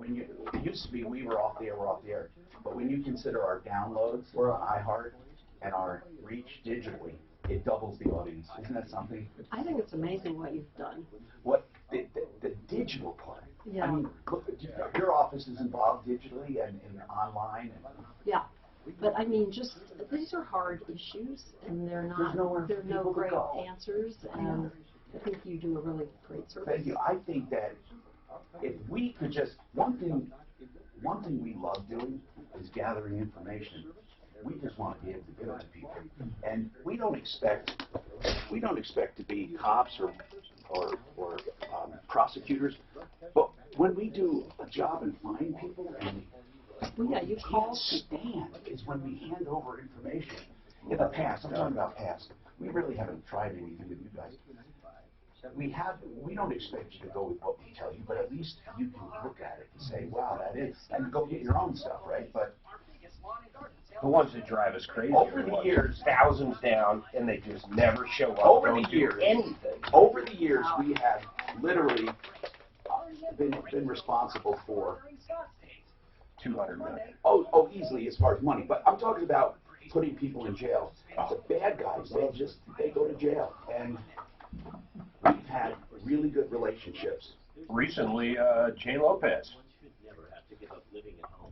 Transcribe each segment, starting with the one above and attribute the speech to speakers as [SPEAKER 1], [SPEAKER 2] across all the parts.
[SPEAKER 1] when you, it used to be we were off the air, we're off the air. But when you consider our downloads, we're on iHeart, and our reach digitally, it doubles the audience. Isn't that something?
[SPEAKER 2] I think it's amazing what you've done.
[SPEAKER 1] What the digital part.
[SPEAKER 2] Yeah.
[SPEAKER 1] I mean, look, your office is involved digitally and online.
[SPEAKER 2] Yeah. But I mean, just these are hard issues, and there are no great answers, and I think you do a really great service.
[SPEAKER 1] Thank you. I think that if we could just one thing we love doing is gathering information. We just want to be able to give it to people, and we don't expect to be cops or prosecutors, but when we do a job and find people and
[SPEAKER 2] you can't
[SPEAKER 1] stand is when we hand over information. In the past, I'm talking about past, we really haven't tried anything with you guys. We don't expect you to go with what we tell you, but at least you can look at it and say, wow, that is, and go get your own stuff, right? But
[SPEAKER 3] the ones that drive us crazy
[SPEAKER 1] over the years,
[SPEAKER 3] thousands down, and they just never show up.
[SPEAKER 1] Over
[SPEAKER 3] don't
[SPEAKER 1] the
[SPEAKER 3] do
[SPEAKER 1] years,
[SPEAKER 3] anything.
[SPEAKER 1] Over the years, we have literally been responsible for
[SPEAKER 3] 200 million.
[SPEAKER 1] Oh, easily as far as money. But I'm talking about putting people in jail. The bad guys, they go to jail, and we've had really good relationships.
[SPEAKER 3] Recently, Jay Lopez.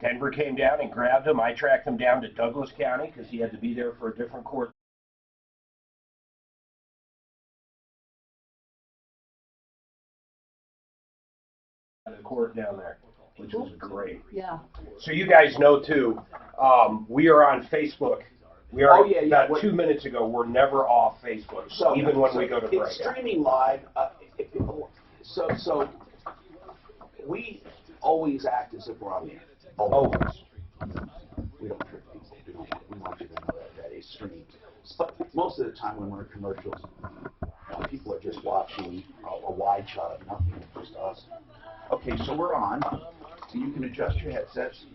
[SPEAKER 3] Denver came down and grabbed him. I tracked him down to Douglas County because he had to be there for a different court. The court down there, which was great.
[SPEAKER 2] Yeah.
[SPEAKER 3] So you guys know too, we are on Facebook. We are about 2 minutes ago. We're never off Facebook, even when we go to break.
[SPEAKER 1] It's streaming live. So we always act as if we're on the air.
[SPEAKER 3] Always.
[SPEAKER 1] We don't trick people. We want you to know that it's streamed. But most of the time when we're in commercials, people are just watching a wide shot of nothing, just us. Okay, so we're on. So you can adjust your headsets.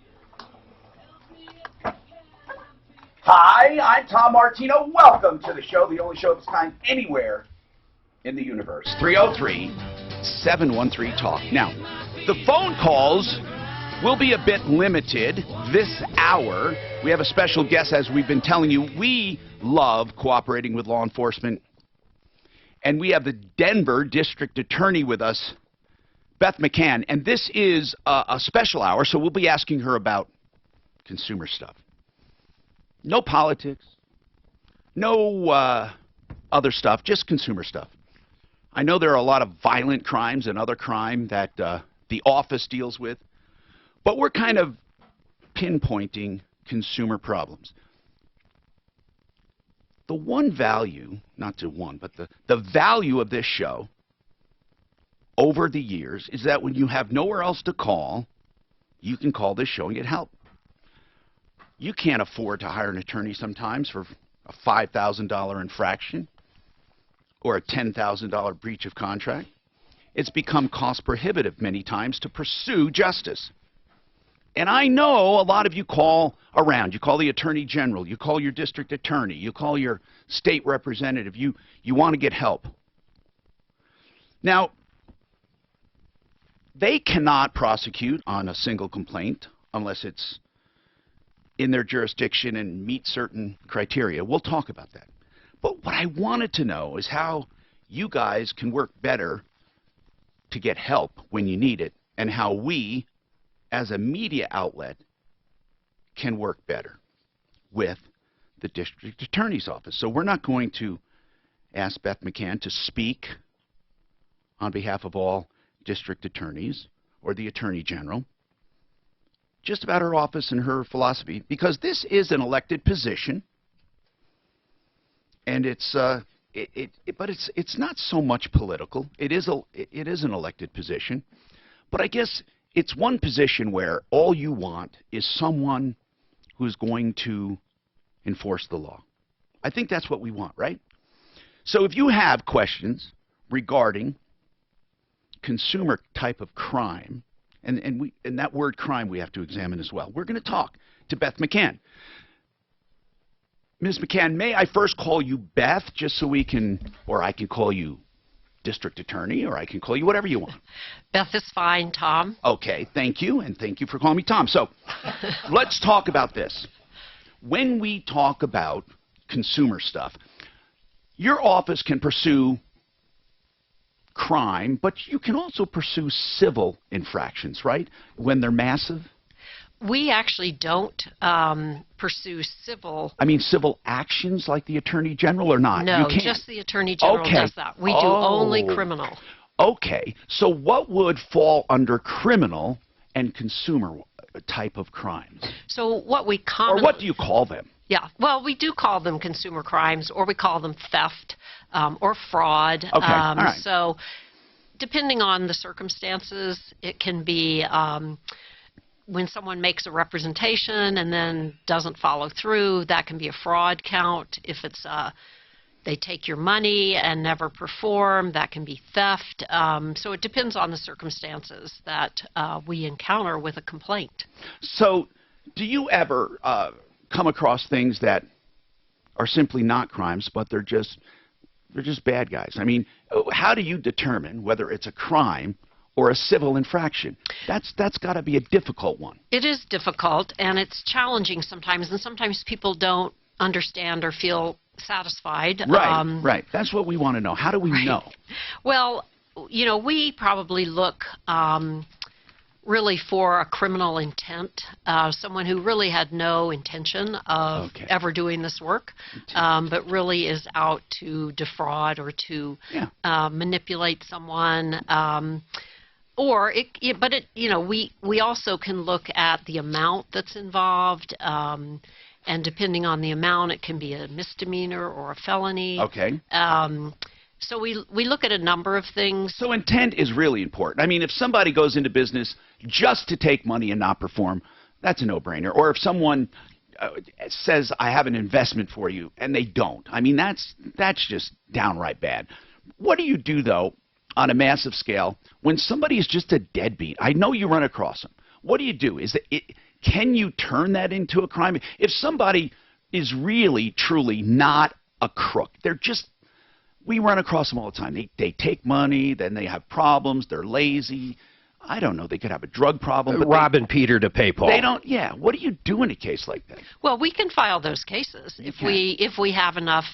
[SPEAKER 1] Hi, I'm Tom Martino. Welcome to the show, the only show of its kind anywhere in the universe. 303-713-TALK. Now, the phone calls will be a bit limited this hour. We have a special guest, as we've been telling you. We love cooperating with law enforcement. And we have the Denver District Attorney with us, Beth McCann. And this is a special hour, so we'll be asking her about consumer stuff. No politics, no other stuff, just consumer stuff. I know there are a lot of violent crimes and other crime that the office deals with, but we're kind of pinpointing consumer problems. The one value, not to one, but the value of this show over the years is that when you have nowhere else to call, you can call this show and get help. You can't afford to hire an attorney sometimes for a $5,000 infraction or a $10,000 breach of contract. It's become cost prohibitive many times to pursue justice. And I know a lot of you call around. You call the Attorney General. You call your district attorney. You call your state representative. You want to get help. Now, they cannot prosecute on a single complaint unless it's in their jurisdiction and meet certain criteria. We'll talk about that. But what I wanted to know is how you guys can work better to get help when you need it, and how we, as a media outlet, can work better with the district attorney's office. So we're not going to ask Beth McCann to speak on behalf of all district attorneys or the Attorney General, just about her office and her philosophy, because this is an elected position, and it's not so much political. It is an elected position, but I guess it's one position where all you want is someone who's going to enforce the law. I think that's what we want, right? So if you have questions regarding consumer type of crime, and that word crime we have to examine as well, we're going to talk to Beth McCann. Ms. McCann, may I first call you Beth, just so we can, or I can call you district attorney, or I can call you whatever you want.
[SPEAKER 4] Beth is fine, Tom.
[SPEAKER 1] Okay, thank you, and thank you for calling me Tom. So let's talk about this. When we talk about consumer stuff, your office can pursue crime, but you can also pursue civil infractions, right? When they're massive?
[SPEAKER 4] We actually don't pursue civil.
[SPEAKER 1] I mean, civil actions like the Attorney General or not?
[SPEAKER 4] No,
[SPEAKER 1] You can't.
[SPEAKER 4] just the Attorney General
[SPEAKER 1] Okay.
[SPEAKER 4] does that. We do only criminal.
[SPEAKER 1] Okay, so what would fall under criminal and consumer type of crimes?
[SPEAKER 4] So what we
[SPEAKER 1] Or
[SPEAKER 4] commonly...
[SPEAKER 1] what do you call them?
[SPEAKER 4] Yeah, well, we do call them consumer crimes, or we call them theft or fraud.
[SPEAKER 1] Okay, all right.
[SPEAKER 4] So depending on the circumstances, it can be when someone makes a representation and then doesn't follow through, that can be a fraud count. If it's they take your money and never perform, that can be theft. So it depends on the circumstances that we encounter with a complaint.
[SPEAKER 1] So do you ever come across things that are simply not crimes, but they're just bad guys? I mean, how do you determine whether it's a crime or a civil infraction? That's got to be a difficult one.
[SPEAKER 4] It is difficult, and it's challenging sometimes, and sometimes people don't understand or feel satisfied.
[SPEAKER 1] Right, right. That's what we want to know. How do we know?
[SPEAKER 4] Well, you know, we probably look really for a criminal intent, someone who really had no intention of ever doing this work, but really is out to defraud or to manipulate someone. Or you know, we also can look at the amount that's involved, and depending on the amount, it can be a misdemeanor or a felony.
[SPEAKER 1] Okay.
[SPEAKER 4] So we look at a number of things.
[SPEAKER 1] So intent is really important. I mean, if somebody goes into business just to take money and not perform, that's a no-brainer. Or if someone says, I have an investment for you, and they don't. I mean, that's just downright bad. What do you do, though, on a massive scale when somebody is just a deadbeat? I know you run across them. What do you do? Can you turn that into a crime? If somebody is really, truly not a crook, we run across them all the time. They take money, then they have problems, they're lazy. I don't know, they could have a drug problem. But
[SPEAKER 3] robbing Peter to pay Paul.
[SPEAKER 1] They don't, yeah. What do you do in a case like that?
[SPEAKER 4] Well, we can file those cases if we have enough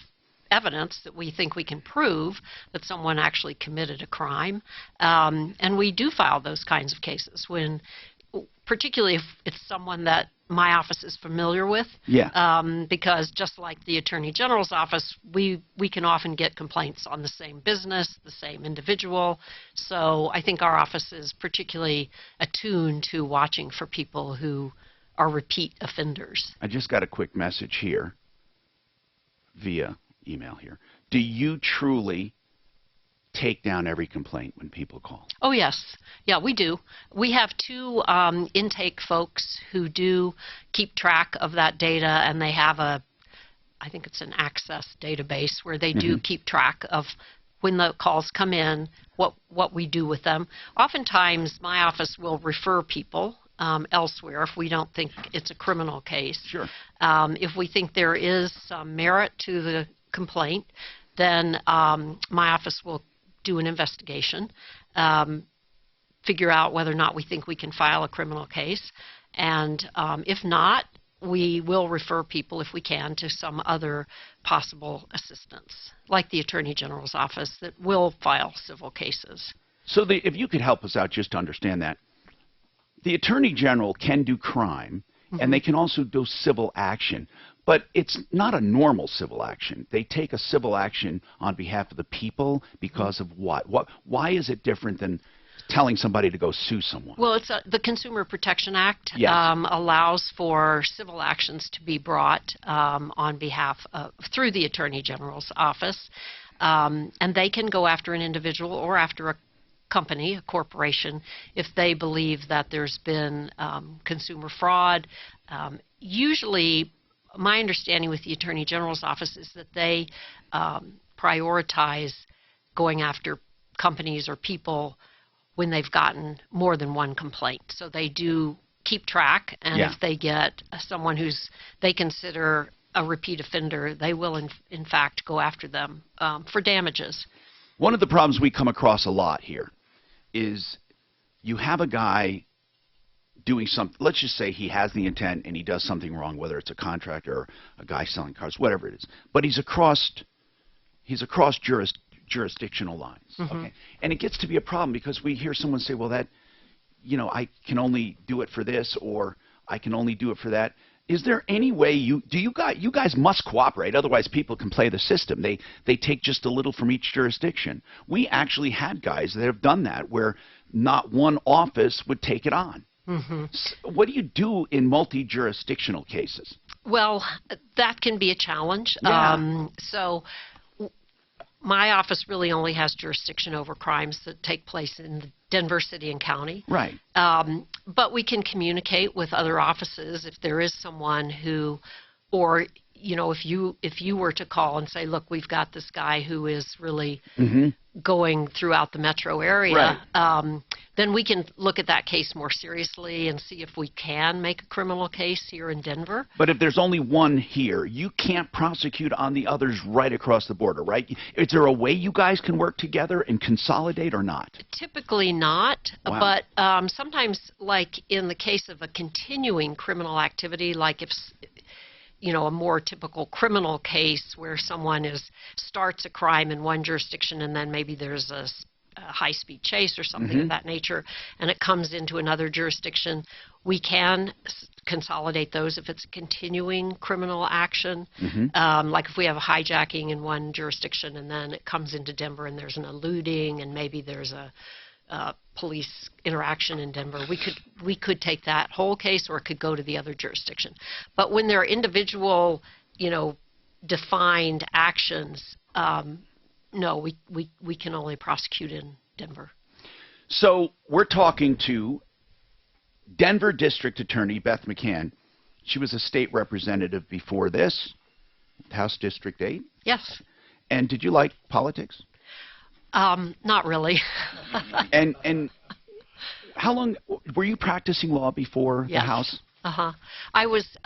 [SPEAKER 4] evidence that we think we can prove that someone actually committed a crime. And we do file those kinds of cases particularly if it's someone that my office is familiar with.
[SPEAKER 1] Yeah.
[SPEAKER 4] Because just like the Attorney General's office, we can often get complaints on the same business, the same individual. So I think our office is particularly attuned to watching for people who are repeat offenders.
[SPEAKER 1] I just got a quick message here via email here. Do you truly take down every complaint when people call?
[SPEAKER 4] Oh, yes. Yeah, we do. We have two intake folks who do keep track of that data, and they have I think it's an access database where they do keep track of when the calls come in, what we do with them. Oftentimes, my office will refer people elsewhere if we don't think it's a criminal case.
[SPEAKER 1] Sure.
[SPEAKER 4] If we think there is some merit to the complaint, then my office will do an investigation, figure out whether or not we think we can file a criminal case, and if not, we will refer people, if we can, to some other possible assistance, like the Attorney General's office that will file civil cases.
[SPEAKER 1] So if you could help us out just to understand that, the Attorney General can do crime, and they can also do civil action. But it's not a normal civil action. They take a civil action on behalf of the people because of what? Why is it different than telling somebody to go sue someone?
[SPEAKER 4] Well, it's the Consumer Protection Act allows for civil actions to be brought on behalf of, through the Attorney General's office, and they can go after an individual or after a company, a corporation, if they believe that there's been consumer fraud. Usually, my understanding with the Attorney General's office is that they prioritize going after companies or people when they've gotten more than one complaint. So they do keep track, and if they get someone they consider a repeat offender, they will in fact go after them for damages.
[SPEAKER 1] One of the problems we come across a lot here is you have a guy doing something. Let's just say he has the intent and he does something wrong, whether it's a contractor or a guy selling cars, whatever it is. But he's across jurisdictional lines. Okay? And it gets to be a problem because we hear someone say, well, that, I can only do it for this, or I can only do it for that. Is there any way you guys must cooperate, otherwise people can play the system. They take just a little from each jurisdiction. We actually had guys that have done that where not one office would take it on. What do you do in multi-jurisdictional cases?
[SPEAKER 4] Well, that can be a challenge.
[SPEAKER 1] Yeah.
[SPEAKER 4] So my office really only has jurisdiction over crimes that take place in Denver City and County.
[SPEAKER 1] Right.
[SPEAKER 4] But we can communicate with other offices if there is someone who, or if you were to call and say, look, we've got this guy who is really going throughout the metro area,
[SPEAKER 1] right.
[SPEAKER 4] Then we can look at that case more seriously and see if we can make a criminal case here in Denver.
[SPEAKER 1] But if there's only one here, you can't prosecute on the others right across the border, right? Is there a way you guys can work together and consolidate or not?
[SPEAKER 4] Typically not,
[SPEAKER 1] Wow.
[SPEAKER 4] but sometimes, like in the case of a continuing criminal activity, like if a more typical criminal case where someone starts a crime in one jurisdiction and then maybe there's a high-speed chase or something of that nature, and it comes into another jurisdiction, we can consolidate those if it's a continuing criminal action. Like if we have a hijacking in one jurisdiction and then it comes into Denver and there's an eluding and maybe there's a police interaction in Denver, we could take that whole case, or it could go to the other jurisdiction. But when there are individual, defined actions, no, we can only prosecute in Denver.
[SPEAKER 1] So we're talking to Denver District Attorney Beth McCann. She was a state representative before this, House District 8.
[SPEAKER 4] Yes.
[SPEAKER 1] And did you like politics?
[SPEAKER 4] Not really.
[SPEAKER 1] And how long were you practicing law before the House?
[SPEAKER 4] I was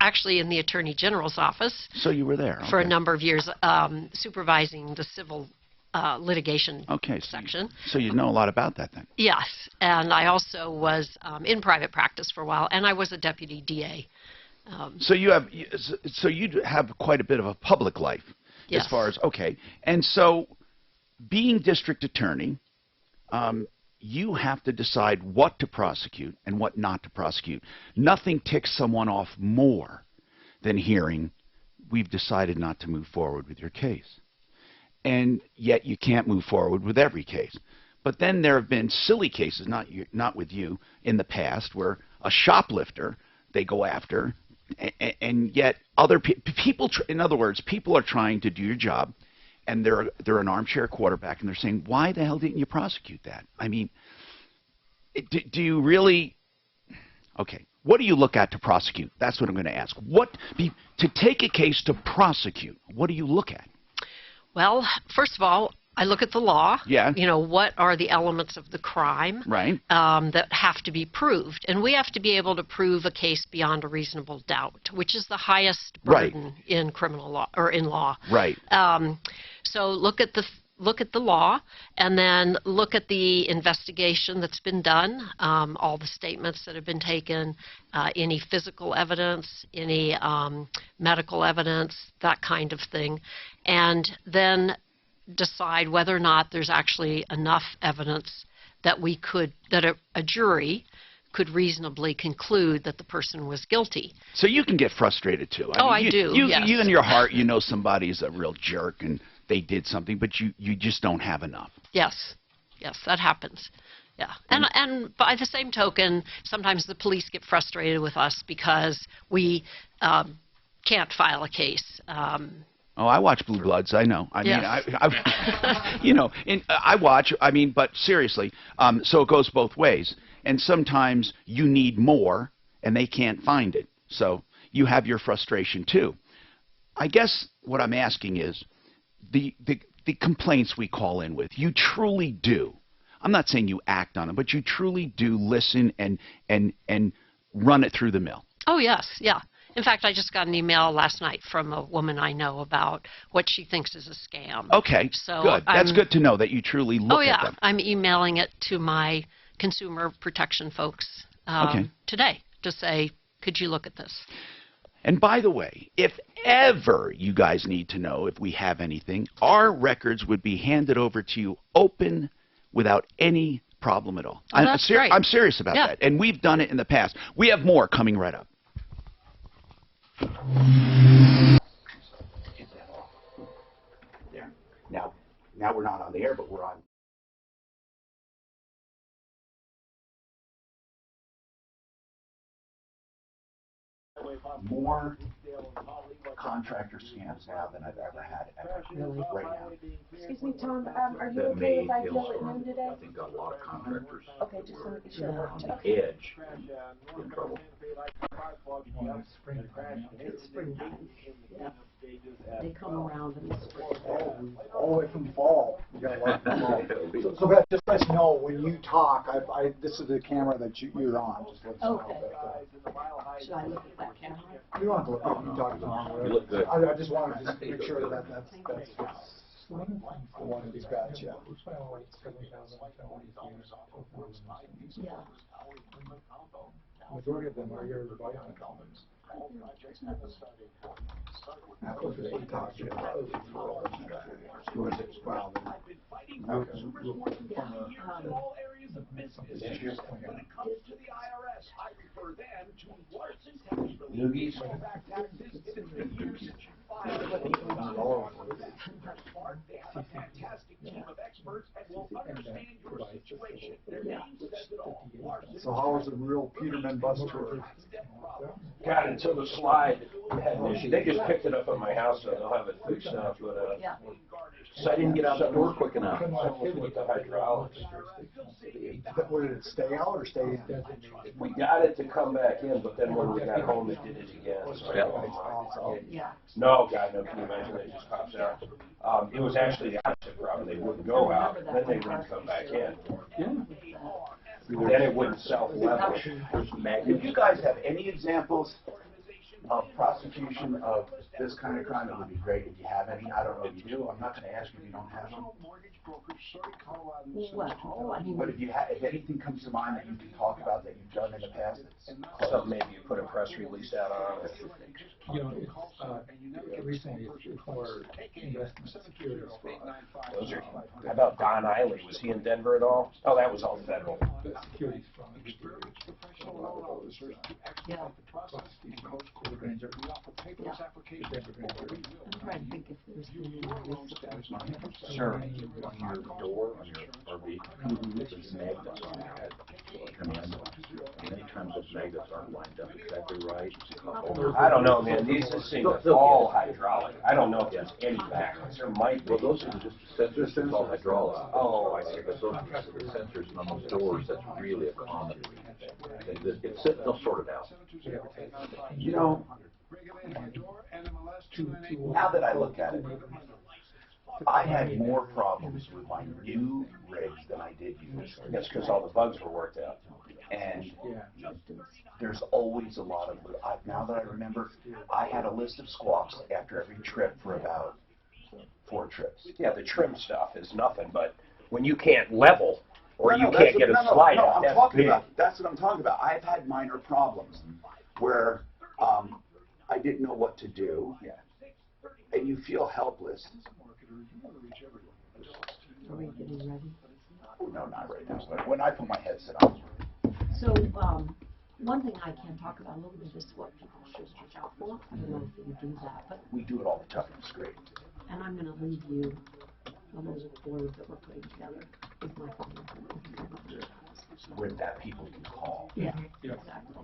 [SPEAKER 4] actually in the Attorney General's office.
[SPEAKER 1] So you were there
[SPEAKER 4] for a number of years, supervising the civil litigation section.
[SPEAKER 1] So you know a lot about that then.
[SPEAKER 4] Yes, and I also was in private practice for a while, and I was a deputy DA.
[SPEAKER 1] So you have quite a bit of a public life,
[SPEAKER 4] yes.
[SPEAKER 1] As far as and so being district attorney. You have to decide what to prosecute and what not to prosecute. Nothing ticks someone off more than hearing, we've decided not to move forward with your case. And yet you can't move forward with every case. But then there have been silly cases, not with you, in the past, where a shoplifter they go after, and yet other people, in other words, people are trying to do your job, and they're an armchair quarterback, and they're saying, why the hell didn't you prosecute that? I mean, do you really? Okay, what do you look at to prosecute? That's what I'm going to ask. To take a case to prosecute, what do you look at?
[SPEAKER 4] Well, first of all, I look at the law.
[SPEAKER 1] Yeah.
[SPEAKER 4] What are the elements of the crime that have to be proved? And we have to be able to prove a case beyond a reasonable doubt, which is the highest burden in criminal law or in law.
[SPEAKER 1] Right.
[SPEAKER 4] So look at the law, and then look at the investigation that's been done, all the statements that have been taken, any physical evidence, any medical evidence, that kind of thing, and then decide whether or not there's actually enough evidence that a jury could reasonably conclude that the person was guilty.
[SPEAKER 1] So you can get frustrated too.
[SPEAKER 4] I do. Yes.
[SPEAKER 1] You in your heart, somebody's a real jerk and they did something, but you just don't have enough.
[SPEAKER 4] Yes, that happens. Yeah, and by the same token, sometimes the police get frustrated with us because we can't file a case.
[SPEAKER 1] I watch Blue Bloods. I know. I mean, I watch. I mean, but seriously, so it goes both ways. And sometimes you need more, and they can't find it. So you have your frustration too. I guess what I'm asking is, the complaints we call in with, you truly do. I'm not saying you act on them, but you truly do listen and run it through the mill.
[SPEAKER 4] Oh yes, yeah. In fact, I just got an email last night from a woman I know about what she thinks is a scam.
[SPEAKER 1] Okay,
[SPEAKER 4] so
[SPEAKER 1] good. That's good to know that you truly look at them.
[SPEAKER 4] I'm emailing it to my consumer protection folks today to say, could you look at this?
[SPEAKER 1] And by the way, if ever you guys need to know if we have anything, our records would be handed over to you open without any problem at all.
[SPEAKER 4] Oh, that's great.
[SPEAKER 1] I'm serious about that. And we've done it in the past. We have more coming right up. There. Now we're not on the air, but we're on. More contractor scams now than I've ever had right now.
[SPEAKER 5] Excuse me, Tom, are you okay if I deal at noon today?
[SPEAKER 6] I think a lot of contractors
[SPEAKER 5] Okay, just want to be sure.
[SPEAKER 6] on the edge in trouble.
[SPEAKER 2] It's springtime. Yeah. They come around in the spring.
[SPEAKER 7] All the way from fall. You got a lot from fall. So Beth, just let us know when you talk. This is the camera that you're on. Just let us know.
[SPEAKER 2] Okay. Should I look at that camera?
[SPEAKER 7] You don't have to look. You can talk to Tom.
[SPEAKER 6] You look good.
[SPEAKER 7] I just wanted to just make sure that's the one he's got. Yeah.
[SPEAKER 2] Yeah.
[SPEAKER 7] Majority of them are your device elements. Of course, we talked to you about
[SPEAKER 6] Noogies?
[SPEAKER 7] So how was the real Peterman bus tour?
[SPEAKER 3] God, until the slide had an issue. They just picked it up at my house, so they'll have it fixed up. But
[SPEAKER 6] So I didn't get out the door quick enough.
[SPEAKER 3] with the hydraulics.
[SPEAKER 7] What, did it stay out or stay in?
[SPEAKER 3] We got it to come back in, but then when we got home, it did it again. So
[SPEAKER 2] Yeah.
[SPEAKER 3] no, God, no, can you imagine? It just pops out. It was actually the opposite problem. They wouldn't go out, then they wouldn't come back in. Then it wouldn't self-level.
[SPEAKER 1] If you guys have any examples of prosecution of this kind of crime, it would be great if you have any. I don't know if you do. I'm not going to ask you if you don't have them.
[SPEAKER 2] Well, I mean,
[SPEAKER 1] But if anything comes to mind that you can talk about that you've done in the past,
[SPEAKER 3] Something maybe you put a press release out on.
[SPEAKER 8] You know, it's, recently it's more investment securities fraud.
[SPEAKER 3] Those are, how about Don Eiley? Was he in Denver at all? Oh, that was all federal.
[SPEAKER 8] Securities fraud.
[SPEAKER 2] yeah.
[SPEAKER 8] Granger.
[SPEAKER 2] Yeah. I'm trying to think if there's any recent.
[SPEAKER 6] Sure. On your door, on your RV, there's magnets on it. Come in. Many times those magnets aren't lined up exactly right.
[SPEAKER 3] I don't know, man. These seem to all hydraulic. I don't know if there's any magnets. There might be.
[SPEAKER 6] Well, those are just sensors. It's all hydraulics.
[SPEAKER 3] Oh, I see.
[SPEAKER 6] But those are the sensors on those doors. That's really a common. They'll sort it out.
[SPEAKER 1] you know, now that I look at it, I had more problems with my new rigs than I did use.
[SPEAKER 3] That's because all the bugs were worked out.
[SPEAKER 1] And there's always a lot of, now that I remember, I had a list of squawks after every trip for about 4 trips.
[SPEAKER 3] Yeah, the trim stuff is nothing, but when you can't level or you can't get a slide out, that's big.
[SPEAKER 1] That's what I'm talking about. I've had minor problems where I didn't know what to do, and you feel helpless.
[SPEAKER 2] Are we getting ready?
[SPEAKER 1] Oh, no, not right now. But when I put my headset on.
[SPEAKER 2] So, one thing I can talk about a little bit is what people should watch out for. I don't know if you do that, but,
[SPEAKER 1] We do it all the time. It's great.
[SPEAKER 2] and I'm gonna leave you a little blurb that we're putting together with my phone number.
[SPEAKER 1] With that, people can call.
[SPEAKER 2] Yeah, exactly.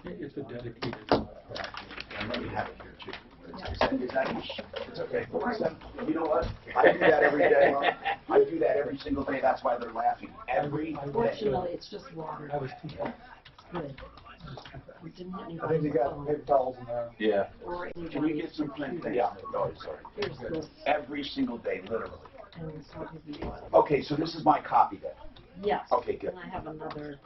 [SPEAKER 8] It's a dedicated.
[SPEAKER 1] And let me have it here too. It's okay. You know what? I do that every day. I do that every single day. That's why they're laughing. Every day.
[SPEAKER 2] Fortunately, it's just water.
[SPEAKER 8] I was too far.
[SPEAKER 2] Good. We didn't hit
[SPEAKER 7] I think
[SPEAKER 2] anybody's
[SPEAKER 7] you got
[SPEAKER 2] phone
[SPEAKER 7] paper towels in there.
[SPEAKER 6] Yeah.
[SPEAKER 2] or
[SPEAKER 1] Can we
[SPEAKER 2] anybody's
[SPEAKER 1] get some plain
[SPEAKER 2] computer.
[SPEAKER 1] things? Yeah. Oh, sorry.
[SPEAKER 2] Here's this,
[SPEAKER 1] Every single day, literally.
[SPEAKER 2] and so have you.
[SPEAKER 1] Okay, so this is my copy then.
[SPEAKER 2] Yes.
[SPEAKER 1] Okay, good.
[SPEAKER 2] And I have another.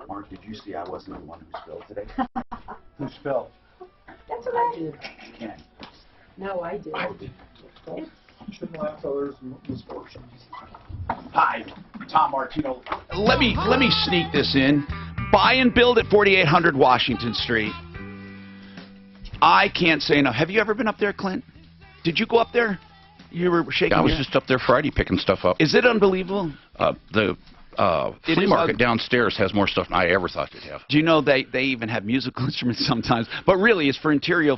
[SPEAKER 1] Mark, did you see I wasn't the one who spilled today?
[SPEAKER 3] Who spelled?
[SPEAKER 5] That's what I did.
[SPEAKER 1] Ken.
[SPEAKER 2] No, I did.
[SPEAKER 7] You shouldn't laugh at others' misfortunes.
[SPEAKER 1] Hi, Tom Martino. Let me sneak this in. Buy and build at 4800 Washington Street. I can't say enough. Have you ever been up there, Clint? Did you go up there? You were shaking.
[SPEAKER 9] I was
[SPEAKER 1] your
[SPEAKER 9] just up there Friday picking stuff up.
[SPEAKER 1] Is it unbelievable?
[SPEAKER 9] The flea market downstairs has more stuff than I ever thought they'd have.
[SPEAKER 1] Do you know they even have musical instruments sometimes? But really, it's for interior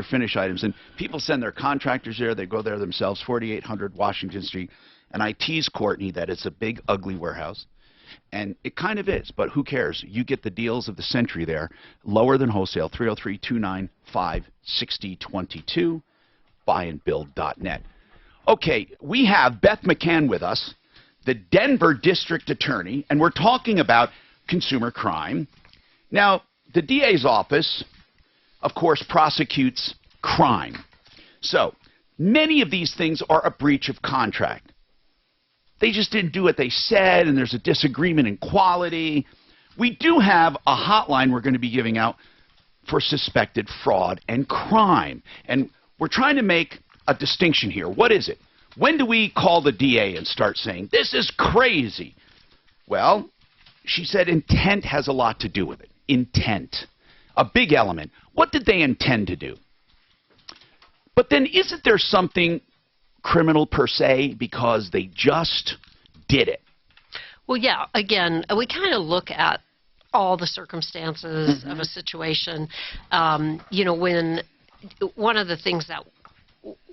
[SPEAKER 1] finish items. And people send their contractors there. They go there themselves, 4800 Washington Street. And I tease Courtney that it's a big, ugly warehouse. And it kind of is, but who cares? You get the deals of the century there. Lower than wholesale, 303-295-6022, buyandbuild.net. Okay, we have Beth McCann with us, the Denver District Attorney, and we're talking about consumer crime. Now, the DA's office, of course, prosecutes crime. So, many of these things are a breach of contract. They just didn't do what they said, and there's a disagreement in quality. We do have a hotline we're going to be giving out for suspected fraud and crime. And we're trying to make a distinction here. What is it? When do we call the DA and start saying, this is crazy? Well, she said intent has a lot to do with it. Intent. A big element. What did they intend to do? But then isn't there something criminal per se because they just did it?
[SPEAKER 4] Well, yeah, again, we kind of look at all the circumstances of a situation. You know, when one of the things that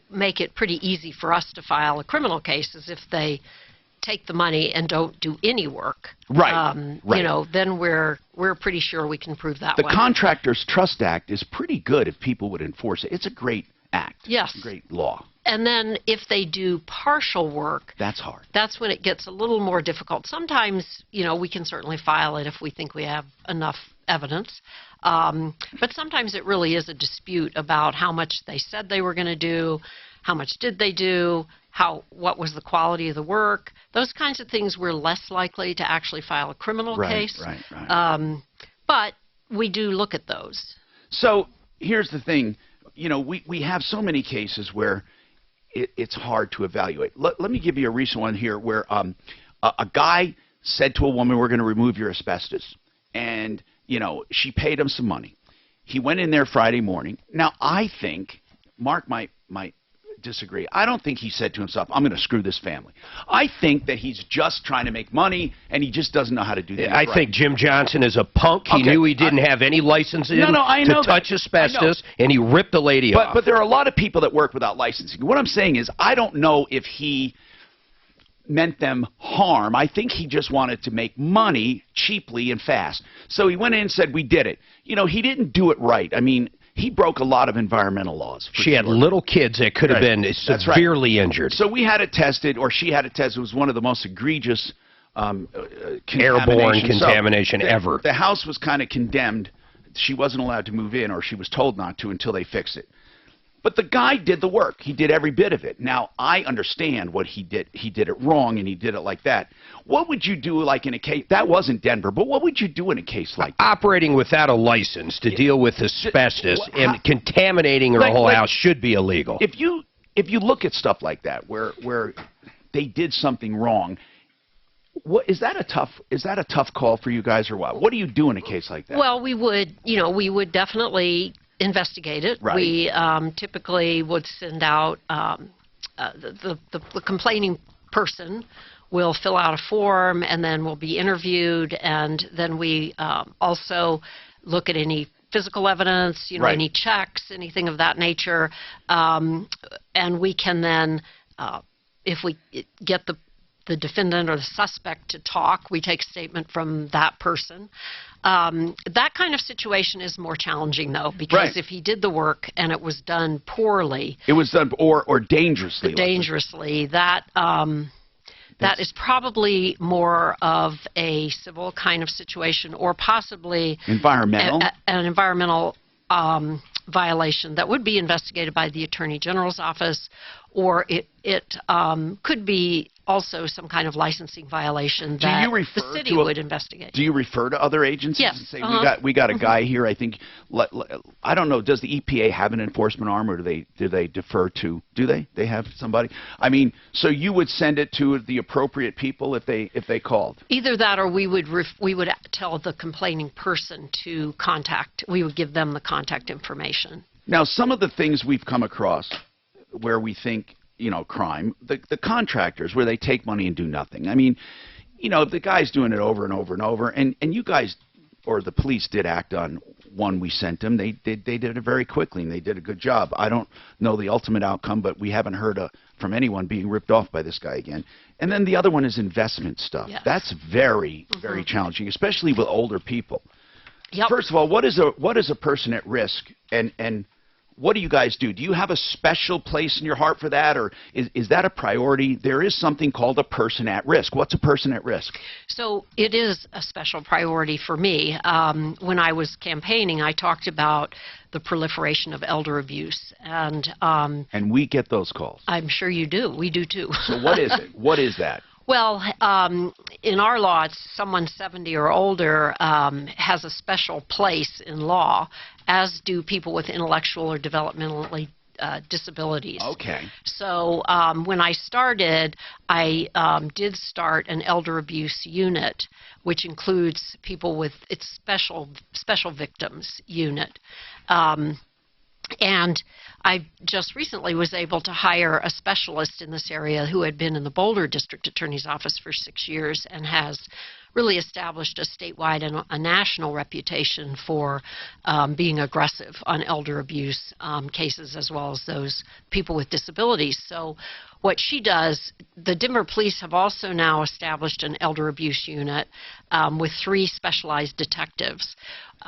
[SPEAKER 4] make it pretty easy for us to file a criminal case is if they take the money and don't do any work.
[SPEAKER 1] Right. Right.
[SPEAKER 4] You know, then we're pretty sure we can prove that
[SPEAKER 1] The
[SPEAKER 4] way.
[SPEAKER 1] Contractors Trust Act is pretty good if people would enforce it. It's a great act.
[SPEAKER 4] Yes.
[SPEAKER 1] Great law.
[SPEAKER 4] And then if they do partial work,
[SPEAKER 1] That's hard.
[SPEAKER 4] that's when it gets a little more difficult. Sometimes, you know, we can certainly file it if we think we have enough evidence. But sometimes it really is a dispute about how much they said they were going to do, how much did they do, what was the quality of the work. Those kinds of things we're less likely to actually file a criminal case.
[SPEAKER 1] Right.
[SPEAKER 4] But we do look at those.
[SPEAKER 1] So here's the thing. You know, we have so many cases where it's hard to evaluate. Let me give you a recent one here where a guy said to a woman, we're going to remove your asbestos. And, you know, she paid him some money. He went in there Friday morning. Now, I think, Mark might disagree. I don't think he said to himself, I'm going to screw this family. I think that he's just trying to make money, and he just doesn't know how to do that.
[SPEAKER 9] I think Jim Johnson is a punk. He knew he didn't have any license to touch asbestos, and he ripped the lady off.
[SPEAKER 1] But there are a lot of people that work without licensing. What I'm saying is I don't know if he meant them harm. I think he just wanted to make money cheaply and fast. So he went in and said, we did it. You know, he didn't do it right. I mean, he broke a lot of environmental laws.
[SPEAKER 9] She had little kids that could have been severely injured.
[SPEAKER 1] So we had it tested, or she had it tested. It was one of the most egregious
[SPEAKER 9] airborne contamination ever.
[SPEAKER 1] The house was kind of condemned. She wasn't allowed to move in, or she was told not to until they fixed it. But the guy did the work. He did every bit of it. Now, I understand what he did. He did it wrong, and he did it like that. What would you do, like, in a case? That wasn't Denver, but what would you do in a case like that?
[SPEAKER 9] Operating without a license to deal with asbestos and contaminating her whole house should be illegal.
[SPEAKER 1] If you look at stuff like that, where they did something wrong, is that a tough call for you guys, or what? What do you do in a case like that?
[SPEAKER 4] Well, we would definitely investigate it.
[SPEAKER 1] Right.
[SPEAKER 4] We typically would send out the complaining person will fill out a form, and then will be interviewed, and then we also look at any physical evidence, you know, any checks, anything of that nature, and we can then, if we get the defendant or the suspect to talk, we take a statement from that person. That kind of situation is more challenging, though, because if he did the work and it was done poorly,
[SPEAKER 1] it was done or dangerously.
[SPEAKER 4] Dangerously, that is probably more of a civil kind of situation, or possibly
[SPEAKER 1] environmental.
[SPEAKER 4] An environmental violation that would be investigated by the Attorney General's office, or it could be also some kind of licensing violation that the city would investigate.
[SPEAKER 1] Do you refer to other agencies
[SPEAKER 4] yes.
[SPEAKER 1] and say, we got a guy here, I think, I don't know, does the EPA have an enforcement arm, or do they defer to, they have somebody? I mean, so you would send it to the appropriate people if they called?
[SPEAKER 4] Either that, or we would tell the complaining person to contact, we would give them the contact information.
[SPEAKER 1] Now, some of the things we've come across where we think, crime, the contractors where they take money and do nothing. I mean, if the guy's doing it over and over and over, and you guys or the police did act on one we sent them. They did it very quickly, and they did a good job. I don't know the ultimate outcome, but we haven't heard from anyone being ripped off by this guy again. And then the other one is investment stuff.
[SPEAKER 4] Yes.
[SPEAKER 1] That's very, very challenging, especially with older people.
[SPEAKER 4] Yep.
[SPEAKER 1] First of all, what is a person at risk, and what do you guys do? Do you have a special place in your heart for that, or is that a priority? There is something called a person at risk. What's a person at risk? So
[SPEAKER 4] it is a special priority for me. When I was campaigning, I talked about the proliferation of elder abuse. And we get those calls. I'm sure you do. We do too. So what is it? What is that? Well, in our law, it's someone 70 or older has a special place in law, as do people with intellectual or developmentally disabilities. Okay. So when I started, I did start an elder abuse unit, which includes people with its special victims unit. And I just recently was able to hire a specialist in this area who had been in the Boulder District Attorney's Office for 6 years and has really established a statewide and a national reputation for being aggressive on elder abuse cases, as well as those people with disabilities. So what she does, the Denver Police have also now established an elder abuse unit with 3 specialized detectives.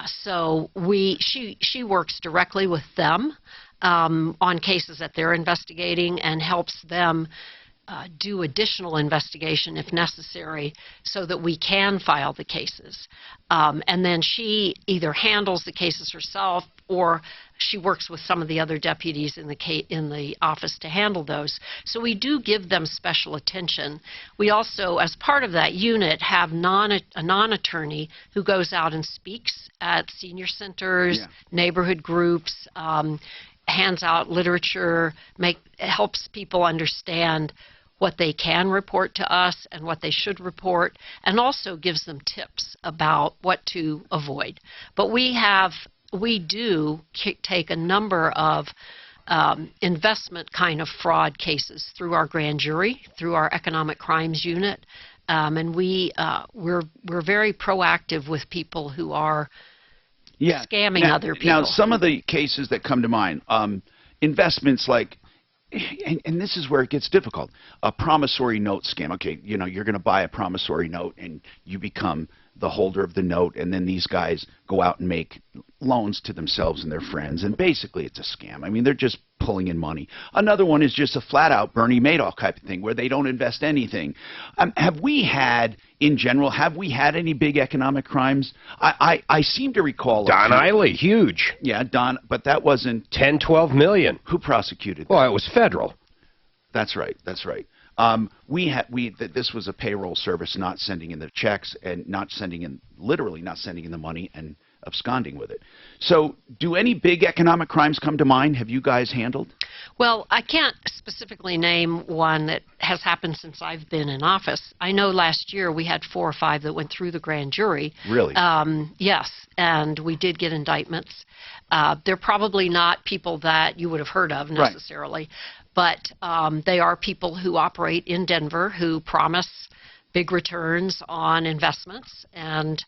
[SPEAKER 4] So she works directly with them on cases that they're investigating and helps them do additional investigation if necessary so that we can file the cases. And then she either handles the cases herself or she works with some of the other deputies in the office to handle those. So we do give them special attention. We also, as part of that unit, have a non-attorney who goes out and speaks at senior centers, neighborhood groups, hands out literature, helps people understand what they can report to us and what they should report, and also gives them tips about what to avoid. But we do take a number of investment kind of fraud cases through our grand jury, through our economic crimes unit, and we're very proactive with people who are scamming other people. Now, some of the cases that come to mind, investments like, and this is where it gets difficult, a promissory note scam. Okay, you're going to buy a promissory note and you become the holder of the note, and then these guys go out and make loans to themselves and their friends, and basically it's a scam. I mean, they're just pulling in money. Another one is just a flat-out Bernie Madoff type of thing where they don't invest anything. Have we had any big economic crimes? I seem to recall
[SPEAKER 9] Don Eiley, huge.
[SPEAKER 1] Yeah, Don, but that wasn't
[SPEAKER 9] 10-12 million.
[SPEAKER 1] Who prosecuted that?
[SPEAKER 9] Well, it was federal.
[SPEAKER 1] That's right. That's right. This was a payroll service not sending in the checks and literally not sending in the money and absconding with it. So do any big economic crimes come to mind? Have you guys handled? Well, I can't specifically name one that has happened since I've been in office. I know last year we had 4 or 5 that went through the grand jury. Really? Yes, and we did get indictments. They're probably not people that you would have heard of necessarily. Right. But they are people who operate in Denver who promise big returns on investments and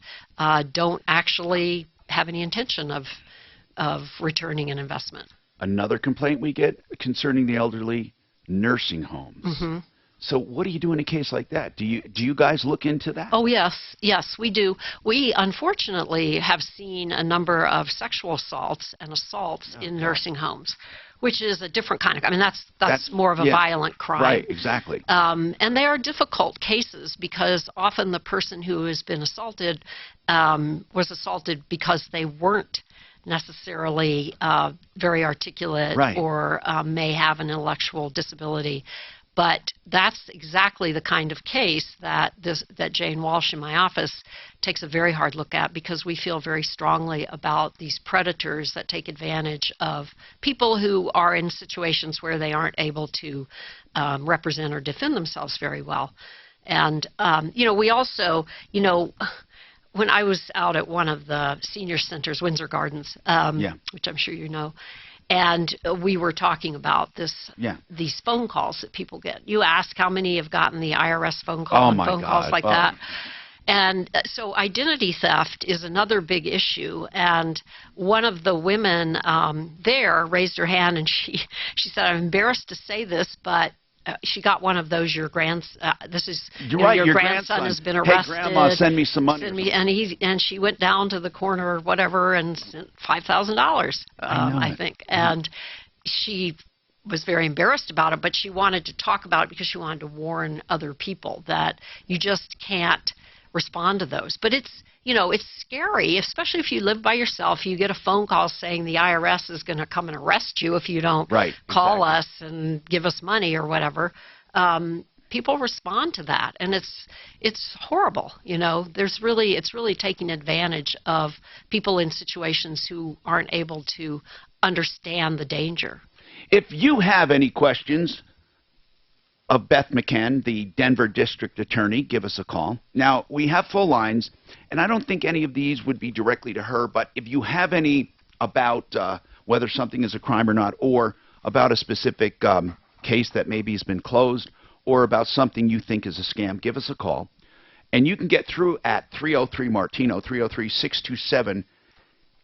[SPEAKER 1] don't actually have any intention of returning an investment. Another complaint we get concerning the elderly, nursing homes. Mm-hmm. So what do you do in a case like that? Do you guys look into that? Oh, yes. Yes, we do. We, unfortunately, have seen a number of sexual assaults and assaults in nursing homes, which is a different kind of, I mean, that's more of a violent crime. Right, exactly. And they are difficult cases because often the person who has been assaulted was assaulted because they weren't
[SPEAKER 4] necessarily very articulate
[SPEAKER 1] Right.
[SPEAKER 4] or may have an intellectual disability. But that's exactly the kind of case that Jane Walsh in my office takes a very hard look at, because we feel very strongly about these predators that take advantage of people who are in situations where they aren't able to represent or defend themselves very well. And, we also, when I was out at one of the senior centers, Windsor Gardens, which I'm sure you know, and we were talking about these phone calls that people get. You ask how many have gotten the IRS phone call and phone calls like that. And so identity theft is another big issue. And one of the women there raised her hand, and she said, "I'm embarrassed to say this, but she got one of those, your grandson has been arrested.
[SPEAKER 1] Hey, Grandma, send me some money.
[SPEAKER 4] And she went down to the corner or whatever and sent $5,000, I think. And she was very embarrassed about it, but she wanted to talk about it because she wanted to warn other people that you just can't respond to those. But it's scary, especially if you live by yourself. You get a phone call saying the IRS is going to come and arrest you if you don't call us and give us money or whatever. People respond to that, and it's horrible. It's really taking advantage of people in situations who aren't able to understand the danger.
[SPEAKER 1] If you have any questions of Beth McCann, the Denver District Attorney, give us a call. Now, we have full lines, and I don't think any of these would be directly to her, but if you have any about whether something is a crime or not, or about a specific case that maybe has been closed, or about something you think is a scam, give us a call. And you can get through at 303-MARTINO,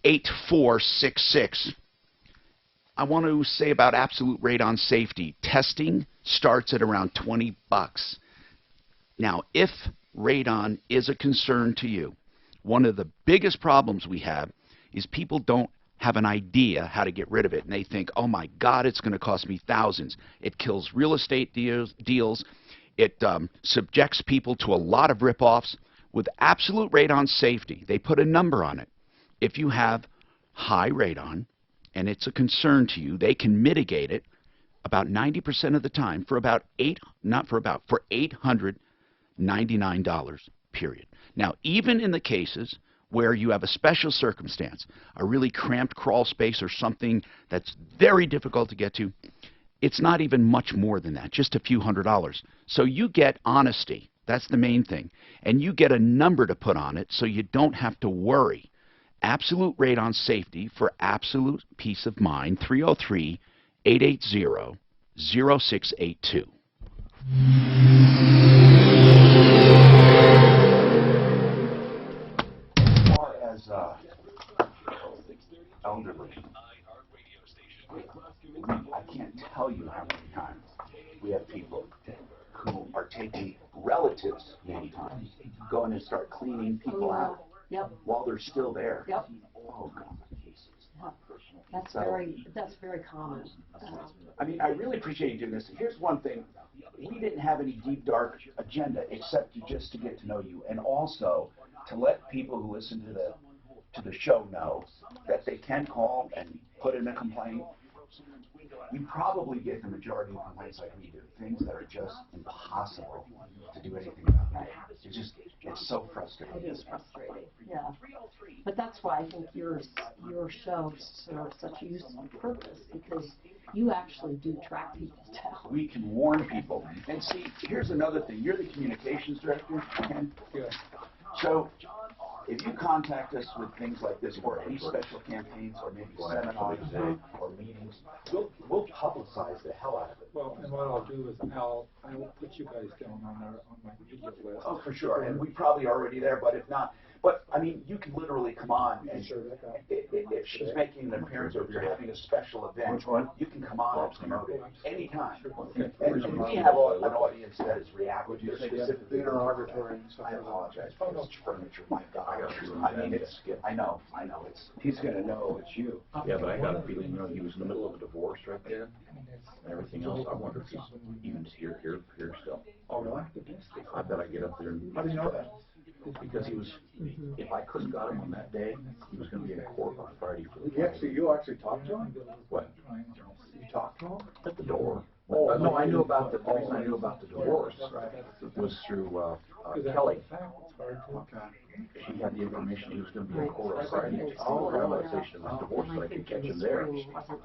[SPEAKER 1] 303-627-8466. I want to say about absolute radon safety. Testing starts at around $20. Now, if radon is a concern to you, one of the biggest problems we have is people don't have an idea how to get rid of it, and they think, oh my God, it's going to cost me thousands. It kills real estate deals. It subjects people to a lot of rip-offs. With absolute radon safety, they put a number on it. If you have high radon, and it's a concern to you, they can mitigate it about 90% of the time for $899, period. Now, even in the cases where you have a special circumstance, a really cramped crawl space or something that's very difficult to get to, it's not even much more than that, just a few $100s. So you get honesty. That's the main thing. And you get a number to put on it so you don't have to worry. Absolute radon safety for absolute peace of mind, 303-880-0682. As far as elderly, I can't tell you how many times we have people who are taking relatives many times, going and start cleaning people out. While they're still there. Oh, God.
[SPEAKER 2] That's very common.
[SPEAKER 1] I mean, I really appreciate you doing this. Here's one thing. We didn't have any deep, dark agenda except just to get to know you, and also to let people who listen to the show know that they can call and put in a complaint. You probably get the majority of complaints like we do, things that are just impossible to do anything about. It's so frustrating.
[SPEAKER 2] It is frustrating, yeah. But that's why I think your show serves such a useful purpose, because you actually do track people down.
[SPEAKER 1] We can warn people. And see, here's another thing. You're the communications director, Ken?
[SPEAKER 8] Good.
[SPEAKER 1] So if you contact us with things like this, or any special campaigns, or maybe seminars or meetings, we'll publicize the hell out of it.
[SPEAKER 8] Well, and what I'll do is I will put you guys down on my media list.
[SPEAKER 1] Oh, for sure. And we probably are already there, but if not, but I mean, you can literally come on and if she's making an appearance or if you're having a special event, you can come on and promote it anytime. And we have an audience that is reactive to specifically.
[SPEAKER 7] Interrogatory and stuff.
[SPEAKER 1] I apologize for this furniture, my God. I mean, I know,
[SPEAKER 6] He's gonna know it's you. Yeah, but I got a feeling, he was in the middle of a divorce right there, and everything else. I wonder if he's even here still.
[SPEAKER 8] Oh, really?
[SPEAKER 6] I bet I get up there and.
[SPEAKER 7] How do you know that?
[SPEAKER 6] Because he was, if I couldn't got him on that day, he was gonna be in court on Friday for the.
[SPEAKER 7] You actually talked to him?
[SPEAKER 6] What?
[SPEAKER 7] You talked to him?
[SPEAKER 6] At the door.
[SPEAKER 7] Oh,
[SPEAKER 6] No, I knew about the reason I knew about the divorce was through, Kelly.
[SPEAKER 7] Okay.
[SPEAKER 6] She had the information he was gonna be in court on Friday. Oh, realization of his divorce, so I could catch him there.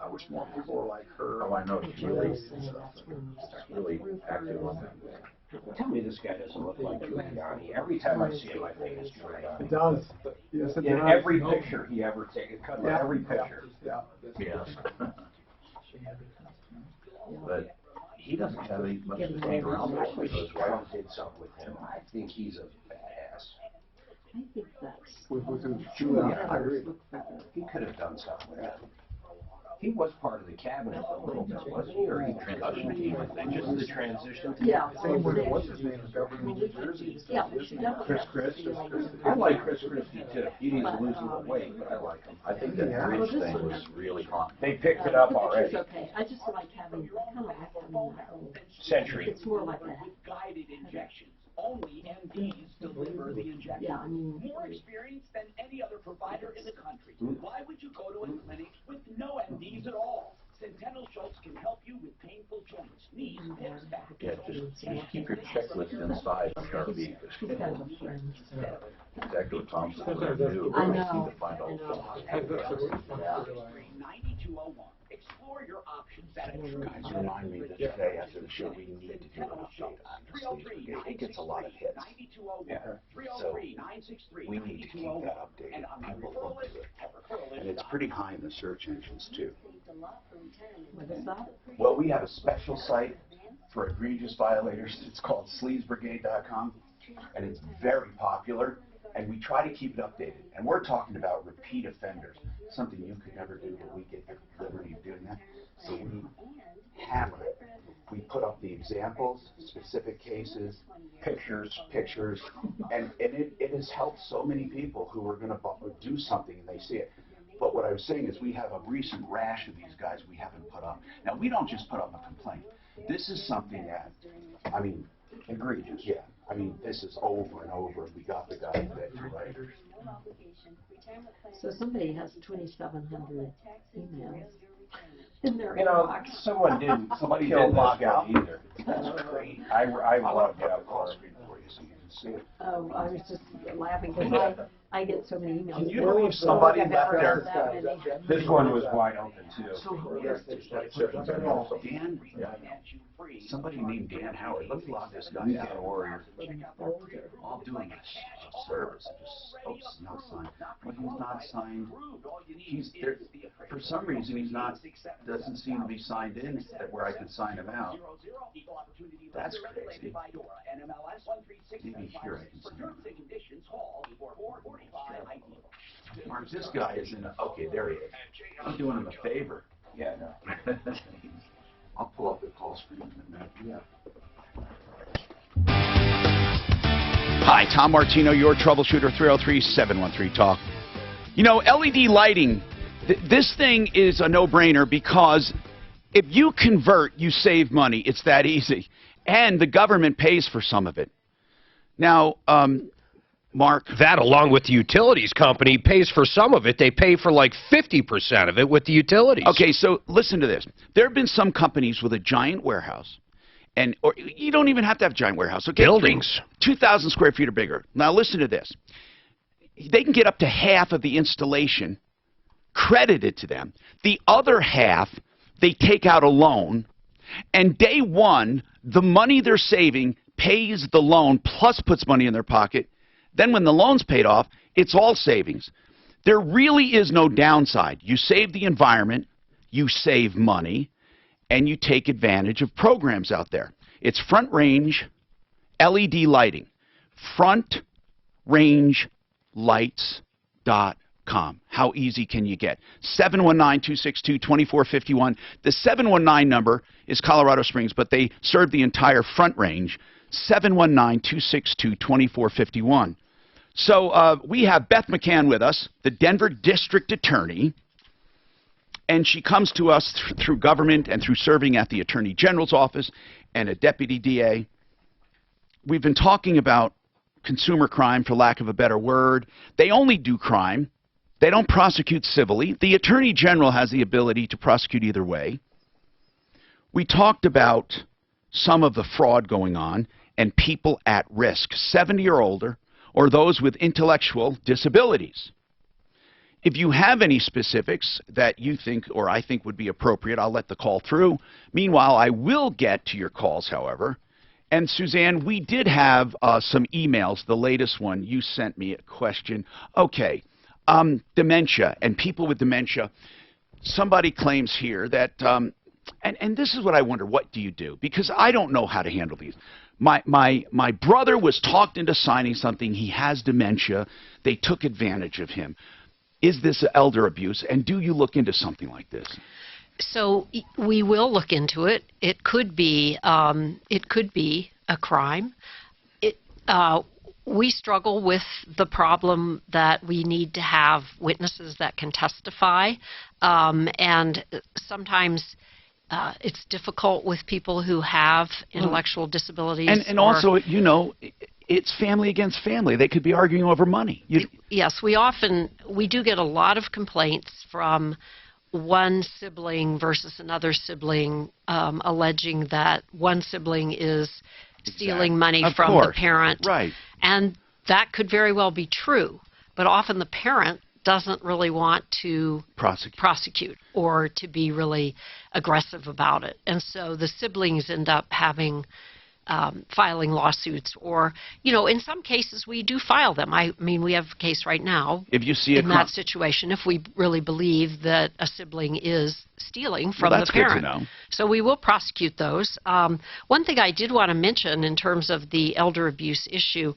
[SPEAKER 6] I wish more people were like her. Oh, I know, she's really active on that.
[SPEAKER 3] Tell me this guy doesn't look like Giuliani. Every time I see him, I think it's Giuliani.
[SPEAKER 7] It does. Yes, it
[SPEAKER 3] In
[SPEAKER 7] does.
[SPEAKER 3] every picture he ever taken, cut in every picture.
[SPEAKER 7] Yeah.
[SPEAKER 6] Yes. But he doesn't have any much to hang around for because his wife did something with him. I think he's a badass.
[SPEAKER 2] I think that's.
[SPEAKER 6] Giuliani, I agree.
[SPEAKER 3] He could have done something with him. He was part of the cabinet for a little bit, wasn't he? Or he transitioned team, I think, just the transition team.
[SPEAKER 2] Yeah.
[SPEAKER 7] What's his name? Governor of New Jersey.
[SPEAKER 2] Yeah, we should definitely.
[SPEAKER 7] Chris.
[SPEAKER 3] I like Chris Christie too. He needs to lose a little weight, but I like him.
[SPEAKER 6] I think that bridge thing was really hot.
[SPEAKER 3] They picked it up
[SPEAKER 2] The picture's
[SPEAKER 3] already.
[SPEAKER 2] okay. I just like having, kind of like having that little.
[SPEAKER 3] Century.
[SPEAKER 2] It's more like a.
[SPEAKER 10] Guided injections. Only MDs deliver the injection.
[SPEAKER 2] Yeah, I mean.
[SPEAKER 10] More experience than any other provider in the country. Why would you go to a clinic with no MDs at all? Centennial Schultz can help you with painful joints, knees, hips, back.
[SPEAKER 6] Yeah, just keep your checklist inside the Sharpie.
[SPEAKER 2] He's kind of a friend.
[SPEAKER 6] Exactly what Tom said. What I do,
[SPEAKER 2] I
[SPEAKER 6] I
[SPEAKER 2] know.
[SPEAKER 6] seem to find all the stuff.
[SPEAKER 10] 9201. Explore your options at a
[SPEAKER 1] Guys, remind me that today after the show we need to do an update on the Sleeves Brigade. It gets a lot of hits. Yeah. So we need to keep that updated. People look to it. And it's pretty high in the search engines too.
[SPEAKER 2] What is that?
[SPEAKER 1] Well, we have a special site for egregious violators. It's called sleevesbrigade.com, and it's very popular, and we try to keep it updated. And we're talking about repeat offenders, something you could never do, but we get the liberty of doing that. So we hammer it. We put up the examples, specific cases, pictures, and it has helped so many people who are going to do something and they see it. But what I was saying is we have a recent rash of these guys we haven't put up. Now, we don't just put up a complaint. This is something that, I mean, egregious. Yeah. I mean, this is over and over. We got the guy that, right?
[SPEAKER 2] So somebody has 2,700 emails in their
[SPEAKER 3] You know,
[SPEAKER 2] inbox.
[SPEAKER 3] somebody didn't log out either.
[SPEAKER 1] That's great.
[SPEAKER 3] I logged out
[SPEAKER 1] Call
[SPEAKER 3] for
[SPEAKER 1] screen for you so you can see it.
[SPEAKER 2] Oh, I was just laughing because I get so many emails.
[SPEAKER 3] Can you believe somebody
[SPEAKER 2] I've
[SPEAKER 3] left
[SPEAKER 2] never
[SPEAKER 3] their-
[SPEAKER 2] had that many.
[SPEAKER 3] This one was wide open too.
[SPEAKER 1] So who is this? Dan? Somebody named Dan Howard. Let me log this guy
[SPEAKER 3] He's
[SPEAKER 1] out.
[SPEAKER 3] a warrior.
[SPEAKER 1] All doing a service. Just, oops, not signed. Well, he's not signed. He's there. For some reason, he's not. Doesn't seem to be signed in where I can sign him out. That's crazy. Maybe here I can sign him out. Mark, this guy is in a. Okay, there he is. I'm doing him a favor.
[SPEAKER 3] Yeah, no.
[SPEAKER 1] I'll pull up the call screen in a minute. Yeah. Hi, Tom Martino, your troubleshooter, 303-713-TALK. You know, LED lighting, this thing is a no-brainer because if you convert, you save money. It's that easy. And the government pays for some of it. Now, Mark?
[SPEAKER 9] That, along with the utilities company, pays for some of it. They pay for like 50% of it with the utilities.
[SPEAKER 1] Okay, so listen to this. There have been some companies with a giant warehouse, or you don't even have to have a giant warehouse. Okay,
[SPEAKER 9] buildings.
[SPEAKER 1] 2,000 square feet or bigger. Now listen to this. They can get up to half of the installation credited to them. The other half, they take out a loan, and day one, the money they're saving pays the loan plus puts money in their pocket. Then when the loan's paid off, it's all savings. There really is no downside. You save the environment, you save money, and you take advantage of programs out there. It's front range LED lighting. FrontRangeLights.com. How easy can you get? 719-262-2451. The 719 number is Colorado Springs, but they serve the entire Front Range. 719-262-2451. So we have Beth McCann with us, the Denver District Attorney, and she comes to us through government and through serving at the Attorney General's office and a Deputy DA. We've been talking about consumer crime, for lack of a better word. They only do crime. They don't prosecute civilly. The Attorney General has the ability to prosecute either way. We talked about some of the fraud going on and people at risk, 70 or older, or those with intellectual disabilities. If you have any specifics that you think or I think would be appropriate, I'll let the call through. Meanwhile, I will get to your calls, however. And Suzanne, we did have some emails. The latest one, you sent me a question. Okay, dementia and people with dementia. Somebody claims here that, and this is what I wonder, what do you do? Because I don't know how to handle these. My brother was talked into signing something. He has dementia. They took advantage of him. Is this elder abuse, and do you look into something like this?
[SPEAKER 4] So we will look into it. It could be a crime. We struggle with the problem that we need to have witnesses that can testify, and sometimes it's difficult with people who have intellectual disabilities.
[SPEAKER 1] And also, you know, it's family against family. They could be arguing over money.
[SPEAKER 4] Yes, we do get a lot of complaints from one sibling versus another sibling, alleging that one sibling is stealing money from the parent.
[SPEAKER 1] Right.
[SPEAKER 4] And that could very well be true, but often the parent doesn't really want to prosecute or to be really aggressive about it. And so the siblings end up having filing lawsuits, or, you know, in some cases we do file them. I mean, we have a case right now
[SPEAKER 1] if you see
[SPEAKER 4] in that situation, if we really believe that a sibling is stealing from the parent.
[SPEAKER 1] Good to know.
[SPEAKER 4] So we will prosecute those. One thing I did want to mention in terms of the elder abuse issue,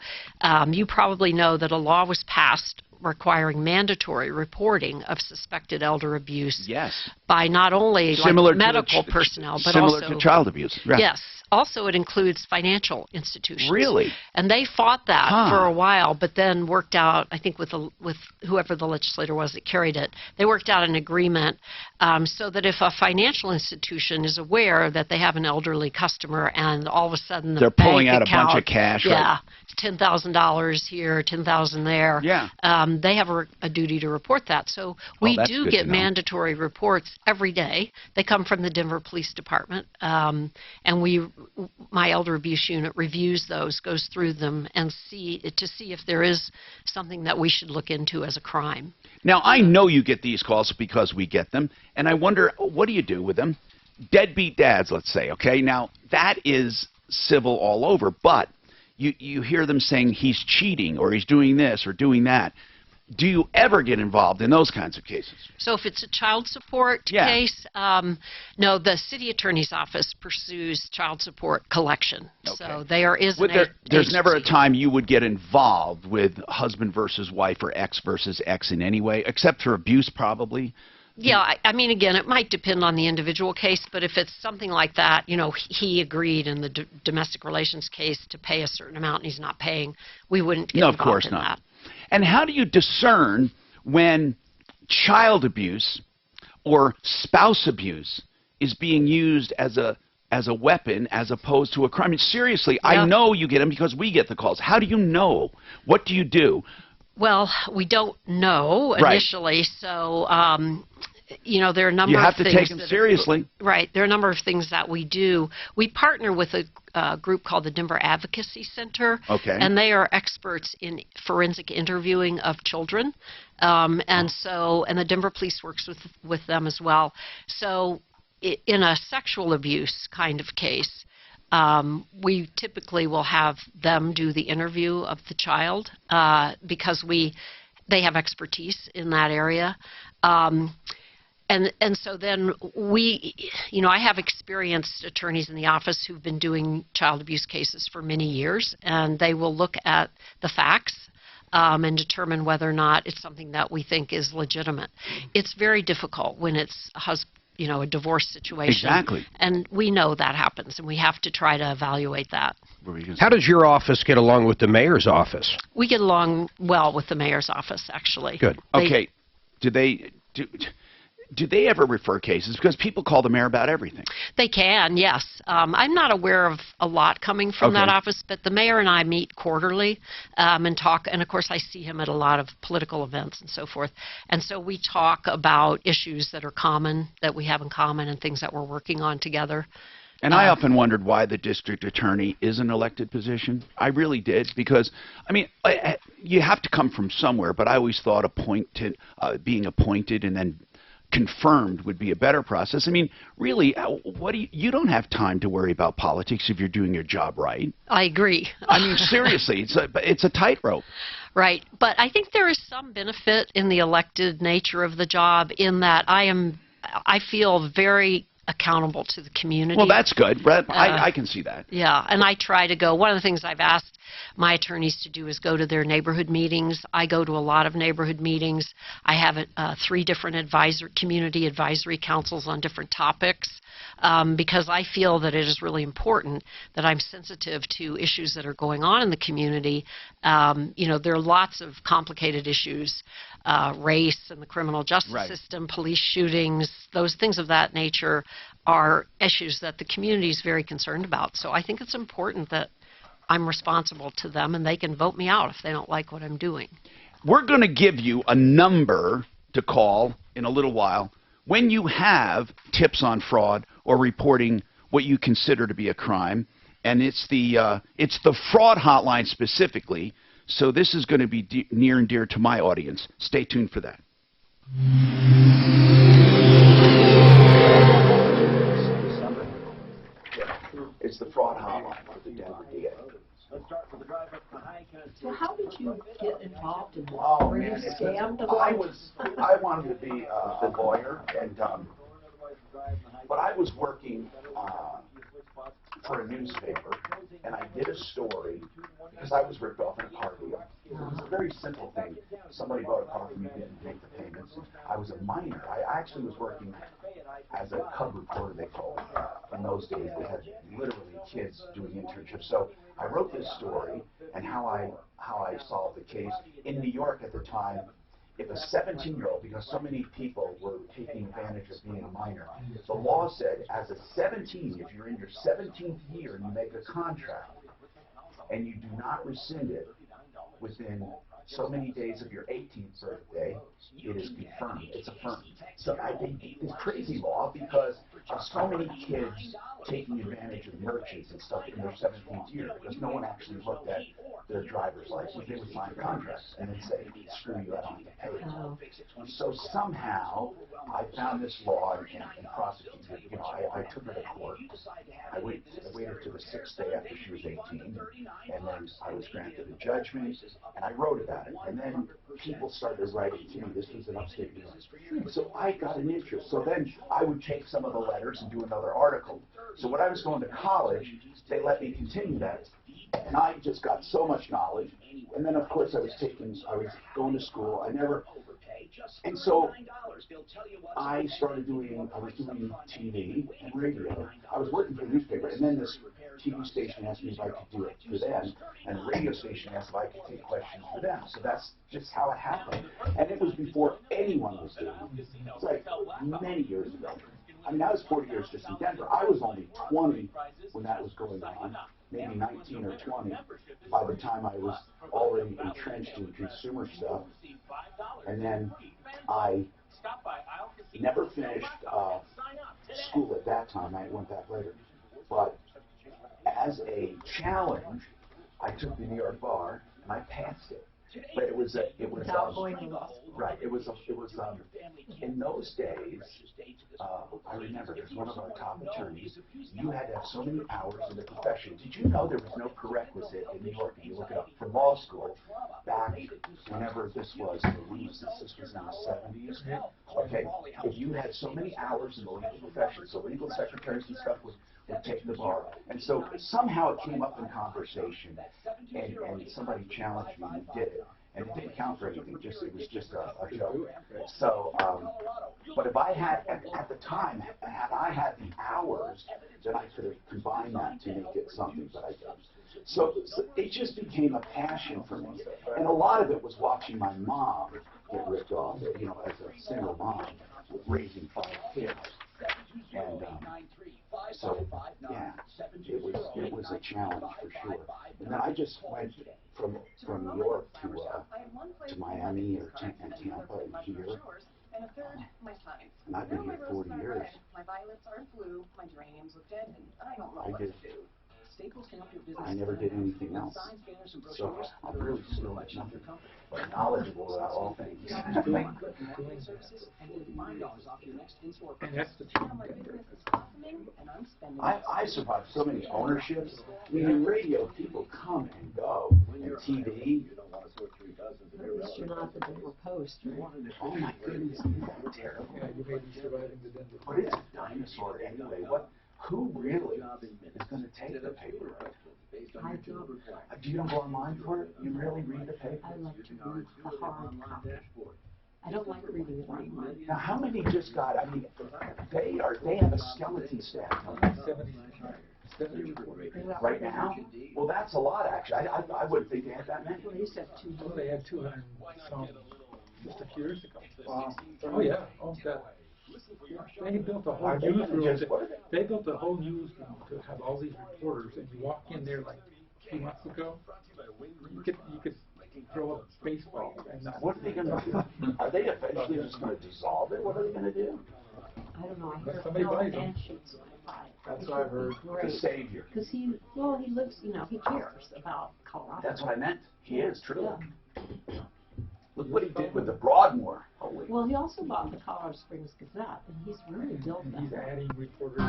[SPEAKER 4] you probably know that a law was passed requiring mandatory reporting of suspected elder abuse by not only medical personnel, but
[SPEAKER 1] similar to child abuse. Right.
[SPEAKER 4] Yes. Also, it includes financial institutions.
[SPEAKER 1] Really?
[SPEAKER 4] And they fought that for a while, but then worked out, I think with whoever the legislator was that carried it, they worked out an agreement so that if a financial institution is aware that they have an elderly customer and all of a sudden
[SPEAKER 1] they're pulling out a bunch of cash.
[SPEAKER 4] Yeah, $10,000 here, $10,000 there.
[SPEAKER 1] Yeah.
[SPEAKER 4] They have a duty to report that. So we do get mandatory reports every day. They come from the Denver Police Department, and my elder abuse unit reviews those, goes through them, and see if there is something that we should look into as a crime.
[SPEAKER 1] Now, I know you get these calls because we get them, and I wonder, what do you do with them? Deadbeat dads, let's say, okay? Now, that is civil all over, but you hear them saying he's cheating or he's doing this or doing that. Do you ever get involved in those kinds of cases?
[SPEAKER 4] So if it's a child support case, no, the city attorney's office pursues child support collection. Okay. So
[SPEAKER 1] there's never a time you would get involved with husband versus wife or ex versus ex in any way, except for abuse probably?
[SPEAKER 4] Yeah, I mean, again, it might depend on the individual case, but if it's something like that, you know, he agreed in the domestic relations case to pay a certain amount and he's not paying, we wouldn't get involved in that.
[SPEAKER 1] And how do you discern when child abuse or spouse abuse is being used as a weapon as opposed to a crime? I mean, seriously, I know you get them because we get the calls. How do you know? What do you do?
[SPEAKER 4] Well, we don't know initially, so you know, there are a number of things.
[SPEAKER 1] You have to take them seriously.
[SPEAKER 4] Right. There are a number of things that we do. We partner with a group called the Denver Advocacy Center.
[SPEAKER 1] Okay.
[SPEAKER 4] And they are experts in forensic interviewing of children. And the Denver Police works with them as well. So in a sexual abuse kind of case, we typically will have them do the interview of the child because they have expertise in that area. And so then I have experienced attorneys in the office who've been doing child abuse cases for many years, and they will look at the facts and determine whether or not it's something that we think is legitimate. It's very difficult when it's a divorce situation.
[SPEAKER 1] Exactly.
[SPEAKER 4] And we know that happens, and we have to try to evaluate that.
[SPEAKER 9] How does your office get along with the mayor's office?
[SPEAKER 4] We get along well with the mayor's office, actually.
[SPEAKER 9] Good.
[SPEAKER 1] Okay. do they ever refer cases? Because people call the mayor about everything.
[SPEAKER 4] They can, yes. I'm not aware of a lot coming from that office, but the mayor and I meet quarterly and talk, and of course I see him at a lot of political events and so forth. And so we talk about issues that are common, that we have in common, and things that we're working on together.
[SPEAKER 1] And I often wondered why the district attorney is an elected position. I really did, because, I mean, you have to come from somewhere, but I always thought being appointed and then confirmed would be a better process. I mean, really, you don't have time to worry about politics if you're doing your job right.
[SPEAKER 4] I agree.
[SPEAKER 1] I mean, seriously, it's a tightrope.
[SPEAKER 4] Right. But I think there is some benefit in the elected nature of the job in that I feel very accountable to the community.
[SPEAKER 1] Well, that's good. I can see that.
[SPEAKER 4] Yeah, and I try to go. One of the things I've asked my attorneys to do is go to their neighborhood meetings. I go to a lot of neighborhood meetings. I have 3 different community advisory councils on different topics because I feel that it is really important that I'm sensitive to issues that are going on in the community. You know, there are lots of complicated issues, race and the criminal justice system, police shootings, those things of that nature are issues that the community is very concerned about. So I think it's important that I'm responsible to them and they can vote me out if they don't like what I'm doing.
[SPEAKER 1] We're going to give you a number to call in a little while when you have tips on fraud or reporting what you consider to be a crime. And it's the fraud hotline specifically. So this is going to be near and dear to my audience. Stay tuned for that. It's the fraud hotline for the Denver DA.
[SPEAKER 2] So how did you get involved in this?
[SPEAKER 1] Oh,
[SPEAKER 2] Were you
[SPEAKER 1] man,
[SPEAKER 2] scammed?
[SPEAKER 1] I wanted to be a lawyer, but I was working for a newspaper, and I did a story because I was ripped off in a car deal. It was a very simple thing. Somebody bought a car from me, didn't make the payments. I was a minor. I actually was working as a cub reporter, they called it. In those days, they had literally kids doing internships. So I wrote this story and how I solved the case. In New York at the time, if a 17-year-old, because so many people were taking advantage of being a minor, the law said as a 17, if you're in your 17th year and you make a contract and you do not rescind it within so many days of your 18th birthday, it is confirmed. It's affirmed. So they did this crazy law because of so many kids taking advantage of merchants and stuff in their 17th year because no one actually looked at their driver's license. They would sign contracts and then say, screw you, I don't have to pay it. So somehow I found this law and prosecuted it. You know, I took her to court. I waited to the 6th day after she was 18, and then I was granted a judgment, and I wrote about it. And then people started writing to me. This was in upstate New York. So I got an interest. So then I would take some of the letters and do another article. So when I was going to college, they let me continue that. And I just got so much knowledge. And then, of course, I was going to school. And so I was doing TV and radio. I was working for a newspaper, and then this TV station asked me if I could do it for them, and the radio station asked if I could take questions for them. So that's just how it happened. And it was before anyone was doing it. It's like many years ago. I mean, that was 40 years just in Denver. I was only 20 when that was going on, maybe 19 or 20 by the time I was already entrenched in consumer stuff. And then I never finished school at that time. I went back later. But as a challenge, I took the New York bar and I passed it. But it was right. It was in those days. I remember there's one of our top attorneys. You had to have so many hours in the profession. Did you know there was no prerequisite in New York? If you look it up for law school, back whenever this was, this was in the 70s. Okay, if you had so many hours in the legal profession, so legal secretaries and stuff would take the bar. And so somehow it came up in conversation, and somebody challenged me and did it. And it didn't count for anything, it was just a joke. So, but if I had, at the time, had I had the hours, then I could have combined that to make it something that I did. So it just became a passion for me. And a lot of it was watching my mom get ripped off, you know, as a single mom. raising 5 kids. And so, yeah, it was a challenge for sure. And then I just went from New York to Miami or Tampa and here. And I've been here 40 years.
[SPEAKER 11] My violets are in blue, my geraniums look dead, and I don't know
[SPEAKER 1] I
[SPEAKER 11] what
[SPEAKER 1] did.
[SPEAKER 11] to do. Staples can help your business.
[SPEAKER 1] I never did anything else. So I'm really still nothing but knowledgeable about all things.
[SPEAKER 8] And that's the
[SPEAKER 1] I survived so many ownerships. I mean, in radio, people come and go. And TV.
[SPEAKER 2] At least you're not the Denver Post, right?
[SPEAKER 1] Oh my goodness, terrible.
[SPEAKER 8] Yeah, you may be surviving the Denver.
[SPEAKER 1] What is a dinosaur anyway? Who really is going to take the paper?
[SPEAKER 2] I don't.
[SPEAKER 1] Do you don't go online for it? You really read the paper?
[SPEAKER 2] I like to read the hard copy. I don't like reading it online.
[SPEAKER 1] Now, how many just got? I mean, they have a skeleton staff
[SPEAKER 8] 70
[SPEAKER 1] right now. Well, that's a lot actually. I wouldn't think they had that many.
[SPEAKER 2] Well, they used to have 200.
[SPEAKER 8] Oh, they had 200 some just a few years ago. Wow. Oh yeah. Oh, that. They built a whole newsroom. They built a whole newsroom to have all these reporters, and you walk in there like 2 months ago. You could throw a baseball. And
[SPEAKER 1] what are they going to do? Are they eventually just going to dissolve it? What are they going to do?
[SPEAKER 2] I don't know. I heard
[SPEAKER 8] Somebody buys them.
[SPEAKER 2] shoots my pie.
[SPEAKER 1] That's what I've heard. The savior.
[SPEAKER 2] Because he lives, he cares about Colorado.
[SPEAKER 1] That's what I meant. He is, truly.
[SPEAKER 2] Yeah.
[SPEAKER 1] Look what he did with the Broadmoor. Holy.
[SPEAKER 2] Well, he also bought the Colorado Springs Gazette, and he's really built that.
[SPEAKER 8] He's adding reporters.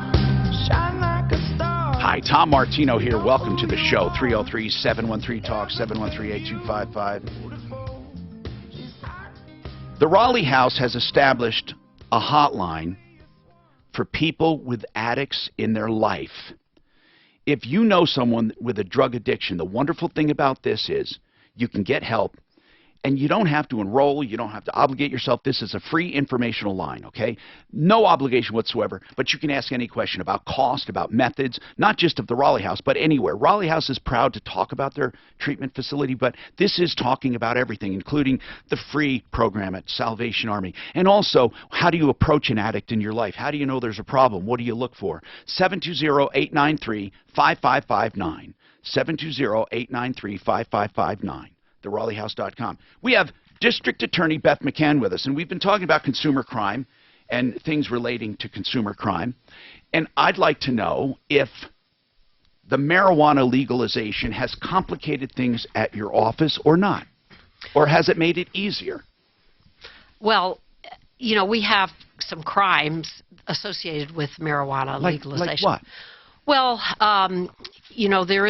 [SPEAKER 1] Hi, Tom Martino here. Welcome to the show. 303-713-TALK, 713-8255. The Raleigh House has established a hotline for people with addicts in their life. If you know someone with a drug addiction, the wonderful thing about this is you can get help. And you don't have to enroll. You don't have to obligate yourself. This is a free informational line, okay? No obligation whatsoever, but you can ask any question about cost, about methods, not just of the Raleigh House, but anywhere. Raleigh House is proud to talk about their treatment facility, but this is talking about everything, including the free program at Salvation Army. And also, how do you approach an addict in your life? How do you know there's a problem? What do you look for? 720-893-5559. 720-893-5559. TheRaleighHouse.com. We have District Attorney Beth McCann with us, and we've been talking about consumer crime and things relating to consumer crime. And I'd like to know if the marijuana legalization has complicated things at your office or not, or has it made it easier?
[SPEAKER 4] Well, we have some crimes associated with marijuana legalization.
[SPEAKER 1] Like what?
[SPEAKER 4] Well, there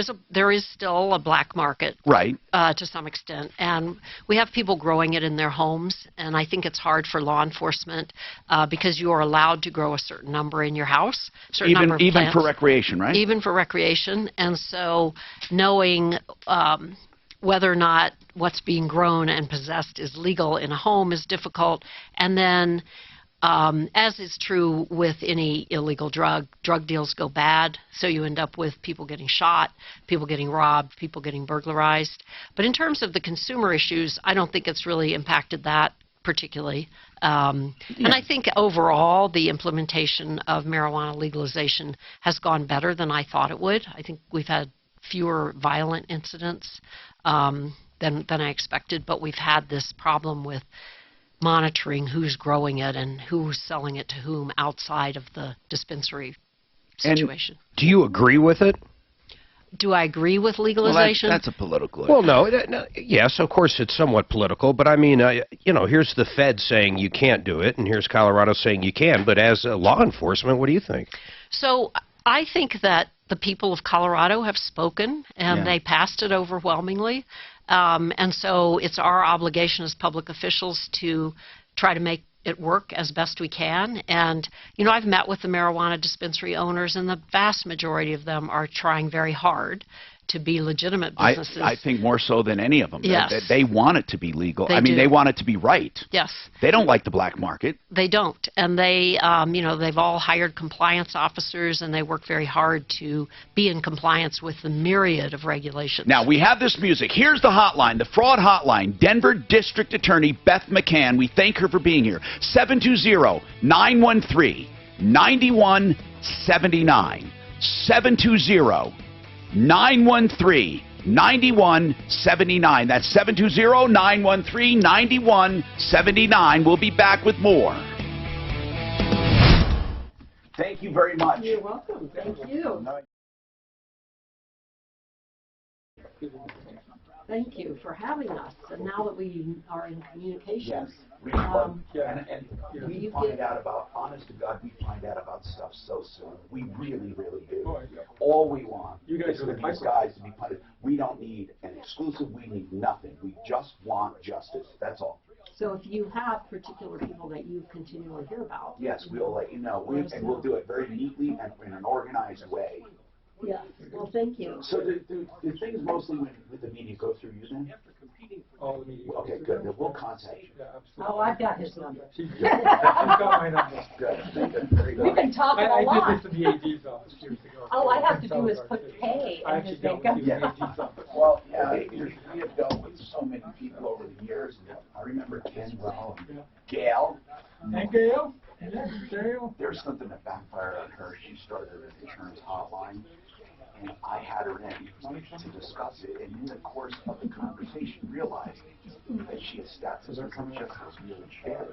[SPEAKER 4] is still a black market,
[SPEAKER 1] right?
[SPEAKER 4] To some extent, and we have people growing it in their homes, and I think it's hard for law enforcement because you are allowed to grow a certain number in your house,
[SPEAKER 1] even for recreation, right?
[SPEAKER 4] Even for recreation, and so knowing whether or not what's being grown and possessed is legal in a home is difficult, and then. As is true with any illegal drug deals go bad, so you end up with people getting shot, people getting robbed, people getting burglarized. But in terms of the consumer issues, I don't think it's really impacted that particularly. And I think overall the implementation of marijuana legalization has gone better than I thought it would. I think we've had fewer violent incidents than I expected, but we've had this problem with monitoring who's growing it and who's selling it to whom outside of the dispensary situation.
[SPEAKER 9] And do you agree with it?
[SPEAKER 4] Do I agree with legalization?
[SPEAKER 1] Well, that's a political
[SPEAKER 9] issue. Well, no, yes, of course it's somewhat political, but I mean, here's the Fed saying you can't do it, and here's Colorado saying you can, but as law enforcement, what do you think?
[SPEAKER 4] So I think that the people of Colorado have spoken, and they passed it overwhelmingly. And so it's our obligation as public officials to try to make it work as best we can. And, I've met with the marijuana dispensary owners, and the vast majority of them are trying very hard to be legitimate
[SPEAKER 1] I
[SPEAKER 4] businesses.
[SPEAKER 1] think more so than any of them.
[SPEAKER 4] Yes.
[SPEAKER 1] They want it to be legal.
[SPEAKER 4] They
[SPEAKER 1] I mean,
[SPEAKER 4] do.
[SPEAKER 1] they want it to be right.
[SPEAKER 4] Yes.
[SPEAKER 1] They don't like the black market.
[SPEAKER 4] They don't, and they, they've all hired compliance officers, and they work very hard to be in compliance with the myriad of regulations.
[SPEAKER 1] Now, we have this music. Here's the hotline, the fraud hotline. Denver District Attorney Beth McCann. We thank her for being here. 720-913-9179. 720-913-9179. That's 720-913-9179. We'll be back with more. Thank you very much.
[SPEAKER 2] You're welcome. Thank you. Thank you for having us. And now that we are in communications,
[SPEAKER 1] We
[SPEAKER 2] you
[SPEAKER 1] find
[SPEAKER 2] get-
[SPEAKER 1] out about, honest to God, we find out about stuff so soon. We really, really do. All we want
[SPEAKER 8] You guys
[SPEAKER 1] is
[SPEAKER 8] are
[SPEAKER 1] for
[SPEAKER 8] the
[SPEAKER 1] these
[SPEAKER 8] piper.
[SPEAKER 1] guys to be punished. We don't need an exclusive. We need nothing. We just want justice. That's all.
[SPEAKER 2] so if you have particular people that you continually hear about.
[SPEAKER 1] Yes, we'll let you know. And we'll do it very neatly and in an organized way.
[SPEAKER 2] Yes, well, thank you.
[SPEAKER 1] So do things mostly with the media go through you then?
[SPEAKER 8] All the media.
[SPEAKER 1] Okay, good. Then we'll contact you.
[SPEAKER 8] Yeah, absolutely.
[SPEAKER 2] Oh, I've got his number.
[SPEAKER 8] She's got my number.
[SPEAKER 1] Good. Very good.
[SPEAKER 2] We've been talking a
[SPEAKER 8] I
[SPEAKER 2] lot.
[SPEAKER 8] did this in the AG's office years ago.
[SPEAKER 2] All I have to do is
[SPEAKER 8] Sorry.
[SPEAKER 2] put pay
[SPEAKER 8] I
[SPEAKER 2] in
[SPEAKER 8] actually
[SPEAKER 2] his
[SPEAKER 8] dealt
[SPEAKER 2] makeup.
[SPEAKER 8] with you in the AG's office.
[SPEAKER 1] Well, yeah, we have dealt with so many people over the years. I remember Ken well, Gail.
[SPEAKER 8] And Gail? Yeah, Gail.
[SPEAKER 1] There's something that backfired on her. She started an insurance hotline, and I had her in to discuss it. And in the course of the conversation, realized that she established, this was really fair.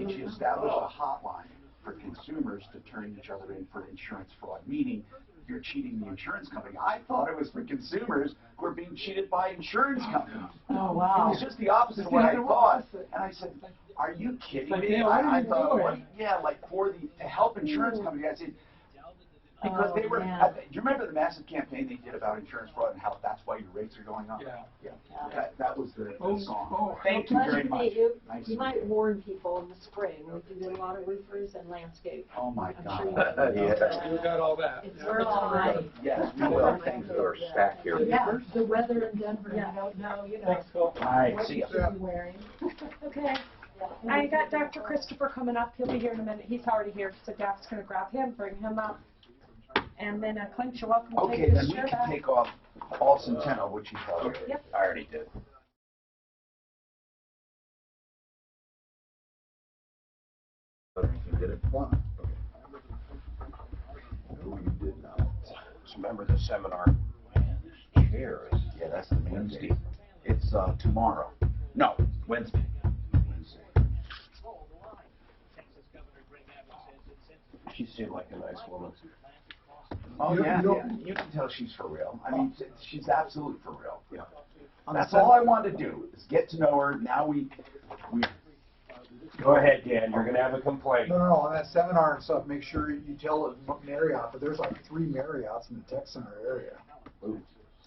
[SPEAKER 1] She established a hotline for consumers to turn each other in for insurance fraud, meaning you're cheating the insurance company. I thought it was for consumers who are being cheated by insurance companies.
[SPEAKER 2] Oh, wow.
[SPEAKER 1] It was just the opposite of what I thought. And I said, are you kidding
[SPEAKER 8] Like,
[SPEAKER 1] me?
[SPEAKER 8] yeah, what are
[SPEAKER 1] I
[SPEAKER 8] you
[SPEAKER 1] thought,
[SPEAKER 8] doing?
[SPEAKER 1] what, yeah, like to help insurance companies. I said, because they were,
[SPEAKER 2] man.
[SPEAKER 1] do you remember the massive campaign they did about insurance fraud and how that's why your rates are going up?
[SPEAKER 8] Yeah.
[SPEAKER 1] That was the song.
[SPEAKER 8] Oh,
[SPEAKER 1] Thank you very
[SPEAKER 2] Pleasure to
[SPEAKER 1] much.
[SPEAKER 2] meet you.
[SPEAKER 1] Nice to
[SPEAKER 2] You
[SPEAKER 1] meet
[SPEAKER 2] might warn people in the spring. We do get a lot of roofers and landscape.
[SPEAKER 1] Oh, my
[SPEAKER 2] I'm
[SPEAKER 1] God.
[SPEAKER 2] sure you know.
[SPEAKER 8] We got all that.
[SPEAKER 2] It's the time.
[SPEAKER 1] Yes, we will. Thanks for
[SPEAKER 6] stacked here.
[SPEAKER 2] Yeah, the weather in Denver, you don't know,
[SPEAKER 8] Thanks, Phil.
[SPEAKER 1] All right,
[SPEAKER 2] what
[SPEAKER 1] see
[SPEAKER 2] you
[SPEAKER 1] ya.
[SPEAKER 2] should be wearing.
[SPEAKER 5] Okay. I got Dr. Christopher coming up. He'll be here in a minute. He's already here, so Doc's going to grab him, bring him up. And then Clint, you're welcome to
[SPEAKER 1] Okay,
[SPEAKER 5] take
[SPEAKER 1] then
[SPEAKER 5] this
[SPEAKER 1] we
[SPEAKER 5] shirt
[SPEAKER 1] can
[SPEAKER 5] off.
[SPEAKER 1] take off all Centeno, which you told me.
[SPEAKER 5] Yep.
[SPEAKER 1] I already did.
[SPEAKER 6] Did it? One. Who you did not.
[SPEAKER 9] Remember the seminar?
[SPEAKER 1] Chairs. Yeah, that's the main date. It's tomorrow. No, Wednesday.
[SPEAKER 9] She seemed like a nice woman.
[SPEAKER 1] Oh,
[SPEAKER 7] You-
[SPEAKER 1] yeah,
[SPEAKER 7] you
[SPEAKER 1] yeah.
[SPEAKER 7] don't-
[SPEAKER 1] You can tell she's for real. I mean, she's absolutely for real. Yeah. That's all I wanted to do, is get to know her. Now we
[SPEAKER 9] Go ahead, Dan, you're gonna have a complaint.
[SPEAKER 7] No, on that seminar and stuff, make sure you tell Marriott, but there's like 3 Marriotts in the tech center area.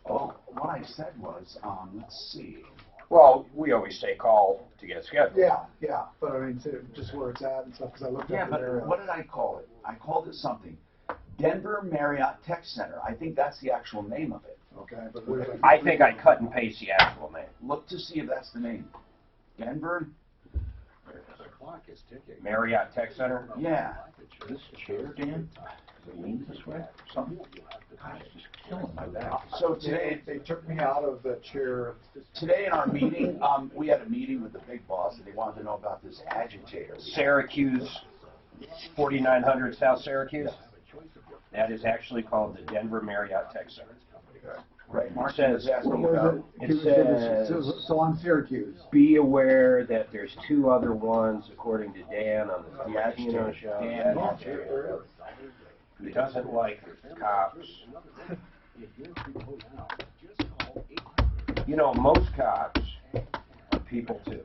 [SPEAKER 1] Oh, what I said was, let's see.
[SPEAKER 9] Well, we always say call to get scheduled.
[SPEAKER 7] Yeah, but I mean, just where it's at and stuff, because I looked
[SPEAKER 1] Yeah,
[SPEAKER 7] at the
[SPEAKER 1] but
[SPEAKER 7] Marriott.
[SPEAKER 1] what did I call it? I called it something. Denver Marriott Tech Center. I think that's the actual name of it.
[SPEAKER 7] Okay, but there's like
[SPEAKER 9] I think I cut and paste the actual name.
[SPEAKER 1] Look to see if that's the name. Denver?
[SPEAKER 9] Marriott Tech Center.
[SPEAKER 1] Yeah. This chair, Dan? Does it lean this way? Something? God, it's just killing my back. So today,
[SPEAKER 7] they took me out of the chair.
[SPEAKER 1] Today in our meeting, we had a meeting with the big boss, and they wanted to know about this agitator.
[SPEAKER 9] Syracuse, 4900 South Syracuse. That is actually called the Denver Marriott Tech Center.
[SPEAKER 1] Right. Mark
[SPEAKER 9] says-
[SPEAKER 1] was asking
[SPEAKER 7] What
[SPEAKER 1] about.
[SPEAKER 7] was
[SPEAKER 9] It says,
[SPEAKER 7] So on Syracuse.
[SPEAKER 9] be aware that there's 2 other ones, according to Dan, on the
[SPEAKER 1] The agitator.
[SPEAKER 9] Filipino show.
[SPEAKER 1] Dan,
[SPEAKER 9] Yeah.
[SPEAKER 1] agitator.
[SPEAKER 9] He doesn't like cops. You know, most cops are people too.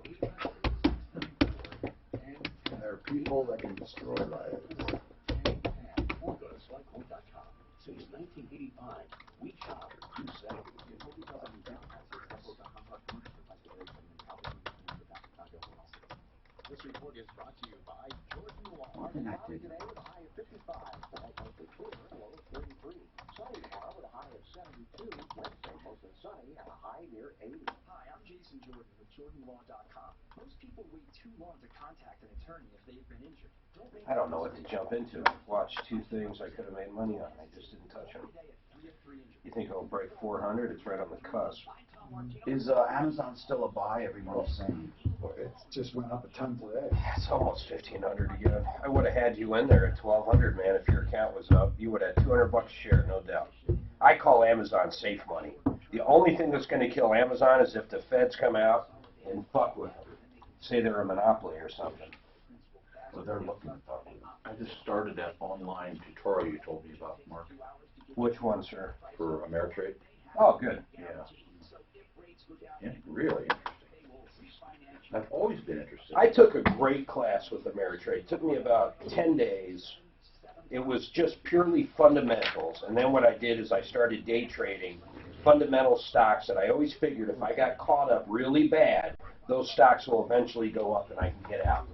[SPEAKER 7] And there are people that can destroy lives.
[SPEAKER 10] Since 1985, we shop through Saturday. This report is brought to you by Jordan Law.
[SPEAKER 1] One thing I did.
[SPEAKER 10] Today with a high of 55. Tomorrow with a high of Hi, I'm Jason Jordan with JordanLaw.com. Most people wait too long to contact an attorney if they've been injured.
[SPEAKER 3] I don't know what to jump into. Watched two things I could have made money on. I just didn't touch them. You think it'll break 400? It's right on the cusp.
[SPEAKER 1] Is Amazon still a buy? Everyone's saying.
[SPEAKER 7] It just went up a ton today.
[SPEAKER 3] It's almost 1,500 again. I would have had you in there at 1,200, man. If your account was up, you would have had $200 a share, no doubt. I call Amazon safe money. The only thing that's going to kill Amazon is if the feds come out and fuck with them. Say they're a monopoly or something.
[SPEAKER 6] So they're looking at that. I just started that online tutorial you told me about, Mark.
[SPEAKER 3] Which one, sir?
[SPEAKER 6] For Ameritrade.
[SPEAKER 3] Oh, good.
[SPEAKER 6] Yeah. Yeah, really interesting. I've always been interested.
[SPEAKER 3] I took a great class with Ameritrade. It took me about 10 days. It was just purely fundamentals. And then what I did is I started day trading fundamental stocks, and I always figured if I got caught up really bad, those stocks will eventually go up and I can get out.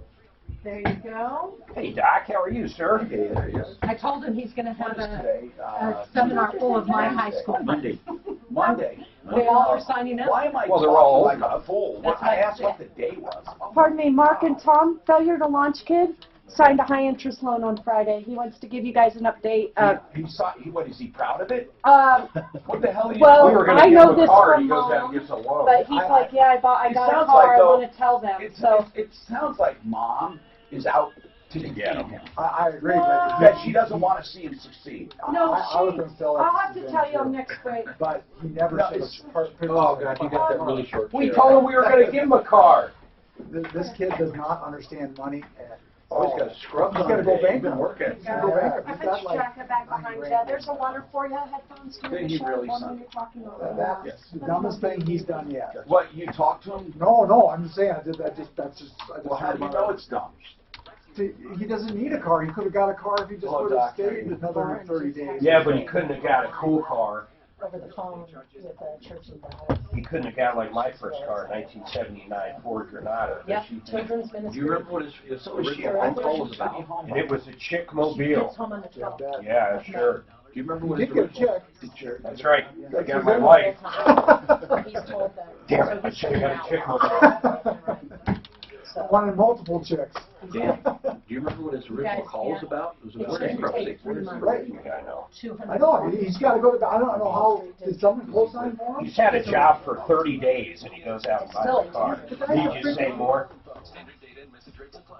[SPEAKER 5] There you go.
[SPEAKER 3] Hey, Doc, how are you, sir?
[SPEAKER 6] Hey, there he is.
[SPEAKER 5] I told him he's going to have a seminar full of my high school.
[SPEAKER 6] Monday.
[SPEAKER 5] They all are signing up.
[SPEAKER 1] Why am I
[SPEAKER 3] Well, they're all
[SPEAKER 1] talking like a fool?
[SPEAKER 5] That's
[SPEAKER 1] I
[SPEAKER 5] right.
[SPEAKER 1] asked what the day was.
[SPEAKER 12] Pardon me, Mark and Tom, failure to launch kid, signed a high interest loan on Friday. He wants to give you guys an update.
[SPEAKER 1] What is he proud of it? What the hell are you?
[SPEAKER 12] Well,
[SPEAKER 3] We were going
[SPEAKER 12] I
[SPEAKER 3] to give
[SPEAKER 12] know
[SPEAKER 3] him a
[SPEAKER 12] this
[SPEAKER 3] car,
[SPEAKER 12] from
[SPEAKER 3] and he goes out
[SPEAKER 12] Mom,
[SPEAKER 3] and gives a loan.
[SPEAKER 12] but he's like, yeah, I
[SPEAKER 1] It
[SPEAKER 12] got a
[SPEAKER 1] sounds
[SPEAKER 12] car,
[SPEAKER 1] like,
[SPEAKER 12] I
[SPEAKER 1] though,
[SPEAKER 12] want to tell them.
[SPEAKER 1] It sounds like Mom is out to get him.
[SPEAKER 7] I agree,
[SPEAKER 12] No.
[SPEAKER 1] That she doesn't want to see him succeed.
[SPEAKER 12] No,
[SPEAKER 7] I was gonna tell
[SPEAKER 12] I'll have to
[SPEAKER 7] that
[SPEAKER 12] tell you
[SPEAKER 7] too.
[SPEAKER 12] next break.
[SPEAKER 7] But he never
[SPEAKER 1] No,
[SPEAKER 7] should
[SPEAKER 1] it's-
[SPEAKER 7] have.
[SPEAKER 6] Oh, God, you got that really short
[SPEAKER 3] We
[SPEAKER 6] chair.
[SPEAKER 3] told him we were going to give him a car.
[SPEAKER 7] This kid does not understand money at
[SPEAKER 6] Oh,
[SPEAKER 7] all.
[SPEAKER 6] he's got scrubs
[SPEAKER 7] He's
[SPEAKER 6] on
[SPEAKER 7] got to go
[SPEAKER 6] today.
[SPEAKER 7] bankrupt.
[SPEAKER 6] Work it.
[SPEAKER 7] He's got to go bankrupt.
[SPEAKER 12] I
[SPEAKER 7] He's
[SPEAKER 12] put
[SPEAKER 7] got
[SPEAKER 12] your
[SPEAKER 7] like
[SPEAKER 12] jacket back behind you. There's a letter for you. Headphones to
[SPEAKER 6] Hey,
[SPEAKER 12] the
[SPEAKER 6] he
[SPEAKER 12] show.
[SPEAKER 6] really
[SPEAKER 12] One
[SPEAKER 6] sucks.
[SPEAKER 12] when you're talking over.
[SPEAKER 7] that's the dumbest thing he's done yet.
[SPEAKER 1] What, you talked to him?
[SPEAKER 7] No, I'm just saying. I just
[SPEAKER 1] Well, how do you know it's dumb?
[SPEAKER 7] He doesn't need a car. He could have got a car if he just
[SPEAKER 1] Well,
[SPEAKER 7] would have
[SPEAKER 1] Doc,
[SPEAKER 7] stayed another 30 days.
[SPEAKER 3] Yeah, but he couldn't have got a cool car.
[SPEAKER 2] Over the phone with the church and Dallas.
[SPEAKER 3] He couldn't have got like my first car, 1979 Ford Granada.
[SPEAKER 2] Yep, children's
[SPEAKER 6] Do
[SPEAKER 2] ministry.
[SPEAKER 6] you remember what his
[SPEAKER 1] So is she
[SPEAKER 6] original
[SPEAKER 1] a
[SPEAKER 6] phone call was about?
[SPEAKER 3] And it was a chick
[SPEAKER 2] She
[SPEAKER 3] mobile.
[SPEAKER 2] gets home on the 12th.
[SPEAKER 3] Yeah, sure.
[SPEAKER 6] Do you remember
[SPEAKER 7] He
[SPEAKER 6] what
[SPEAKER 7] did
[SPEAKER 6] his
[SPEAKER 7] get a
[SPEAKER 6] original?
[SPEAKER 7] check.
[SPEAKER 3] That's right. I
[SPEAKER 7] That's
[SPEAKER 3] got
[SPEAKER 7] his
[SPEAKER 3] my
[SPEAKER 7] own.
[SPEAKER 3] wife.
[SPEAKER 2] He's told that.
[SPEAKER 3] Damn it, I should have got a chick mobile.
[SPEAKER 7] Wanted multiple checks.
[SPEAKER 6] Dan, do you remember what his original
[SPEAKER 2] Guys,
[SPEAKER 6] call was
[SPEAKER 2] yeah.
[SPEAKER 6] about? It was
[SPEAKER 2] It's
[SPEAKER 6] about
[SPEAKER 2] going to
[SPEAKER 6] bankruptcy.
[SPEAKER 2] take 3 months.
[SPEAKER 7] Right.
[SPEAKER 3] Yeah, I know.
[SPEAKER 2] 200.
[SPEAKER 7] I know. He's got to go to. I don't know how. Did someone close sign for him?
[SPEAKER 3] He's had a job for 30 days and he goes out and buys a car. Can you just say more?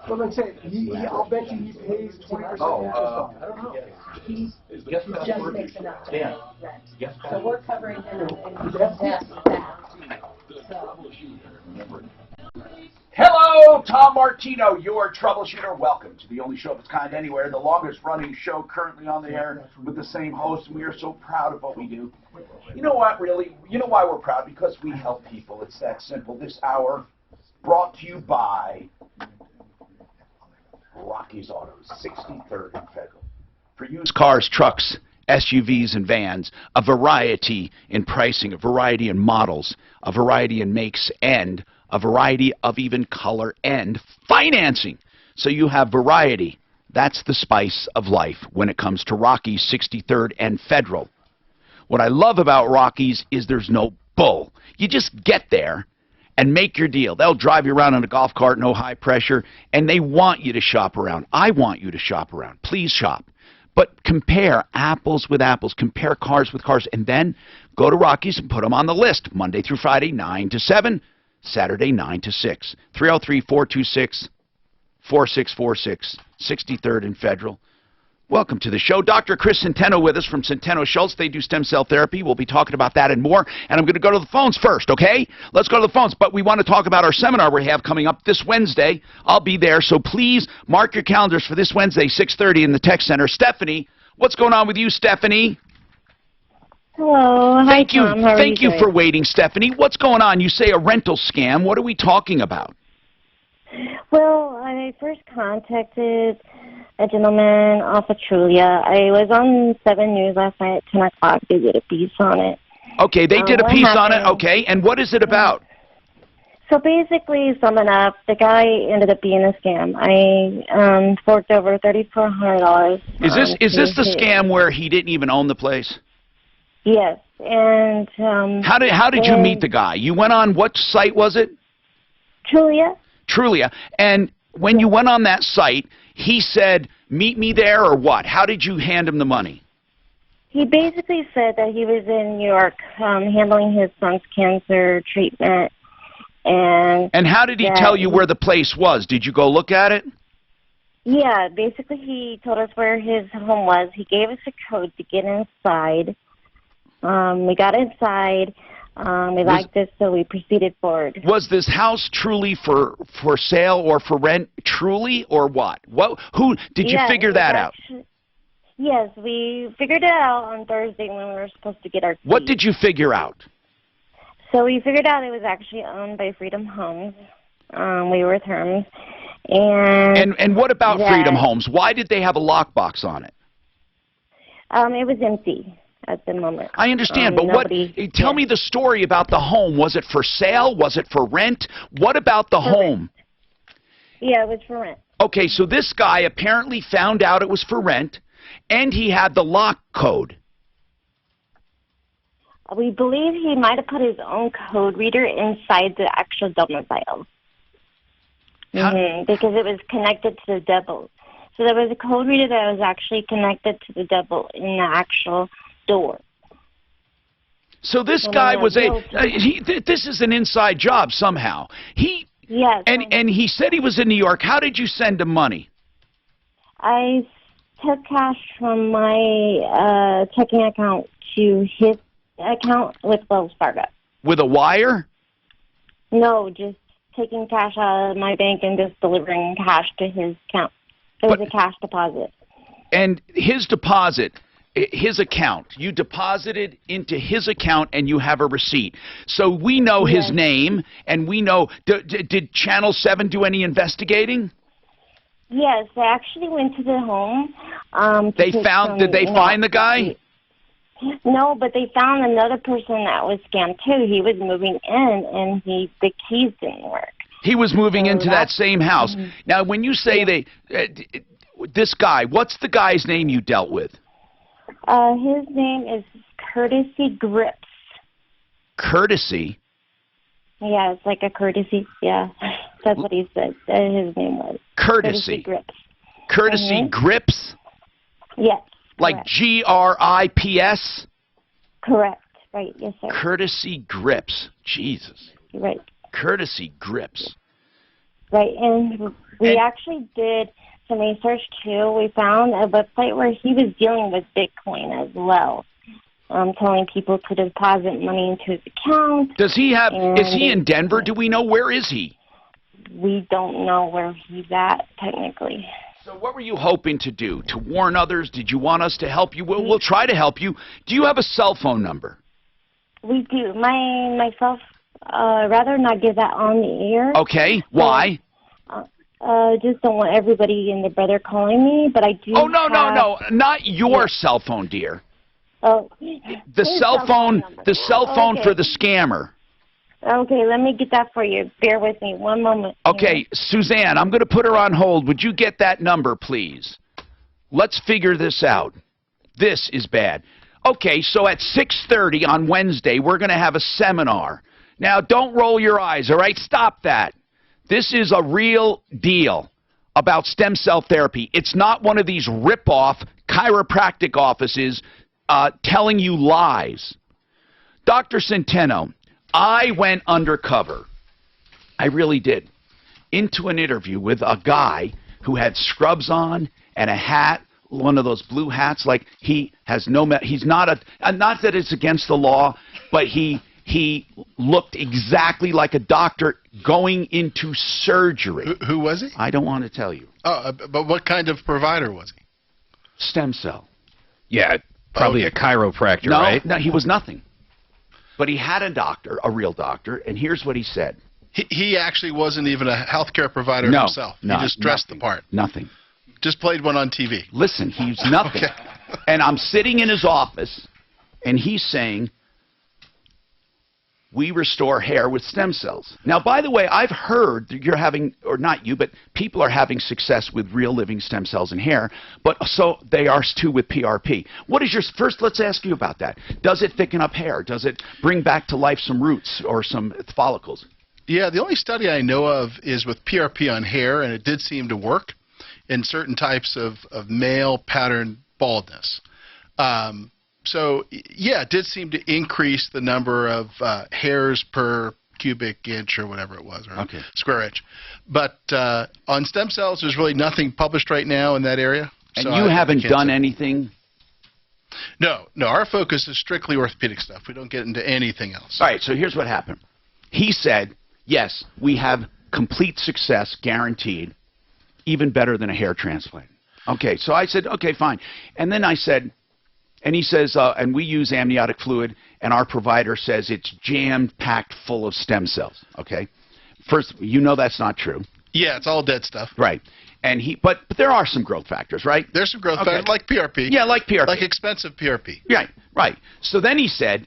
[SPEAKER 7] But like I say, I'll bet you he pays 20% interest on
[SPEAKER 6] I don't know.
[SPEAKER 2] He's
[SPEAKER 6] Guess
[SPEAKER 2] just
[SPEAKER 6] password.
[SPEAKER 2] makes enough to
[SPEAKER 6] Dan.
[SPEAKER 2] rent.
[SPEAKER 6] Guess
[SPEAKER 2] So
[SPEAKER 6] password.
[SPEAKER 2] we're covering him and that's that. So,
[SPEAKER 1] Hello, Tom Martino, your troubleshooter. Welcome to the only show of its kind anywhere, the longest running show currently on the air with the same host, and we are so proud of what we do. You know what, really? You know why we're proud? Because we help people. It's that simple. This hour brought to you by Rocky's Autos, 63rd and Federal. For used cars, trucks, SUVs, and vans, a variety in pricing, a variety in models, a variety in makes, and a variety of even color and financing. So you have variety. That's the spice of life when it comes to Rocky's 63rd and Federal. What I love about Rocky's is there's no bull. You just get there and make your deal. They'll drive you around in a golf cart, no high pressure, and they want you to shop around. I want you to shop around. Please shop. But compare apples with apples, compare cars with cars, and then go to Rocky's and put them on the list. Monday through Friday, 9 to 7, Saturday, 9 to 6. 303-426-4646, 63rd and Federal. Welcome to the show. Dr. Chris Centeno with us from Centeno Schultz. They do stem cell therapy. We'll be talking about that and more. And I'm going to go to the phones first, okay? Let's go to the phones. But we want to talk about our seminar we have coming up this Wednesday. I'll be there, so please mark your calendars for this Wednesday, 6:30 in the Tech Center. Stephanie, what's going on with you, Stephanie?
[SPEAKER 13] Hello. Hi, Tom. How are
[SPEAKER 1] Thank you
[SPEAKER 13] doing?
[SPEAKER 1] for waiting, Stephanie. What's going on? You say a rental scam. What are we talking about?
[SPEAKER 13] Well, I first contacted a gentleman off of Trulia. I was on 7 News last night at 10 o'clock. They did a piece on it.
[SPEAKER 1] Okay, they did a
[SPEAKER 13] what
[SPEAKER 1] piece on it.
[SPEAKER 13] happened-
[SPEAKER 1] Okay, and what is it about?
[SPEAKER 13] So basically, summing up, the guy ended up being a scam. I forked over $3,400.
[SPEAKER 1] Is this the scam where he didn't even own the place?
[SPEAKER 13] Yes. and
[SPEAKER 1] How did you meet the guy? You went on what site was it?
[SPEAKER 13] Trulia.
[SPEAKER 1] Trulia. And when you went on that site, he said, "Meet me there," or what? How did you hand him the money?
[SPEAKER 13] He basically said that he was in New York handling his son's cancer treatment. And
[SPEAKER 1] how did he tell you where the place was? Did you go look at it?
[SPEAKER 13] Yeah, basically he told us where his home was. He gave us a code to get inside. We got inside. We liked it, so we proceeded forward.
[SPEAKER 1] Was this house truly for sale or for rent? Truly, or what? Who did you figure that out?
[SPEAKER 13] Yes, we figured it out on Thursday when we were supposed to get our keys.
[SPEAKER 1] What did you figure out?
[SPEAKER 13] So we figured out it was actually owned by Freedom Homes. We were with Herms. And
[SPEAKER 1] what about Freedom Homes? Why did they have a lockbox on it?
[SPEAKER 13] It was empty at the moment.
[SPEAKER 1] I understand, but tell me the story about the home. Was it for sale? Was it for rent? What about the home?
[SPEAKER 13] Yeah, it was for rent.
[SPEAKER 1] Okay, so this guy apparently found out it was for rent, and he had the lock code.
[SPEAKER 13] We believe he might have put his own code reader inside the actual domicile. Because it was connected to the devil. So there was a code reader that was actually connected to the devil in the actual door.
[SPEAKER 1] So this guy was this is an inside job somehow.
[SPEAKER 13] Yes.
[SPEAKER 1] And he said he was in New York. How did you send him money?
[SPEAKER 13] I took cash from my checking account to his account with Wells Fargo.
[SPEAKER 1] With a wire?
[SPEAKER 13] No, just taking cash out of my bank and just delivering cash to his account. It was a cash deposit.
[SPEAKER 1] And his deposit, his account, you deposited into his account and you have a receipt. So we know his name, and we know, did Channel 7 do any investigating?
[SPEAKER 13] Yes, they actually went to the home.
[SPEAKER 1] Did they find the guy?
[SPEAKER 13] No, but they found another person that was scammed too. He was moving in, and the keys didn't work.
[SPEAKER 1] He was moving into that same house. Now, when you say this guy, what's the guy's name you dealt with?
[SPEAKER 13] His name is Courtesy Grips.
[SPEAKER 1] Courtesy?
[SPEAKER 13] Yeah, it's like a courtesy. Yeah, that's what he said. His name was
[SPEAKER 1] Courtesy
[SPEAKER 13] Grips.
[SPEAKER 1] Courtesy Grips?
[SPEAKER 13] Yes.
[SPEAKER 1] Like GRIPS?
[SPEAKER 13] Correct. Right. Yes, sir.
[SPEAKER 1] Courtesy Grips. Jesus.
[SPEAKER 13] Right.
[SPEAKER 1] Courtesy Grips.
[SPEAKER 13] Right, and we actually did some research too. We found a website where he was dealing with Bitcoin as well, telling people to deposit money into his account.
[SPEAKER 1] Does he have? Is he in Denver? Do we know where is he?
[SPEAKER 13] We don't know where he's at technically.
[SPEAKER 1] So what were you hoping to do? To warn others? Did you want us to help you? We'll try to help you. Do you have a cell phone number?
[SPEAKER 13] We do. Myself, rather not give that on the air.
[SPEAKER 1] Okay. Why?
[SPEAKER 13] Just don't want everybody and their brother calling me, but I do.
[SPEAKER 1] Oh, no, not your cell phone, dear.
[SPEAKER 13] Oh.
[SPEAKER 1] The cell phone for the scammer.
[SPEAKER 13] Okay, let me get that for you. Bear with me one moment.
[SPEAKER 1] Okay, Suzanne, I'm going to put her on hold. Would you get that number, please? Let's figure this out. This is bad. Okay, so at 6:30 on Wednesday, we're going to have a seminar. Now, don't roll your eyes, all right? Stop that. This is a real deal about stem cell therapy. It's not one of these rip-off chiropractic offices telling you lies. Dr. Centeno, I went undercover. I really did. Into an interview with a guy who had scrubs on and a hat, one of those blue hats. Like he's not that it's against the law, but he looked exactly like a doctor going into surgery.
[SPEAKER 14] Who was he?
[SPEAKER 1] I don't want to tell you.
[SPEAKER 14] Oh, but what kind of provider was he?
[SPEAKER 1] Stem cell.
[SPEAKER 9] Yeah, probably a chiropractor, right?
[SPEAKER 1] No, he was nothing. But he had a real doctor, and here's what he said.
[SPEAKER 14] He actually wasn't even a healthcare provider himself. He just dressed the part.
[SPEAKER 1] Nothing.
[SPEAKER 14] Just played one on TV.
[SPEAKER 1] Listen, he's nothing. Okay. And I'm sitting in his office, and he's saying, we restore hair with stem cells. Now, by the way, I've heard that you're having, or not you, but people are having success with real living stem cells in hair, but so they are too with PRP. What is your, first let's ask you about that. Does it thicken up hair? Does it bring back to life some roots or some follicles?
[SPEAKER 14] Yeah, the only study I know of is with PRP on hair, and it did seem to work in certain types of male pattern baldness. So, yeah, it did seem to increase the number of hairs per cubic inch or whatever it was, or square inch. But on stem cells, there's really nothing published right now in that area.
[SPEAKER 1] And so you haven't done anything?
[SPEAKER 14] No, our focus is strictly orthopedic stuff. We don't get into anything else.
[SPEAKER 1] All right, so here's what happened. He said, yes, we have complete success guaranteed, even better than a hair transplant. Okay, so I said, okay, fine. And then I said, and he says, and we use amniotic fluid, and our provider says it's jam-packed full of stem cells, okay? First, you know that's not true.
[SPEAKER 14] Yeah, it's all dead stuff.
[SPEAKER 1] Right. And but there are some growth factors, right?
[SPEAKER 14] There's some growth factors, like PRP.
[SPEAKER 1] Yeah, like PRP.
[SPEAKER 14] Like expensive PRP.
[SPEAKER 1] Right. So then he said,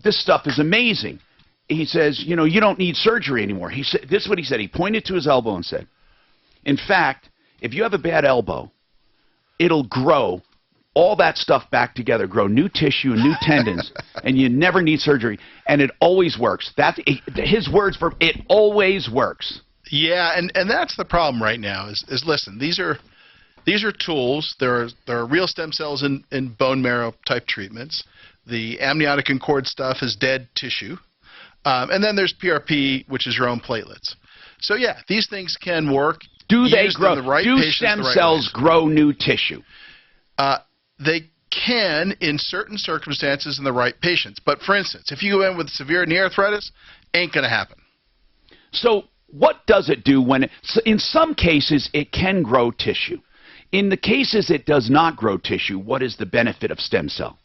[SPEAKER 1] this stuff is amazing. He says, you know, you don't need surgery anymore. He said, this is what he said. He pointed to his elbow and said, in fact, if you have a bad elbow, it'll grow all that stuff back together, grow new tissue and new tendons, and you never need surgery. And it always works. That's his words for it always works.
[SPEAKER 14] Yeah, and that's the problem right now is listen, these are tools. There are real stem cells in bone marrow type treatments. The amniotic and cord stuff is dead tissue. And then there's PRP, which is your own platelets. So yeah, these things can work.
[SPEAKER 1] Do they grow? Do stem cells grow new tissue?
[SPEAKER 14] They can in certain circumstances in the right patients. But for instance, if you go in with severe knee arthritis, ain't going to happen.
[SPEAKER 1] So what does it do when in some cases it can grow tissue? In the cases it does not grow tissue, what is the benefit of stem cell?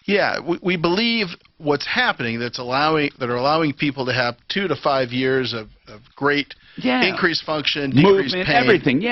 [SPEAKER 14] Yeah, we believe what's happening that are allowing people to have 2 to 5 years of great increased function, decreased
[SPEAKER 1] movement,
[SPEAKER 14] pain,
[SPEAKER 1] everything,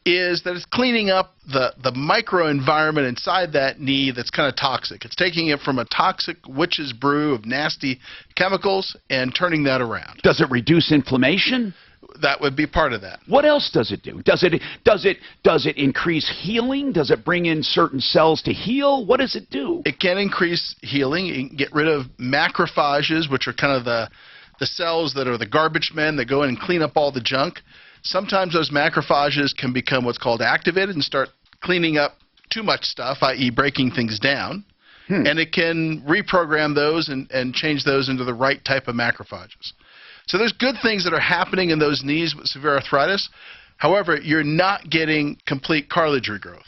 [SPEAKER 14] is that it's cleaning up the microenvironment inside that knee that's kind of toxic. It's taking it from a toxic witch's brew of nasty chemicals and turning that around.
[SPEAKER 1] Does it reduce inflammation?
[SPEAKER 14] That would be part of that.
[SPEAKER 1] What else does it do? Does it increase healing? Does it bring in certain cells to heal? What does it do?
[SPEAKER 14] It can increase healing. It can get rid of macrophages, which are kind of the cells that are the garbage men that go in and clean up all the junk. Sometimes those macrophages can become what's called activated and start cleaning up too much stuff, i.e. breaking things down. And it can reprogram those and change those into the right type of macrophages. So there's good things that are happening in those knees with severe arthritis. However, you're not getting complete cartilage regrowth.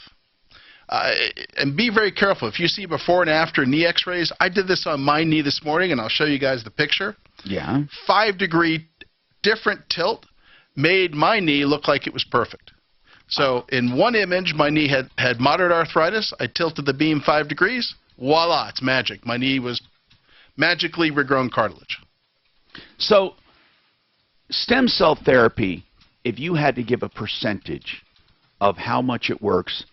[SPEAKER 14] And be very careful. If you see before and after knee x-rays, I did this on my knee this morning, and I'll show you guys the picture.
[SPEAKER 1] Yeah.
[SPEAKER 14] 5-degree different tilt made my knee look like it was perfect. So in one image, my knee had moderate arthritis. I tilted the beam 5 degrees. Voila, it's magic. My knee was magically regrown cartilage.
[SPEAKER 1] So stem cell therapy, if you had to give a percentage of how much it works,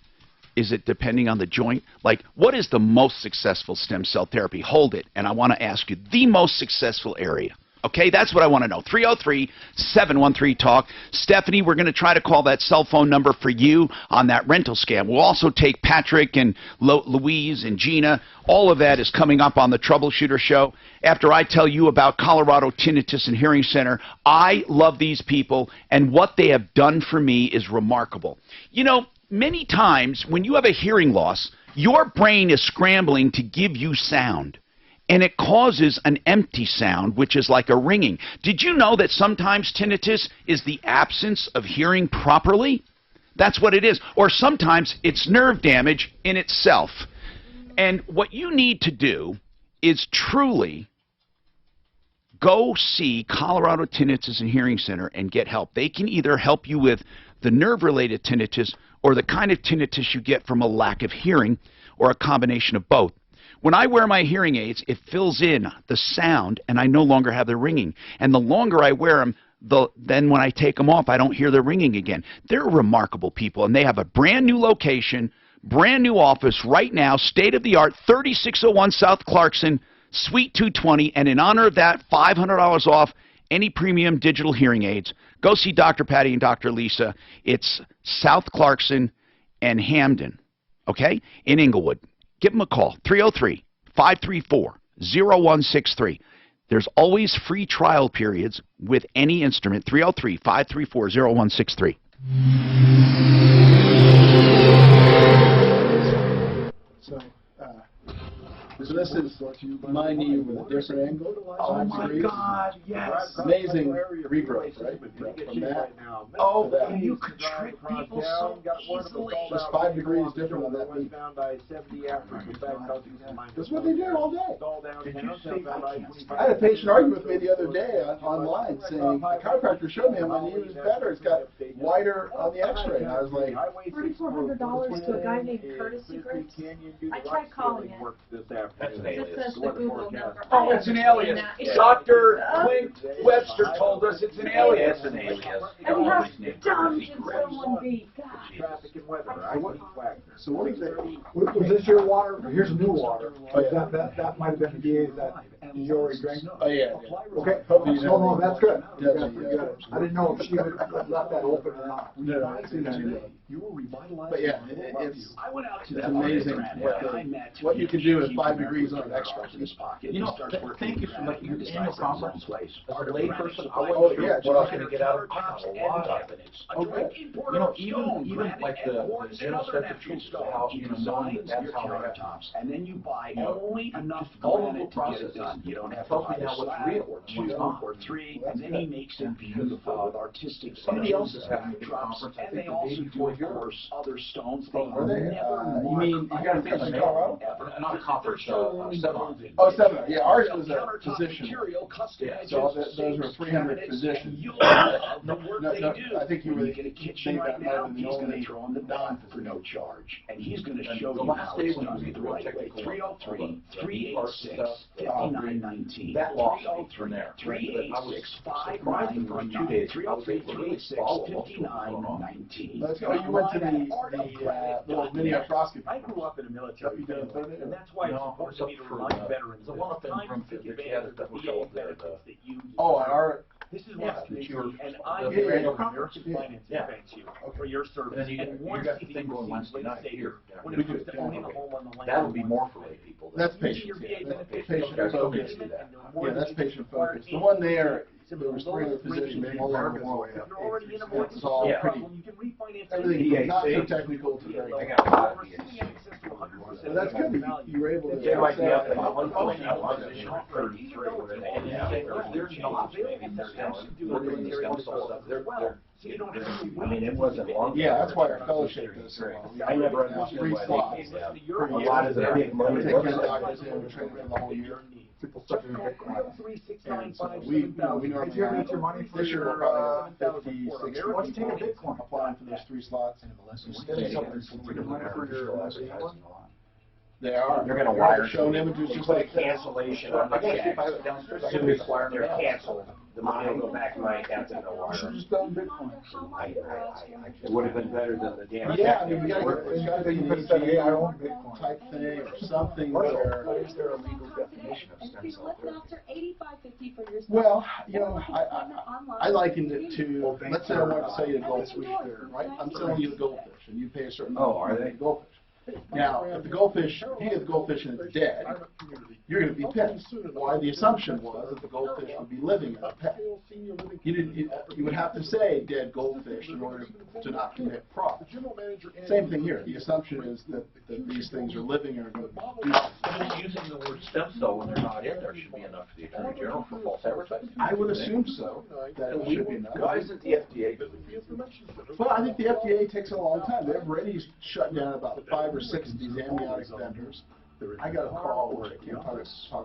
[SPEAKER 1] is it depending on the joint? Like, what is the most successful stem cell therapy? Hold it, and I want to ask you the most successful area. Okay, that's what I want to know. 303-713-TALK. Stephanie, we're going to try to call that cell phone number for you on that rental scam. We'll also take Patrick and Louise and Gina. All of that is coming up on the Troubleshooter Show. After I tell you about Colorado Tinnitus and Hearing Center, I love these people, and what they have done for me is remarkable. You know, many times when you have a hearing loss, your brain is scrambling to give you sound. And it causes an empty sound, which is like a ringing. Did you know that sometimes tinnitus is the absence of hearing properly? That's what it is. Or sometimes it's nerve damage in itself. And what you need to do is truly go see Colorado Tinnitus and Hearing Center and get help. They can either help you with the nerve-related tinnitus or the kind of tinnitus you get from a lack of hearing, or a combination of both. When I wear my hearing aids, it fills in the sound, and I no longer have the ringing. And the longer I wear them, then when I take them off, I don't hear the ringing again. They're remarkable people, and they have a brand-new location, brand-new office right now, state-of-the-art, 3601 South Clarkson, Suite 220, and in honor of that, $500 off any premium digital hearing aids. Go see Dr. Patty and Dr. Lisa. It's South Clarkson and Hamden, okay, in Inglewood. Give them a call, 303-534-0163. There's always free trial periods with any instrument, 303-534-0163.
[SPEAKER 14] So this is my knee with a different angle.
[SPEAKER 6] Oh my God, yes.
[SPEAKER 14] Amazing regrowth, right? From that
[SPEAKER 6] Oh,
[SPEAKER 14] to that.
[SPEAKER 6] you could trick people so easily.
[SPEAKER 14] Just 5 degrees different on that knee. That's what they do all day. I had a patient argue with me the other day online saying, the chiropractor showed me how my knee was better. It's got wider on the x-ray. And I was like,
[SPEAKER 5] $3,400 to a guy named Curtis Grips. I tried calling it.
[SPEAKER 6] That's an
[SPEAKER 5] It
[SPEAKER 6] alias.
[SPEAKER 5] says the Google number.
[SPEAKER 6] Oh, it's an alias. Dr. Clint Webster told us it's an alias. It's an alias.
[SPEAKER 5] And how dumb can someone be? God.
[SPEAKER 6] Traffic and weather.
[SPEAKER 7] So what do you think? Was this your water? Here's new water. But that might have been the DA's that you already drank.
[SPEAKER 14] oh yeah.
[SPEAKER 7] Okay. No, that's good. I didn't know if she would have left that open or not.
[SPEAKER 14] No. But yeah, it's amazing what you can do with 5 degrees on an x-ray.
[SPEAKER 6] You know, thank you for letting me annual conference. As a layperson, I
[SPEAKER 14] Oh,
[SPEAKER 6] wasn't
[SPEAKER 14] yeah,
[SPEAKER 6] sure what I was going to get out of it. I got a lot out of it. You know, even like the general substitutes of how, you know, knowing that that's how I have.
[SPEAKER 10] And then you buy only enough
[SPEAKER 6] all of the
[SPEAKER 10] granite to get it
[SPEAKER 6] process
[SPEAKER 10] done. You don't have to
[SPEAKER 6] tells me
[SPEAKER 10] buy
[SPEAKER 6] now
[SPEAKER 10] a
[SPEAKER 6] what's
[SPEAKER 10] slab
[SPEAKER 6] real,
[SPEAKER 10] or
[SPEAKER 6] what's
[SPEAKER 10] 2
[SPEAKER 6] not.
[SPEAKER 10] or 3, and then he makes it beautiful with artistic
[SPEAKER 6] Somebody else is
[SPEAKER 10] sections
[SPEAKER 6] having
[SPEAKER 10] and
[SPEAKER 6] a
[SPEAKER 10] drops,
[SPEAKER 6] conference, I
[SPEAKER 10] and
[SPEAKER 6] think,
[SPEAKER 10] they
[SPEAKER 6] the
[SPEAKER 10] also
[SPEAKER 6] day
[SPEAKER 10] do,
[SPEAKER 6] before
[SPEAKER 10] of
[SPEAKER 6] yours.
[SPEAKER 10] course, other stones. They
[SPEAKER 14] Are they?
[SPEAKER 10] never
[SPEAKER 14] You mean you got to think in Colorado?
[SPEAKER 6] Not a conference, seminar.
[SPEAKER 14] Oh, seminar. Yeah, ours was a
[SPEAKER 10] Countertop
[SPEAKER 14] physician.
[SPEAKER 10] material, custom
[SPEAKER 14] Yeah,
[SPEAKER 10] edges,
[SPEAKER 14] so those were
[SPEAKER 10] shapes,
[SPEAKER 14] 300
[SPEAKER 10] cabinets,
[SPEAKER 14] physicians.
[SPEAKER 10] and you'll love the work
[SPEAKER 14] No,
[SPEAKER 10] they
[SPEAKER 14] no,
[SPEAKER 10] do.
[SPEAKER 14] I think you
[SPEAKER 10] When
[SPEAKER 14] were
[SPEAKER 10] you get a kitchen
[SPEAKER 14] saying
[SPEAKER 10] right
[SPEAKER 14] that
[SPEAKER 10] now,
[SPEAKER 14] more than
[SPEAKER 10] he's
[SPEAKER 14] the
[SPEAKER 10] going
[SPEAKER 14] only
[SPEAKER 10] to throw in the bath for no charge. And he's going to show
[SPEAKER 6] The
[SPEAKER 10] you
[SPEAKER 6] last
[SPEAKER 10] how
[SPEAKER 6] day
[SPEAKER 10] it's
[SPEAKER 6] when I
[SPEAKER 10] done
[SPEAKER 6] was
[SPEAKER 10] the
[SPEAKER 6] doing
[SPEAKER 10] right way.
[SPEAKER 6] technical
[SPEAKER 10] 303-386-5919.
[SPEAKER 6] that lost me from there.
[SPEAKER 10] 386-5919. 303-386-5919.
[SPEAKER 14] Let's go. You went to the little mini arthroscopy.
[SPEAKER 10] I grew up in a military family, and that's why it's important to me to remind veterans that it's time to take advantage of the VA benefits that you
[SPEAKER 14] Oh, and our
[SPEAKER 10] This is what's amazing, and I
[SPEAKER 14] the
[SPEAKER 10] did
[SPEAKER 14] annual
[SPEAKER 10] American
[SPEAKER 14] conference?
[SPEAKER 10] Finance
[SPEAKER 14] Yeah.
[SPEAKER 10] thanks you for your service.
[SPEAKER 6] And then you
[SPEAKER 10] once
[SPEAKER 6] got the
[SPEAKER 10] he
[SPEAKER 6] thing going
[SPEAKER 10] receives
[SPEAKER 6] Wednesday night
[SPEAKER 10] legislative
[SPEAKER 6] here.
[SPEAKER 10] when
[SPEAKER 14] We
[SPEAKER 10] it comes
[SPEAKER 14] do,
[SPEAKER 10] to
[SPEAKER 14] yeah.
[SPEAKER 10] owning a home on the land.
[SPEAKER 6] That'll be more for lay people.
[SPEAKER 14] That's
[SPEAKER 10] Using
[SPEAKER 14] patient.
[SPEAKER 10] your VA
[SPEAKER 14] That's
[SPEAKER 10] benefits,
[SPEAKER 14] patient
[SPEAKER 10] you don't
[SPEAKER 14] focused.
[SPEAKER 10] have to do that.
[SPEAKER 14] Yeah, that's patient focused. The one there, there was 300 physicians from all over the world.
[SPEAKER 10] If you're already in a
[SPEAKER 14] It's
[SPEAKER 10] mortgage
[SPEAKER 14] all pretty.
[SPEAKER 10] problem, you can refinance
[SPEAKER 14] Everything from not so technical to very.
[SPEAKER 6] I got a lot of
[SPEAKER 14] Well, that's good. You were able to.
[SPEAKER 6] They might be up in
[SPEAKER 14] Yeah.
[SPEAKER 6] one point, I was in 33, where they, and there's jobs, maybe they're doing this stem cell stuff. They're, I mean, it wasn't long.
[SPEAKER 14] Yeah, that's why our fellowship does so well.
[SPEAKER 6] I never
[SPEAKER 14] We have
[SPEAKER 6] understood
[SPEAKER 14] free
[SPEAKER 6] why
[SPEAKER 14] slots.
[SPEAKER 6] they gave
[SPEAKER 14] Per
[SPEAKER 6] a
[SPEAKER 14] year.
[SPEAKER 6] lot of the big money.
[SPEAKER 14] We take 10 doctors in, we train them for the whole year.
[SPEAKER 7] People such a big
[SPEAKER 14] And so we normally have, this year we'll probably have 50, 60
[SPEAKER 7] What's taking
[SPEAKER 14] people
[SPEAKER 7] Bitcoin?
[SPEAKER 14] applying for those 3 slots. They are.
[SPEAKER 6] They're gonna wire.
[SPEAKER 14] Showing images just
[SPEAKER 6] Put a
[SPEAKER 14] like that.
[SPEAKER 6] cancellation on the check. Soon as they're canceled, the money will go back to my account and no wire.
[SPEAKER 7] Should just done Bitcoin.
[SPEAKER 6] It would have been better than the damn.
[SPEAKER 14] Yeah, I mean, we gotta
[SPEAKER 7] You
[SPEAKER 14] get
[SPEAKER 7] could have said, hey, I own Bitcoin.
[SPEAKER 14] type thing or something where.
[SPEAKER 6] What is there a legal definition of stem cell therapy?
[SPEAKER 14] Well, you know, I likened it to, let's say I want to sell you a goldfish, right? I'm selling you a goldfish, and you pay a certain amount.
[SPEAKER 6] Oh, are they?
[SPEAKER 14] Goldfish. Now, if the goldfish, if you get the goldfish and it's dead, you're going to be pissed. Why? The assumption was that the goldfish would be living in a pen. You would have to say dead goldfish in order to not commit fraud. Same thing here. The assumption is that these things are living or going to do something.
[SPEAKER 6] Just using the word stem cell when they're not in there should be enough for the Attorney General for false advertising.
[SPEAKER 14] I would assume so, that it should be enough.
[SPEAKER 6] Why isn't the FDA good?
[SPEAKER 14] Well, I think the FDA takes a long time. They've already shut down about 5 or 6 of these amniotic vendors. I got a call where I can't talk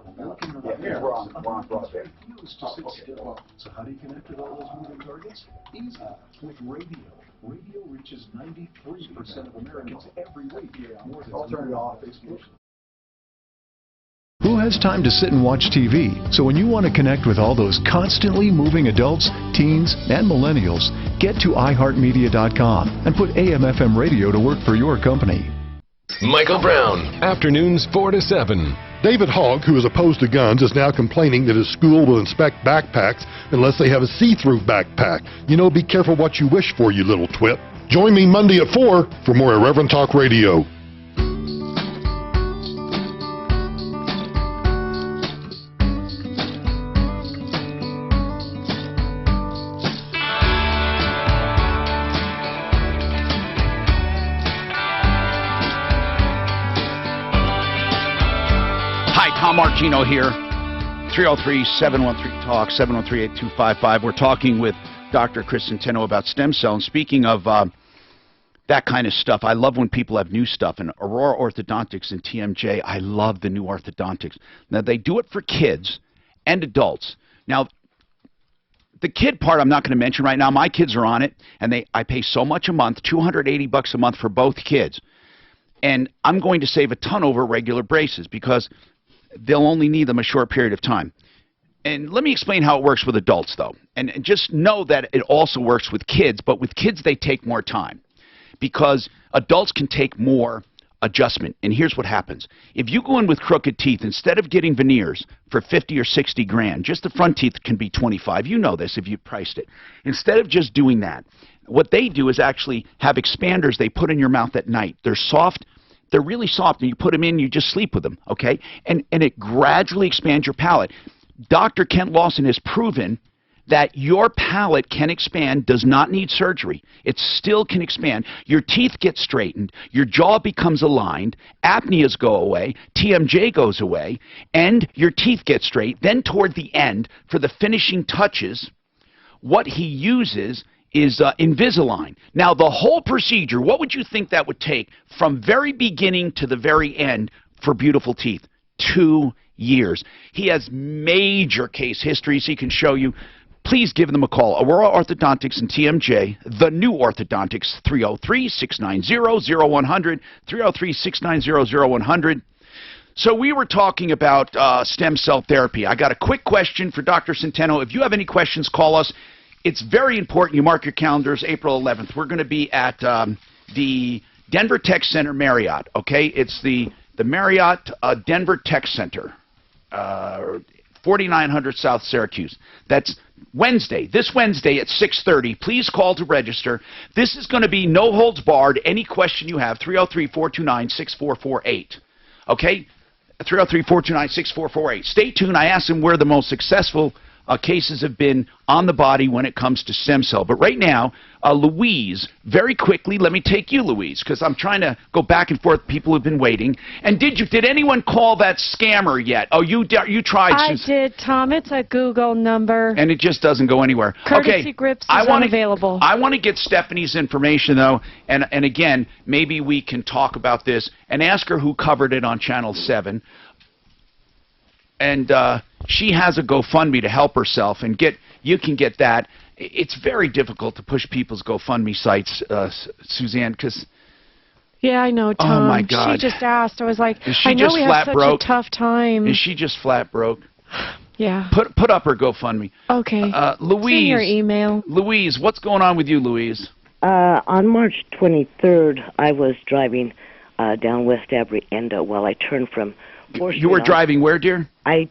[SPEAKER 14] about
[SPEAKER 6] Yeah, we're on broadband.
[SPEAKER 15] So how do you connect with all those moving targets? Easy. With radio. Radio reaches 93% of Americans every week.
[SPEAKER 7] I'll turn it off.
[SPEAKER 15] Who has time to sit and watch TV? So when you want to connect with all those constantly moving adults, teens, and millennials, get to iHeartMedia.com and put AM/FM radio to work for your company.
[SPEAKER 16] Michael Brown, afternoons 4 to 7. David Hogg, who is opposed to guns, is now complaining that his school will inspect backpacks unless they have a see-through backpack. You know, be careful what you wish for, you little twit. Join me Monday at 4 for more Irreverent Talk Radio.
[SPEAKER 1] Tom Martino here, 303-713-TALK, 713-8255. We're talking with Dr. Chris Centeno about stem cell. And speaking of that kind of stuff, I love when people have new stuff. And Aurora Orthodontics and TMJ, I love the new orthodontics. Now, they do it for kids and adults. Now, the kid part I'm not going to mention right now. My kids are on it, and I pay so much a month, $280 a month for both kids. And I'm going to save a ton over regular braces because they'll only need them a short period of time. And let me explain how it works with adults, though. And just know that it also works with kids, but with kids they take more time because adults can take more adjustment. And here's what happens. If you go in with crooked teeth, instead of getting veneers for 50 or 60 grand, just the front teeth can be 25. You know this if you priced it. Instead of just doing that, what they do is actually have expanders they put in your mouth at night. They're soft. They're really soft, and you put them in, you just sleep with them, okay? And it gradually expands your palate. Dr. Kent Lawson has proven that your palate can expand, does not need surgery. It still can expand. Your teeth get straightened. Your jaw becomes aligned. Apneas go away. TMJ goes away. And your teeth get straight. Then toward the end, for the finishing touches, what he uses is Invisalign. Now, the whole procedure, what would you think that would take from very beginning to the very end for beautiful teeth? 2 years. He has major case histories he can show you. Please give them a call. Aurora Orthodontics and TMJ, the new orthodontics, 303-690-0100, 303-690-0100. So we were talking about stem cell therapy. I got a quick question for Dr. Centeno. If you have any questions, call us. It's very important you mark your calendars, April 11th. We're going to be at the Denver Tech Center Marriott, okay? It's the Marriott Denver Tech Center, 4900 South Syracuse. That's Wednesday, this Wednesday at 6:30. Please call to register. This is going to be no holds barred. Any question you have, 303-429-6448, okay? 303-429-6448. Stay tuned. I asked him where the most successful cases have been on the body when it comes to stem cell. But right now, Louise, very quickly, let me take you, Louise, because I'm trying to go back and forth. People have been waiting. And did anyone call that scammer yet? Oh, you tried.
[SPEAKER 12] I did, Tom. It's a Google number.
[SPEAKER 1] And it just doesn't go anywhere.
[SPEAKER 12] Courtesy Grips is unavailable.
[SPEAKER 1] I want to get Stephanie's information, though. And again, maybe we can talk about this and ask her who covered it on Channel 7. And she has a GoFundMe to help herself, and you can get that. It's very difficult to push people's GoFundMe sites, Suzanne, because...
[SPEAKER 12] Yeah, I know, Tom.
[SPEAKER 1] Oh, my God.
[SPEAKER 12] She just asked. I was like,
[SPEAKER 1] I know we have such
[SPEAKER 12] a tough time.
[SPEAKER 1] Is she just flat broke?
[SPEAKER 12] Yeah.
[SPEAKER 1] Put up her GoFundMe.
[SPEAKER 12] Okay.
[SPEAKER 1] Louise.
[SPEAKER 12] Send your email.
[SPEAKER 1] Louise, what's going on with you, Louise?
[SPEAKER 17] On March 23rd, I was driving down West Abrienda while I turned from...
[SPEAKER 1] You were driving where, dear?
[SPEAKER 17] I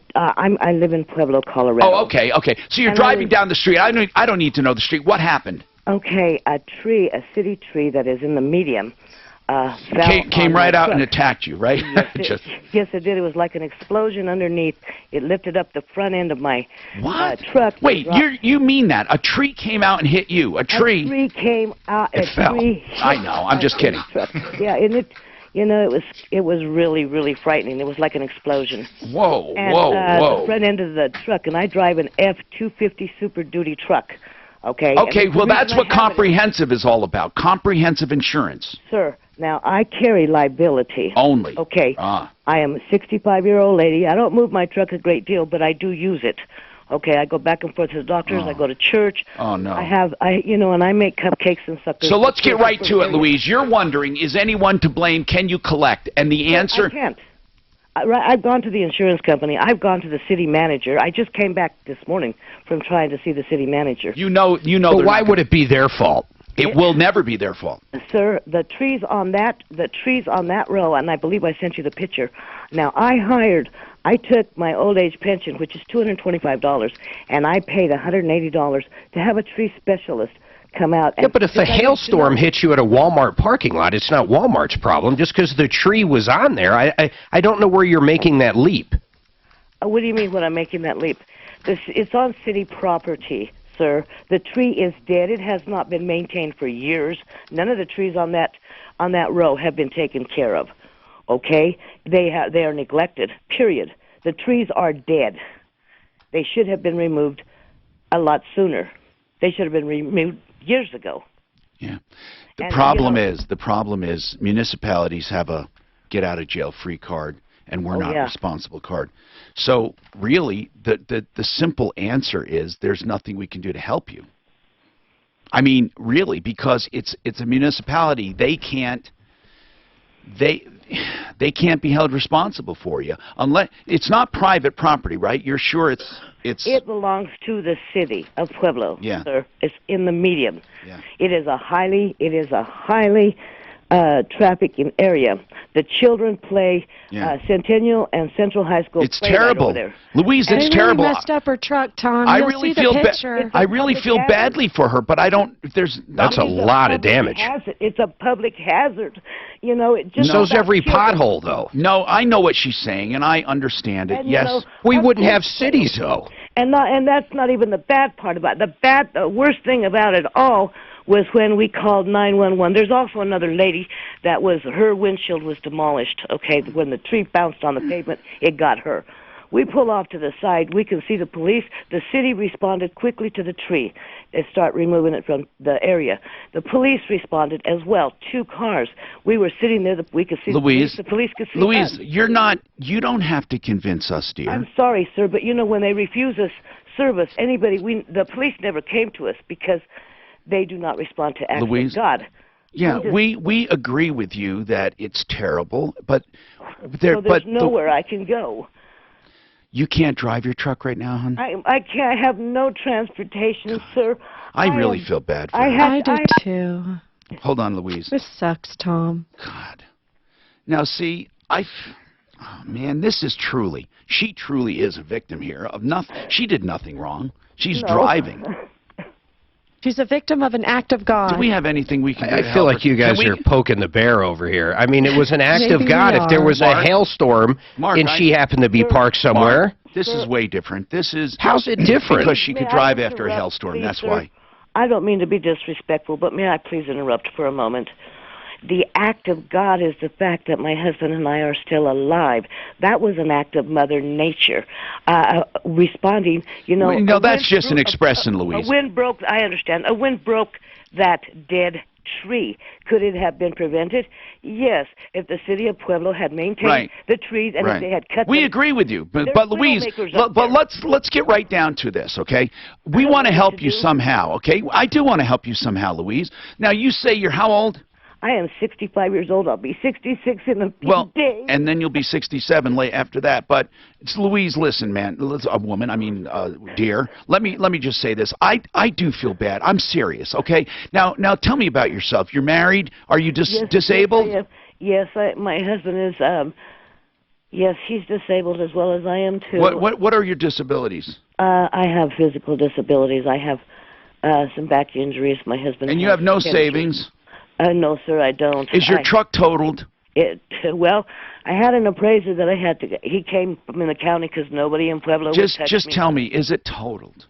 [SPEAKER 17] live in Pueblo, Colorado.
[SPEAKER 1] Oh, okay. So you're driving down the street. I don't need to know the street. What happened?
[SPEAKER 17] Okay, a city tree that is in the medium,
[SPEAKER 1] came right out and attacked you, right?
[SPEAKER 17] Yes, it did. It was like an explosion underneath. It lifted up the front end of my truck.
[SPEAKER 1] Wait, you mean that? A tree came out and hit you? A tree?
[SPEAKER 17] A tree came out.
[SPEAKER 1] It fell. I know. I'm just kidding.
[SPEAKER 17] Yeah, and it was really, really frightening. It was like an explosion.
[SPEAKER 1] Whoa,
[SPEAKER 17] and,
[SPEAKER 1] whoa.
[SPEAKER 17] The front end of the truck, and I drive an F-250 Super Duty truck. Okay.
[SPEAKER 1] Okay, well, that's what comprehensive is all about. Comprehensive insurance.
[SPEAKER 17] Sir, now I carry liability.
[SPEAKER 1] Only.
[SPEAKER 17] Okay. I am a 65-year-old lady. I don't move my truck a great deal, but I do use it. Okay, I go back and forth to the doctors. I go to church.
[SPEAKER 1] Oh, no.
[SPEAKER 17] And I make cupcakes and stuff.
[SPEAKER 1] So let's get right to it, Louise. You're wondering, is anyone to blame? Can you collect? And the answer...
[SPEAKER 17] I can't. I've gone to the insurance company. I've gone to the city manager. I just came back this morning from trying to see the city manager.
[SPEAKER 1] You know.
[SPEAKER 9] But why would it be their fault?
[SPEAKER 1] It will never be their fault.
[SPEAKER 17] Sir, the trees on that row, and I believe I sent you the picture. Now, I took my old age pension, which is $225, and I paid $180 to have a tree specialist come out.
[SPEAKER 9] Yeah, but if a hailstorm hits you at a Walmart parking lot, it's not Walmart's problem. Just because the tree was on there, I don't know where you're making that leap.
[SPEAKER 17] What do you mean when I'm making that leap? It's on city property, sir. The tree is dead. It has not been maintained for years. None of the trees on that row have been taken care of. Okay? They are neglected, period. The trees are dead. They should have been removed a lot sooner. They should have been removed years ago.
[SPEAKER 1] Yeah. The problem is municipalities have a get-out-of-jail-free card, and we're not responsible card. So really, the simple answer is there's nothing we can do to help you. I mean, really, because it's a municipality. They can't be held responsible for you unless it's not private property, right? You're sure
[SPEAKER 17] It belongs to the city of Pueblo, sir. It's in the median.
[SPEAKER 1] Yeah.
[SPEAKER 17] It is a highly trafficking area. The children play Centennial and Central High School.
[SPEAKER 1] It's terrible,
[SPEAKER 17] right over there.
[SPEAKER 1] Louise. It's terrible.
[SPEAKER 12] They messed up her truck, Tom.
[SPEAKER 1] I
[SPEAKER 12] You'll
[SPEAKER 1] really
[SPEAKER 12] see
[SPEAKER 1] feel
[SPEAKER 12] the picture.
[SPEAKER 1] I really feel badly for her, but I don't. That's
[SPEAKER 9] a lot of damage.
[SPEAKER 17] It's a public hazard. You know, it just.
[SPEAKER 9] So's every pothole, though.
[SPEAKER 1] No, I know what she's saying, and I understand it.
[SPEAKER 17] And,
[SPEAKER 1] yes,
[SPEAKER 9] we wouldn't have cities, though.
[SPEAKER 17] And that's not even the bad part about it. The worst thing about it all was when we called 911. There's also another lady that her windshield was demolished. Okay, when the tree bounced on the pavement, it got her. We pull off to the side. We can see the police. The city responded quickly to the tree. They start removing it from the area. The police responded as well. 2 cars. We were sitting there. We could see
[SPEAKER 1] Louise,
[SPEAKER 17] the police could see
[SPEAKER 1] Louise,
[SPEAKER 17] us.
[SPEAKER 1] you don't have to convince us, dear.
[SPEAKER 17] I'm sorry, sir, but when they refuse us service, the police never came to us because they do not respond to acts of God.
[SPEAKER 1] Yeah, we agree with you that it's terrible, but
[SPEAKER 17] there's nowhere I can go.
[SPEAKER 1] You can't drive your truck right now, hon?
[SPEAKER 17] I can't. I have no transportation, sir.
[SPEAKER 1] I really feel bad for you.
[SPEAKER 12] I do too.
[SPEAKER 1] Hold on, Louise.
[SPEAKER 12] This sucks, Tom.
[SPEAKER 1] God. Now, see, oh man, she truly is a victim here of nothing. She did nothing wrong. She's driving.
[SPEAKER 12] She's a victim of an act of God.
[SPEAKER 1] Do we have anything we can do to
[SPEAKER 9] I feel
[SPEAKER 1] help
[SPEAKER 9] like
[SPEAKER 1] her?
[SPEAKER 9] you guys are poking the bear over here. I mean, it was an act of God. If there was a hailstorm and she happened to be parked somewhere.
[SPEAKER 1] This is way different.
[SPEAKER 9] How's it different?
[SPEAKER 1] Because she could drive after a hailstorm. That's why.
[SPEAKER 17] I don't mean to be disrespectful, but may I please interrupt for a moment? The act of God is the fact that my husband and I are still alive. That was an act of Mother Nature responding.
[SPEAKER 1] No, that's just an expression, Louise.
[SPEAKER 17] A wind broke. I understand. A wind broke that dead tree. Could it have been prevented? Yes, if the city of Pueblo had maintained the trees and if they had cut them.
[SPEAKER 1] We agree with you, but Louise, let's get right down to this, okay? We want to help you somehow, okay? I do want to help you somehow, Louise. Now, you say you're how old?
[SPEAKER 17] I am 65 years old. I'll be 66 in a few days.
[SPEAKER 1] And then you'll be 67 late after that. But it's Louise, listen, man, a woman. I mean, dear. Let me just say this. I do feel bad. I'm serious. Okay. Now tell me about yourself. You're married. Are you disabled?
[SPEAKER 17] Yes, my husband is. Yes, he's disabled as well as I am too.
[SPEAKER 1] What are your disabilities?
[SPEAKER 17] I have physical disabilities. I have some back injuries. My husband.
[SPEAKER 1] And you have no savings?
[SPEAKER 17] No, sir, I don't.
[SPEAKER 1] Is your truck totaled?
[SPEAKER 17] Well, I had an appraiser that I had to. He came from in the county because nobody in Pueblo would touch me.
[SPEAKER 1] Just tell me, is it totaled?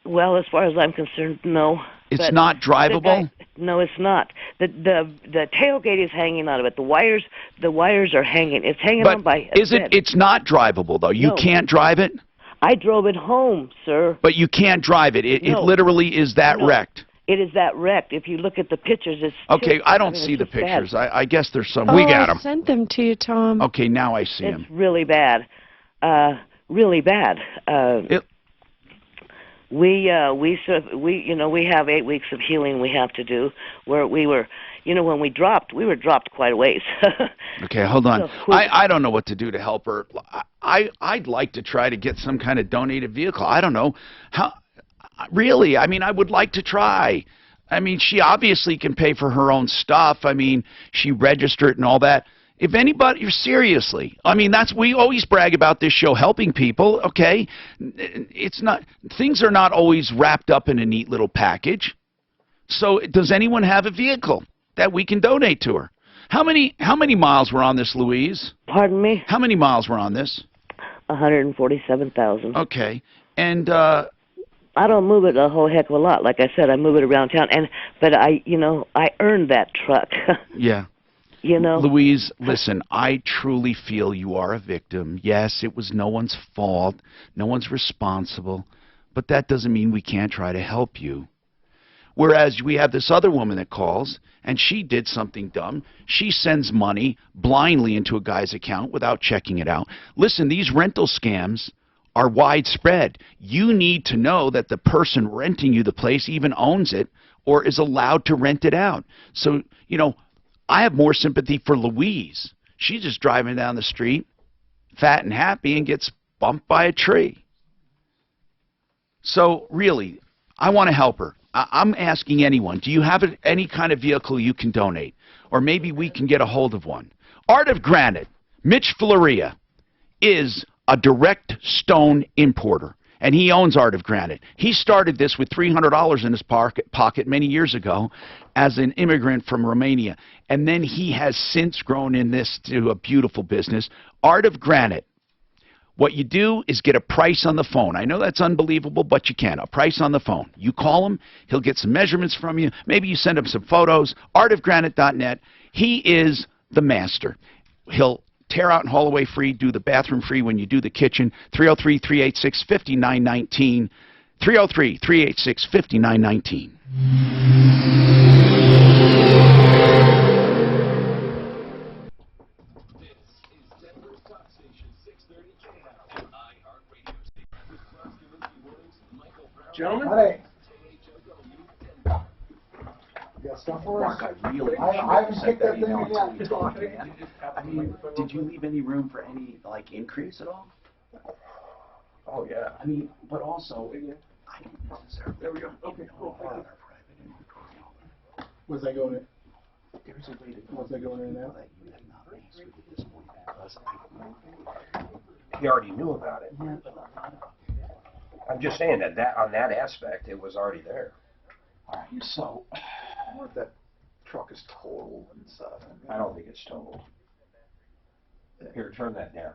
[SPEAKER 17] Well, as far as I'm concerned, no.
[SPEAKER 1] It's not drivable?
[SPEAKER 17] No, it's not. The tailgate is hanging out of it. The wires are hanging. It's hanging on by.
[SPEAKER 1] It's not drivable though. You can't drive it.
[SPEAKER 17] I drove it home, sir.
[SPEAKER 1] But you can't drive it. It literally is that wrecked.
[SPEAKER 17] It is that wrecked. If you look at the pictures, it's
[SPEAKER 1] okay. I don't see the pictures. I guess there's some.
[SPEAKER 12] We got them. I sent them to you, Tom.
[SPEAKER 1] Okay, now I see them.
[SPEAKER 17] It's really bad. Really bad. We have 8 weeks of healing we have to do. Where we were, when we were dropped quite a ways.
[SPEAKER 1] Okay, hold on. I don't know what to do to help her. I'd like to try to get some kind of donated vehicle. I don't know how. Really, I mean, I would like to try. I mean, she obviously can pay for her own stuff. I mean, she registered and all that. If anybody, seriously, I mean, we always brag about this show helping people, okay? It's not, things are not always wrapped up in a neat little package. So does anyone have a vehicle that we can donate to her? How many miles were on this, Louise?
[SPEAKER 17] Pardon me?
[SPEAKER 1] How many miles were on this?
[SPEAKER 17] 147,000.
[SPEAKER 1] Okay. And
[SPEAKER 17] I don't move it a whole heck of a lot. Like I said, I move it around town, but I earned that truck.
[SPEAKER 1] Yeah.
[SPEAKER 17] You know,
[SPEAKER 1] Louise, listen, I truly feel you are a victim. Yes, it was no one's fault. No one's responsible. But that doesn't mean we can't try to help you. Whereas we have this other woman that calls, and she did something dumb. She sends money blindly into a guy's account without checking it out. Listen, these rental scams are widespread. You need to know that the person renting you the place even owns it or is allowed to rent it out. So, I have more sympathy for Louise. She's just driving down the street, fat and happy, and gets bumped by a tree. So, really, I want to help her. I'm asking anyone, do you have any kind of vehicle you can donate? Or maybe we can get a hold of one. Art of Granite, Mitch Floria, is a direct stone importer. And he owns Art of Granite. He started this with $300 in his pocket many years ago as an immigrant from Romania. And then he has since grown in this to a beautiful business. Art of Granite. What you do is get a price on the phone. I know that's unbelievable, but you can. A price on the phone. You call him. He'll get some measurements from you. Maybe you send him some photos. artofgranite.net. He is the master. He'll tear out and haul away free, do the bathroom free when you do the kitchen. 303-386-5919. 303-386-5919.
[SPEAKER 7] Gentlemen? Hey. You got stuff for us?
[SPEAKER 1] Mark, I really
[SPEAKER 7] I haven't picked that thing again.
[SPEAKER 1] I mean, did you leave any room for any, increase at all?
[SPEAKER 3] Oh, yeah.
[SPEAKER 1] I mean, but also, I didn't necessarily.
[SPEAKER 7] There we go. Okay, cool. Where's that going in?
[SPEAKER 1] There's a way to
[SPEAKER 7] What's that going in now?
[SPEAKER 1] that you have not answered at this point because
[SPEAKER 3] He already knew about it.
[SPEAKER 1] yeah, but not
[SPEAKER 3] I'm just saying that on that aspect, it was already there.
[SPEAKER 1] all right, so
[SPEAKER 7] What if that truck is totaled and stuff?
[SPEAKER 3] I don't think it's total. Here, turn that down.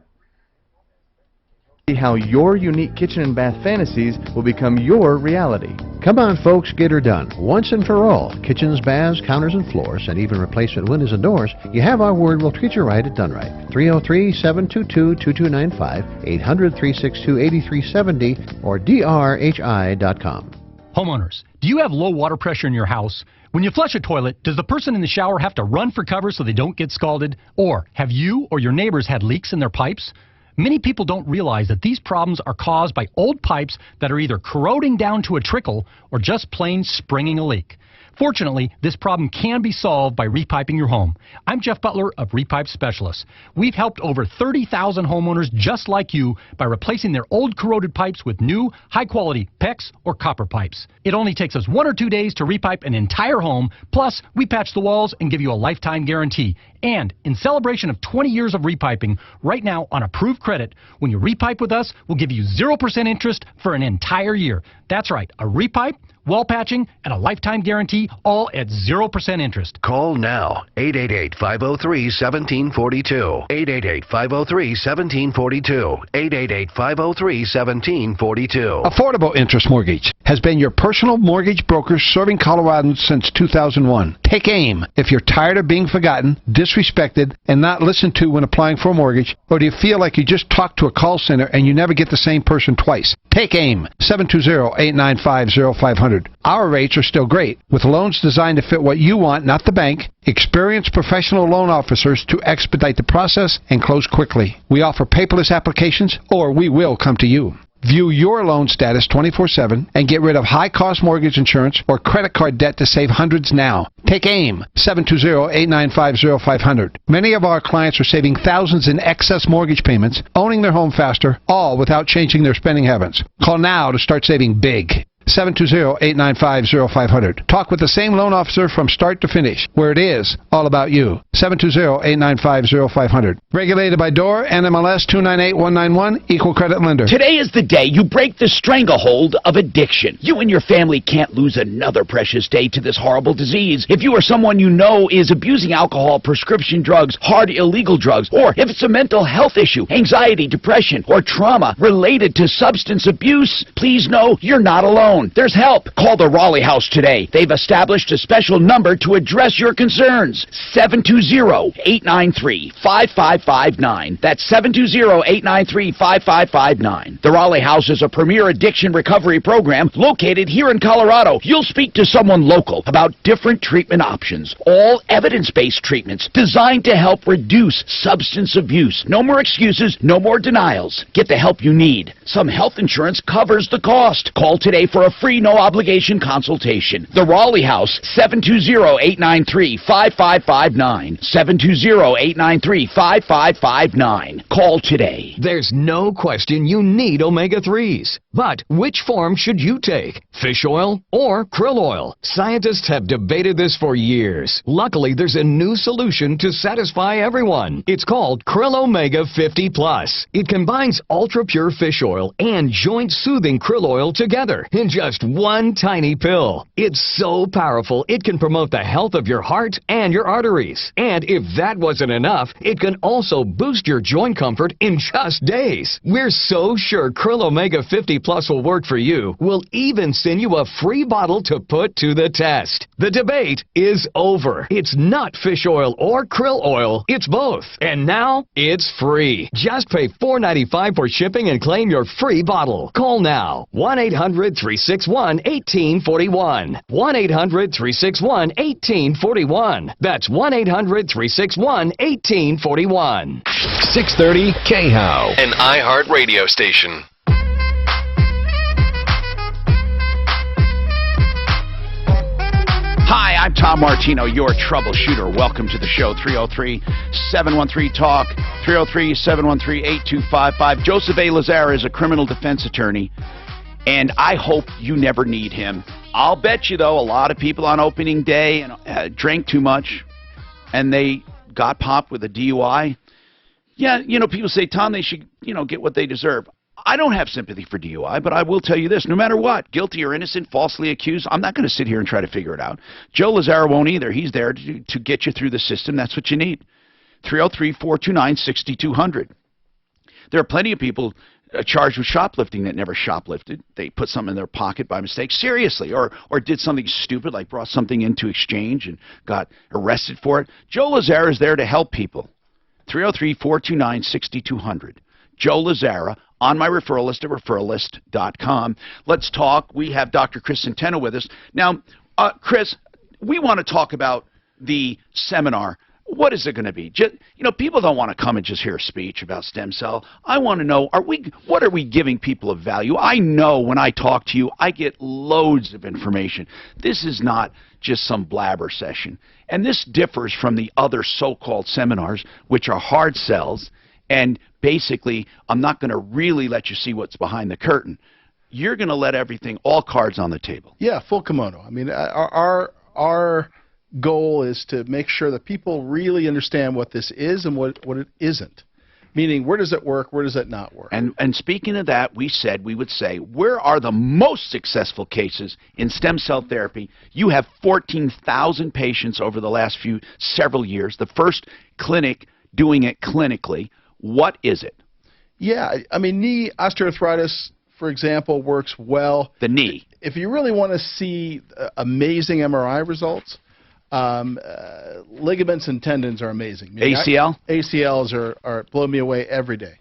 [SPEAKER 18] See how your unique kitchen and bath fantasies will become your reality.
[SPEAKER 19] Come on, folks, get her done. Once and for all. Kitchens, baths, counters, and floors, and even replacement windows and doors. You have our word, we'll treat you right at Done Right. 303-722-2295, 800-362-8370, or drhi.com.
[SPEAKER 20] Homeowners, do you have low water pressure in your house? When you flush a toilet, does the person in the shower have to run for cover so they don't get scalded? Or have you or your neighbors had leaks in their pipes? Many people don't realize that these problems are caused by old pipes that are either corroding down to a trickle or just plain springing a leak. Fortunately, this problem can be solved by repiping your home. I'm Jeff Butler of Repipe Specialists. We've helped over 30,000 homeowners just like you by replacing their old corroded pipes with new, high-quality PEX or copper pipes. It only takes us 1 or 2 days to repipe an entire home, plus we patch the walls and give you a lifetime guarantee. And in celebration of 20 years of repiping, right now on approved credit, when you repipe with us, we'll give you 0% interest for an entire year. That's right, a repipe, wall patching, and a lifetime guarantee, all at 0% interest.
[SPEAKER 21] Call now, 888-503-1742, 888-503-1742, 888-503-1742.
[SPEAKER 22] Affordable Interest Mortgage has been your personal mortgage broker serving Coloradans since 2001. Take aim. If you're tired of being forgotten, disrespected, and not listened to when applying for a mortgage, or do you feel like you just talked to a call center and you never get the same person twice? Take aim. 720-895-0500. Our rates are still great, with loans designed to fit what you want, not the bank. Experienced professional loan officers to expedite the process and close quickly. We offer paperless applications, or we will come to you. View your loan status 24/7 and get rid of high-cost mortgage insurance or credit card debt to save hundreds now. Take AIM, 720-895-0500. Many of our clients are saving thousands in excess mortgage payments, owning their home faster, all without changing their spending habits. Call now to start saving big. 720-895-0500. Talk with the same loan officer from start to finish, where it is all about you. 720-895-0500. Regulated by DOR, NMLS 298191, Equal Credit Lender.
[SPEAKER 1] Today is the day you break the stranglehold of addiction. You and your family can't lose another precious day to this horrible disease. If you or someone you know is abusing alcohol, prescription drugs, hard illegal drugs, or if it's a mental health issue, anxiety, depression, or trauma related to substance abuse, please know you're not alone. There's help. Call the Raleigh House today. They've established a special number to address your concerns. 720-893-5559. That's 720-893-5559. The Raleigh House is a premier addiction recovery program located here in Colorado. You'll speak to someone local about different treatment options, all evidence-based treatments designed to help reduce substance abuse. No more excuses, no more denials. Get the help you need. Some health insurance covers the cost. Call today for a free no-obligation consultation. The Raleigh House, 720-893-5559. 720-893-5559. Call today.
[SPEAKER 4] There's no question you need omega-3s. But which form should you take? Fish oil or krill oil? Scientists have debated this for years. Luckily, there's a new solution to satisfy everyone. It's called Krill Omega 50 Plus. It combines ultra-pure fish oil and joint-soothing krill oil together in just one tiny pill. It's so powerful, it can promote the health of your heart and your arteries. And if that wasn't enough, it can also boost your joint comfort in just days. We're so sure Krill Omega 50 Plus will work for you. We'll even send you a free bottle to put to the test. The debate is over. It's not fish oil or krill oil, it's both. And now, it's free. Just pay $4.95 for shipping and claim your free bottle. Call now. 1-800-361-1841. 1-800-361-1841. That's 1-800-361-1841.
[SPEAKER 21] 630 KHOW, an iHeart radio station.
[SPEAKER 1] Hi, I'm Tom Martino, your troubleshooter. Welcome to the show. 303-713-TALK, 303-713-8255. Joseph A. Lazara is a criminal defense attorney, and I hope you never need him. I'll bet you, though, a lot of people on opening day drank too much, and they got popped with a DUI. Yeah, people say, Tom, they should, get what they deserve. I don't have sympathy for DUI, but I will tell you this. No matter what, guilty or innocent, falsely accused, I'm not going to sit here and try to figure it out. Joe Lazara won't either. He's there to get you through the system. That's what you need. 303-429-6200. There are plenty of people charged with shoplifting that never shoplifted. They put something in their pocket by mistake, seriously, or did something stupid like brought something into exchange and got arrested for it. Joe Lazara is there to help people. 303-429-6200. Joe Lazara on my referral list at referralist.com. Let's talk. We have Dr. Chris Centeno with us. Now, Chris, we want to talk about the seminar. What is it going to be? People don't want to come and just hear a speech about stem cell. I want to know, what are we giving people of value? I know when I talk to you, I get loads of information. This is not just some blabber session. And this differs from the other so-called seminars, which are hard sells. And basically, I'm not going to really let you see what's behind the curtain. You're going to let everything, all cards on the table.
[SPEAKER 14] Yeah, full kimono. I mean, our goal is to make sure that people really understand what this is and what it isn't. Meaning, where does it work? Where does it not work?
[SPEAKER 1] And speaking of that, we said we would say, where are the most successful cases in stem cell therapy? You have 14,000 patients over the last several years. The first clinic doing it clinically. What is it?
[SPEAKER 14] Yeah, I mean, knee osteoarthritis, for example, works well.
[SPEAKER 1] The knee.
[SPEAKER 14] If you really want to see amazing MRI results, ligaments and tendons are amazing.
[SPEAKER 1] ACL?
[SPEAKER 14] ACLs are blow me away every day.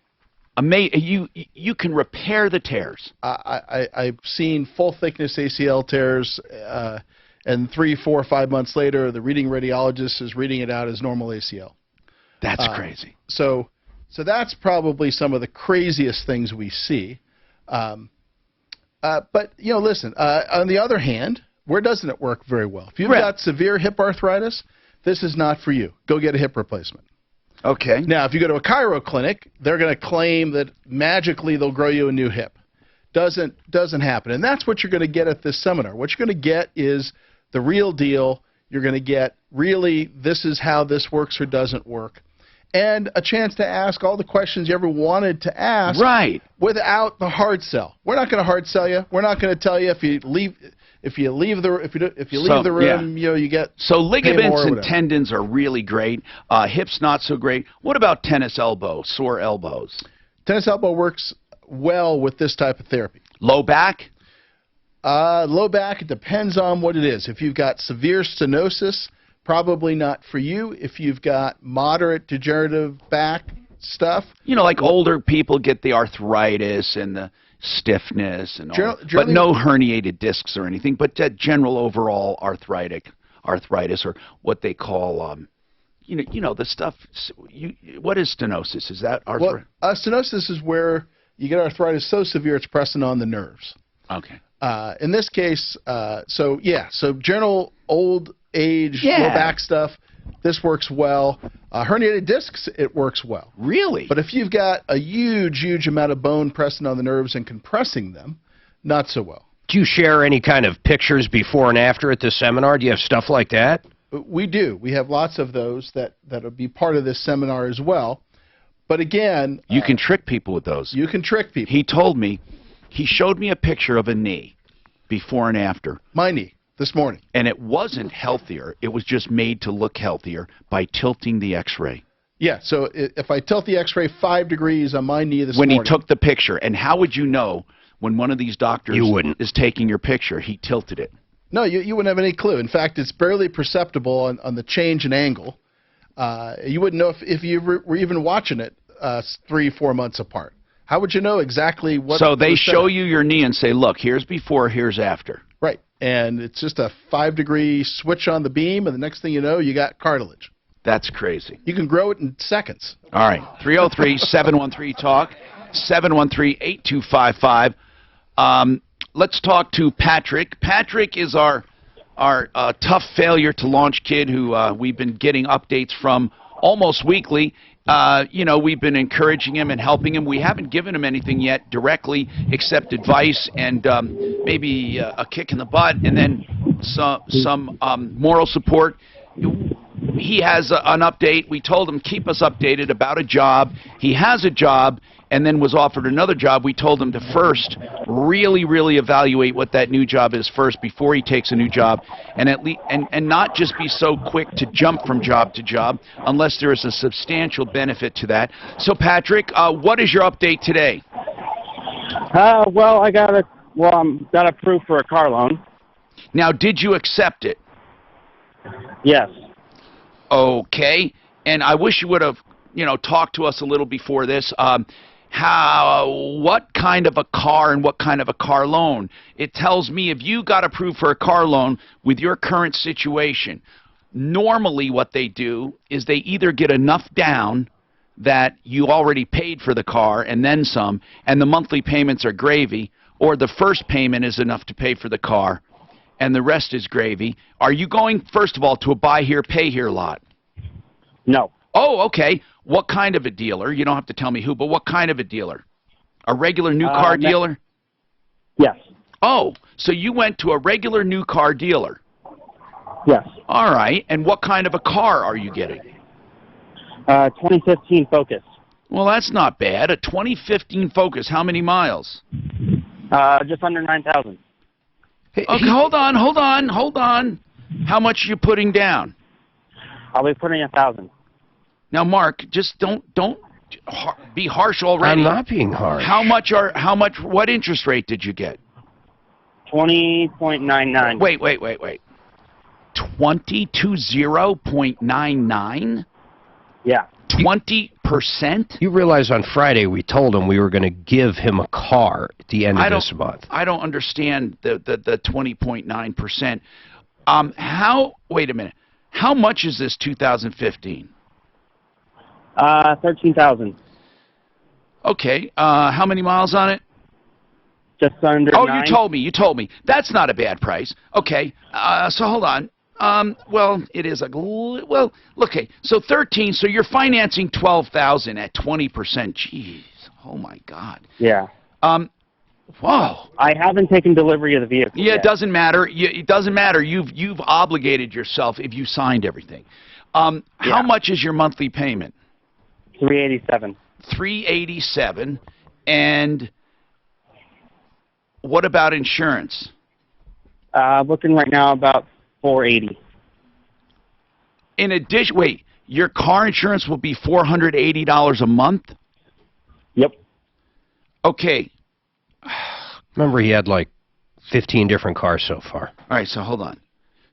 [SPEAKER 1] You can repair the tears.
[SPEAKER 14] I've seen full thickness ACL tears, and 3, 4, 5 months later, the reading radiologist is reading it out as normal ACL.
[SPEAKER 1] That's crazy.
[SPEAKER 14] So that's probably some of the craziest things we see. But, listen, on the other hand, where doesn't it work very well? If you've got severe hip arthritis, this is not for you. Go get a hip replacement.
[SPEAKER 1] Okay.
[SPEAKER 14] Now, if you go to a chiro clinic, they're going to claim that magically they'll grow you a new hip. doesn't happen. And that's what you're going to get at this seminar. What you're going to get is the real deal. You're going to get really this is how this works or doesn't work, and a chance to ask all the questions you ever wanted to ask.
[SPEAKER 1] Right.
[SPEAKER 14] Without the hard sell. We're not going to hard sell you. We're not going to tell you if you leave the room, you know, you get
[SPEAKER 1] so ligaments and
[SPEAKER 14] whatever.
[SPEAKER 1] tendons are really great. Hips not so great. What about tennis elbow, sore elbows?
[SPEAKER 14] Tennis elbow works well with this type of therapy.
[SPEAKER 1] Low back?
[SPEAKER 14] Low back, it depends on what it is. If you've got severe stenosis, probably not for you. If you've got moderate degenerative back stuff.
[SPEAKER 1] You know, like older people get the arthritis and the stiffness and all, but no herniated discs or anything, but general overall arthritis, or what they call, you know, the stuff. What is stenosis? Is that arthritis?
[SPEAKER 14] Well, stenosis is where you get arthritis so severe it's pressing on the nerves.
[SPEAKER 1] Okay.
[SPEAKER 14] In this case, so general old age low back stuff, this works well. Herniated discs, it works well.
[SPEAKER 1] Really?
[SPEAKER 14] But if you've got a huge amount of bone pressing on the nerves and compressing them, not so well.
[SPEAKER 9] Do you share any kind of pictures before and after at this seminar? Do you have stuff like that?
[SPEAKER 14] We do. We have lots of those that'll be part of this seminar as well. But again,
[SPEAKER 1] you can trick people with those.
[SPEAKER 14] You can trick people.
[SPEAKER 1] He told me, he showed me a picture of a knee before and after.
[SPEAKER 14] My knee. This morning.
[SPEAKER 1] And it wasn't healthier. It was just made to look healthier by tilting the X-ray.
[SPEAKER 14] Yeah, so if I tilt the X-ray 5 degrees on my knee this morning.
[SPEAKER 1] When he took the picture. And how would you know when one of these doctors is taking your picture? He tilted it.
[SPEAKER 14] No, you wouldn't have any clue. In fact, it's barely perceptible on the change in angle. You wouldn't know if you were even watching it 3-4 months apart. How would you know exactly what?
[SPEAKER 1] So they show you your knee and say, look, here's before, here's after.
[SPEAKER 14] Right. And it's just a 5-degree switch on the beam, and the next thing you know, you got cartilage.
[SPEAKER 1] That's crazy.
[SPEAKER 14] You can grow it in seconds.
[SPEAKER 1] All right. 303-713-TALK, 713-8255. Let's talk to Patrick. Patrick is our tough failure to launch kid who we've been getting updates from almost weekly. You know, we've been encouraging him and helping him. We haven't given him anything yet directly except advice and maybe a kick in the butt and then some moral support. He has an update. We told him keep us updated about a job. He has a job and then was offered another job. We told him to first really evaluate what that new job is first before he takes a new job, and and not just be so quick to jump from job to job unless there is a substantial benefit to that. So Patrick, what is your update today?
[SPEAKER 8] Well, I got approved for a car loan.
[SPEAKER 1] Now, did you accept it?
[SPEAKER 8] Yes.
[SPEAKER 1] Okay. And I wish you would have, talked to us a little before this. What kind of a car and what kind of a car loan? It tells me if you got approved for a car loan with your current situation, normally what they do is they either get enough down that you already paid for the car and then some, and the monthly payments are gravy, or the first payment is enough to pay for the car and the rest is gravy. Are you going, first of all, to a buy here, pay here lot?
[SPEAKER 8] No.
[SPEAKER 1] Oh, okay. What kind of a dealer? You don't have to tell me who, but what kind of a dealer? A regular new car dealer?
[SPEAKER 8] Yes.
[SPEAKER 1] Oh, so you went to a regular new car dealer?
[SPEAKER 8] Yes.
[SPEAKER 1] All right. And what kind of a car are you getting?
[SPEAKER 8] 2015 Focus.
[SPEAKER 1] Well, that's not bad. A 2015 Focus. How many miles?
[SPEAKER 8] Just under 9,000.
[SPEAKER 1] Okay, hold on. How much are you putting down?
[SPEAKER 8] I'll be putting 1,000.
[SPEAKER 1] Now, Mark, just don't be harsh already.
[SPEAKER 9] I'm not being harsh.
[SPEAKER 1] What interest rate did you get?
[SPEAKER 8] 20.99.
[SPEAKER 1] Wait. 20.99?
[SPEAKER 8] Yeah.
[SPEAKER 1] 20%?
[SPEAKER 9] You realize on Friday we told him we were going to give him a car at the end of this month.
[SPEAKER 1] I don't understand the 20.9%. Wait a minute. How much is this 2015?
[SPEAKER 8] 13,000.
[SPEAKER 1] Okay. How many miles on it?
[SPEAKER 8] Just under 9.
[SPEAKER 1] You told me. That's not a bad price. Okay. So hold on. Well, it is okay. So 13. So you're financing 12,000 at 20%. Jeez. Oh my God.
[SPEAKER 8] Yeah.
[SPEAKER 1] Wow.
[SPEAKER 8] I haven't taken delivery of the vehicle
[SPEAKER 1] Yeah,
[SPEAKER 8] yet.
[SPEAKER 1] it doesn't matter. It doesn't matter. You've obligated yourself if you signed everything. How much is your monthly payment?
[SPEAKER 8] $387.
[SPEAKER 1] $387. And what about insurance?
[SPEAKER 8] Looking right now about $480.
[SPEAKER 1] In addition, wait, your car insurance will be $480 a month?
[SPEAKER 8] Yep.
[SPEAKER 1] Okay.
[SPEAKER 9] Remember, he had like 15 different cars so far.
[SPEAKER 1] All right, so hold on.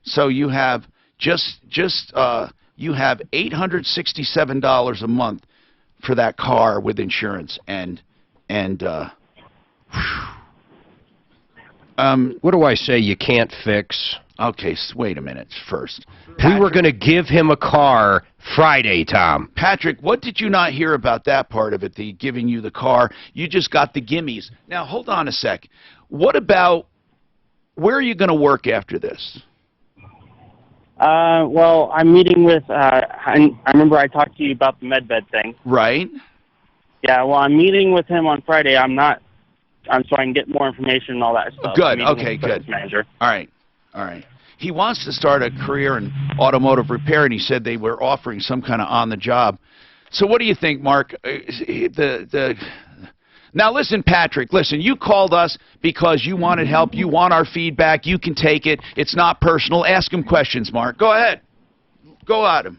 [SPEAKER 1] So you have you have $867 a month for that car with insurance
[SPEAKER 9] what do I say you can't fix?
[SPEAKER 1] Okay, wait a minute first.
[SPEAKER 9] We were going to give him a car Friday, Tom.
[SPEAKER 1] Patrick, what did you not hear about that part of it, the giving you the car? You just got the gimmies. Now, hold on a sec. What about, where are you going to work after this?
[SPEAKER 8] Well, I'm meeting with, I remember I talked to you about the medbed thing.
[SPEAKER 1] Right.
[SPEAKER 8] Yeah, well, I'm meeting with him on Friday. So I can get more information and all that stuff.
[SPEAKER 1] Good, okay, good.
[SPEAKER 8] Manager.
[SPEAKER 1] All right, all right. He wants to start a career in automotive repair, and he said they were offering some kind of on-the-job. So what do you think, Mark? Now listen, Patrick, listen, you called us because you wanted help. You want our feedback. You can take it. It's not personal. Ask him questions, Mark. Go ahead. Go at him.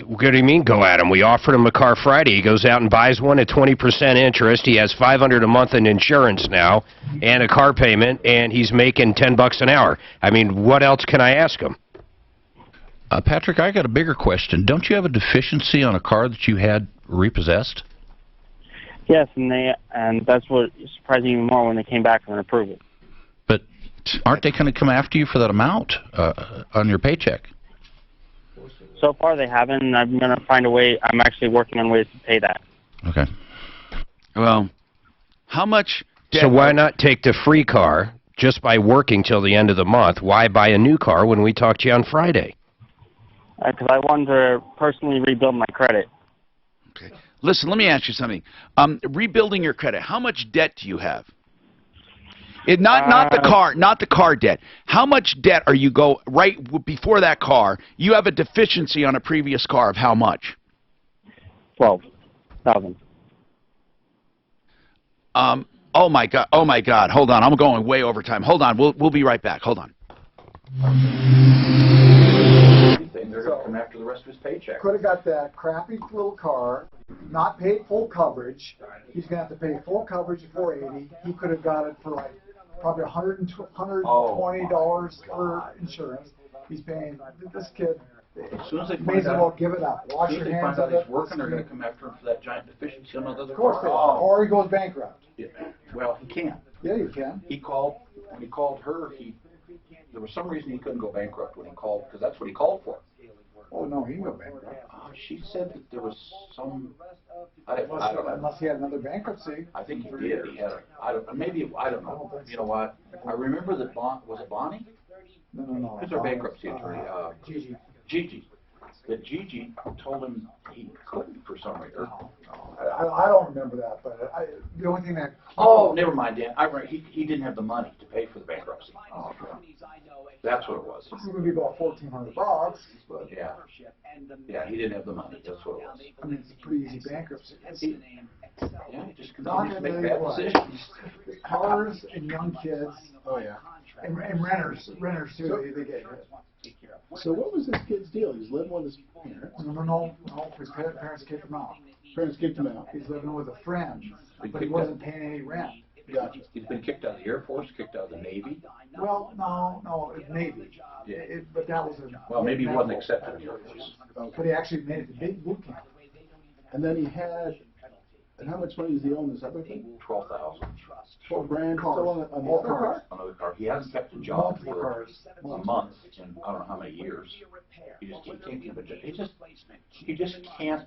[SPEAKER 9] What do you mean go at him? We offered him a car Friday. He goes out and buys one at 20% interest. He has $500 a month in insurance now and a car payment, and he's making $10 an hour. I mean, what else can I ask him?
[SPEAKER 6] Patrick, I got a bigger question. Don't you have a deficiency on a car that you had repossessed?
[SPEAKER 8] Yes, and that's what surprised me even more when they came back and approved it.
[SPEAKER 6] But aren't they going to come after you for that amount on your paycheck?
[SPEAKER 8] So far they haven't, and I'm going to find a way. I'm actually working on ways to pay that.
[SPEAKER 6] Okay.
[SPEAKER 1] Well, how much...
[SPEAKER 9] So why not take the free car just by working till the end of the month? Why buy a new car when we talked to you on Friday?
[SPEAKER 8] Because I wanted to personally rebuild my credit.
[SPEAKER 1] Okay. Listen, let me ask you something. Rebuilding your credit, how much debt do you have? Not the car debt. How much debt are you right before that car? You have a deficiency on a previous car of how much?
[SPEAKER 8] $12,000.
[SPEAKER 1] Oh my God! Oh my God! Hold on, I'm going way over time. Hold on, we'll be right back. Hold on.
[SPEAKER 6] They're going to come after the rest of his paycheck.
[SPEAKER 7] Could have got that crappy little car, not paid full coverage. He's going to have to pay full coverage of $480. He could have got it for like probably $120 for insurance. He's paying this kid.
[SPEAKER 6] As soon as they
[SPEAKER 7] may as well give it up. Wash your hands of it.
[SPEAKER 6] He's working, they're going to come after him for that giant deficiency on the other car.
[SPEAKER 7] Of course they are. Or he goes bankrupt.
[SPEAKER 6] Yeah. Well, he can't.
[SPEAKER 7] Yeah, you can.
[SPEAKER 6] He called, when he called her, there was some reason he couldn't go bankrupt when he called, because that's what he called for.
[SPEAKER 7] Oh, no, he can go bankrupt.
[SPEAKER 6] She said that there was some, I don't know.
[SPEAKER 7] Unless he had another bankruptcy.
[SPEAKER 6] I think he did. He had I don't know. You know what? I remember that was it Bonnie?
[SPEAKER 7] No.
[SPEAKER 6] Who's our bankruptcy attorney?
[SPEAKER 7] Gigi.
[SPEAKER 6] That Gigi told him he couldn't for some reason.
[SPEAKER 7] I don't remember that, but the only thing that...
[SPEAKER 6] Oh, never mind, Dan. He didn't have the money to pay for the bankruptcy.
[SPEAKER 7] Oh, okay.
[SPEAKER 6] That's what it was.
[SPEAKER 7] It's going to be about $1,400, but...
[SPEAKER 6] Yeah, he didn't have the money. That's what it was.
[SPEAKER 7] I mean, it's a pretty easy bankruptcy.
[SPEAKER 6] He just continues to make bad decisions.
[SPEAKER 7] Cars and young kids. Oh, yeah. And renters too, they get hit.
[SPEAKER 2] So what was this kid's deal? He's living with his parents?
[SPEAKER 7] No. His parents kicked him out.
[SPEAKER 2] Parents kicked him out.
[SPEAKER 7] He's living with a friend, but he wasn't paying any rent.
[SPEAKER 6] Gotcha. He's been kicked out of the Air Force, kicked out of the Navy.
[SPEAKER 7] Well, no, Navy. Yeah. But that was a...
[SPEAKER 6] Well, maybe he wasn't accepted in the Air Force.
[SPEAKER 7] But he actually made it to big boot camp.
[SPEAKER 2] And then he had... And how much money does he own this other thing?
[SPEAKER 6] $12,000.
[SPEAKER 2] $12,000 still on the other car?
[SPEAKER 6] Another car. He hasn't kept a job for a month in I don't know how many years. He just keeps thinking, but he just can't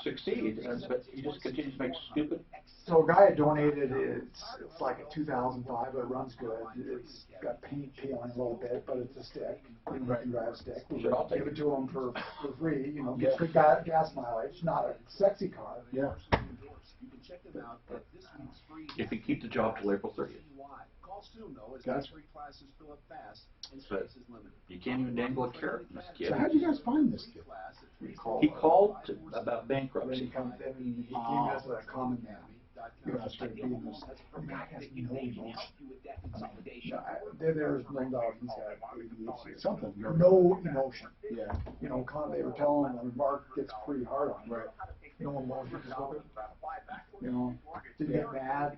[SPEAKER 6] succeed. But he just continues to make stupid.
[SPEAKER 7] So a guy had donated. It's like a 2005. It runs good. It's got paint peeling a little bit, but it's a stick. You can drive a stick. We'll give it to him for free. You know, gets good gas mileage. Not a sexy car.
[SPEAKER 2] Yeah.
[SPEAKER 6] If you keep the job till April 30th.
[SPEAKER 2] Gotcha.
[SPEAKER 6] But you can't even dangle a carrot in this kid.
[SPEAKER 2] So how'd you guys find this kid?
[SPEAKER 6] He called about bankruptcy.
[SPEAKER 7] He came as a common man. You know, straight being this. The guy has no emotion. There's no doubt he's had something. No emotion.
[SPEAKER 2] Yeah.
[SPEAKER 7] You know, they were telling him Mark gets pretty hard on him. Right. No emotion. You know, didn't get mad.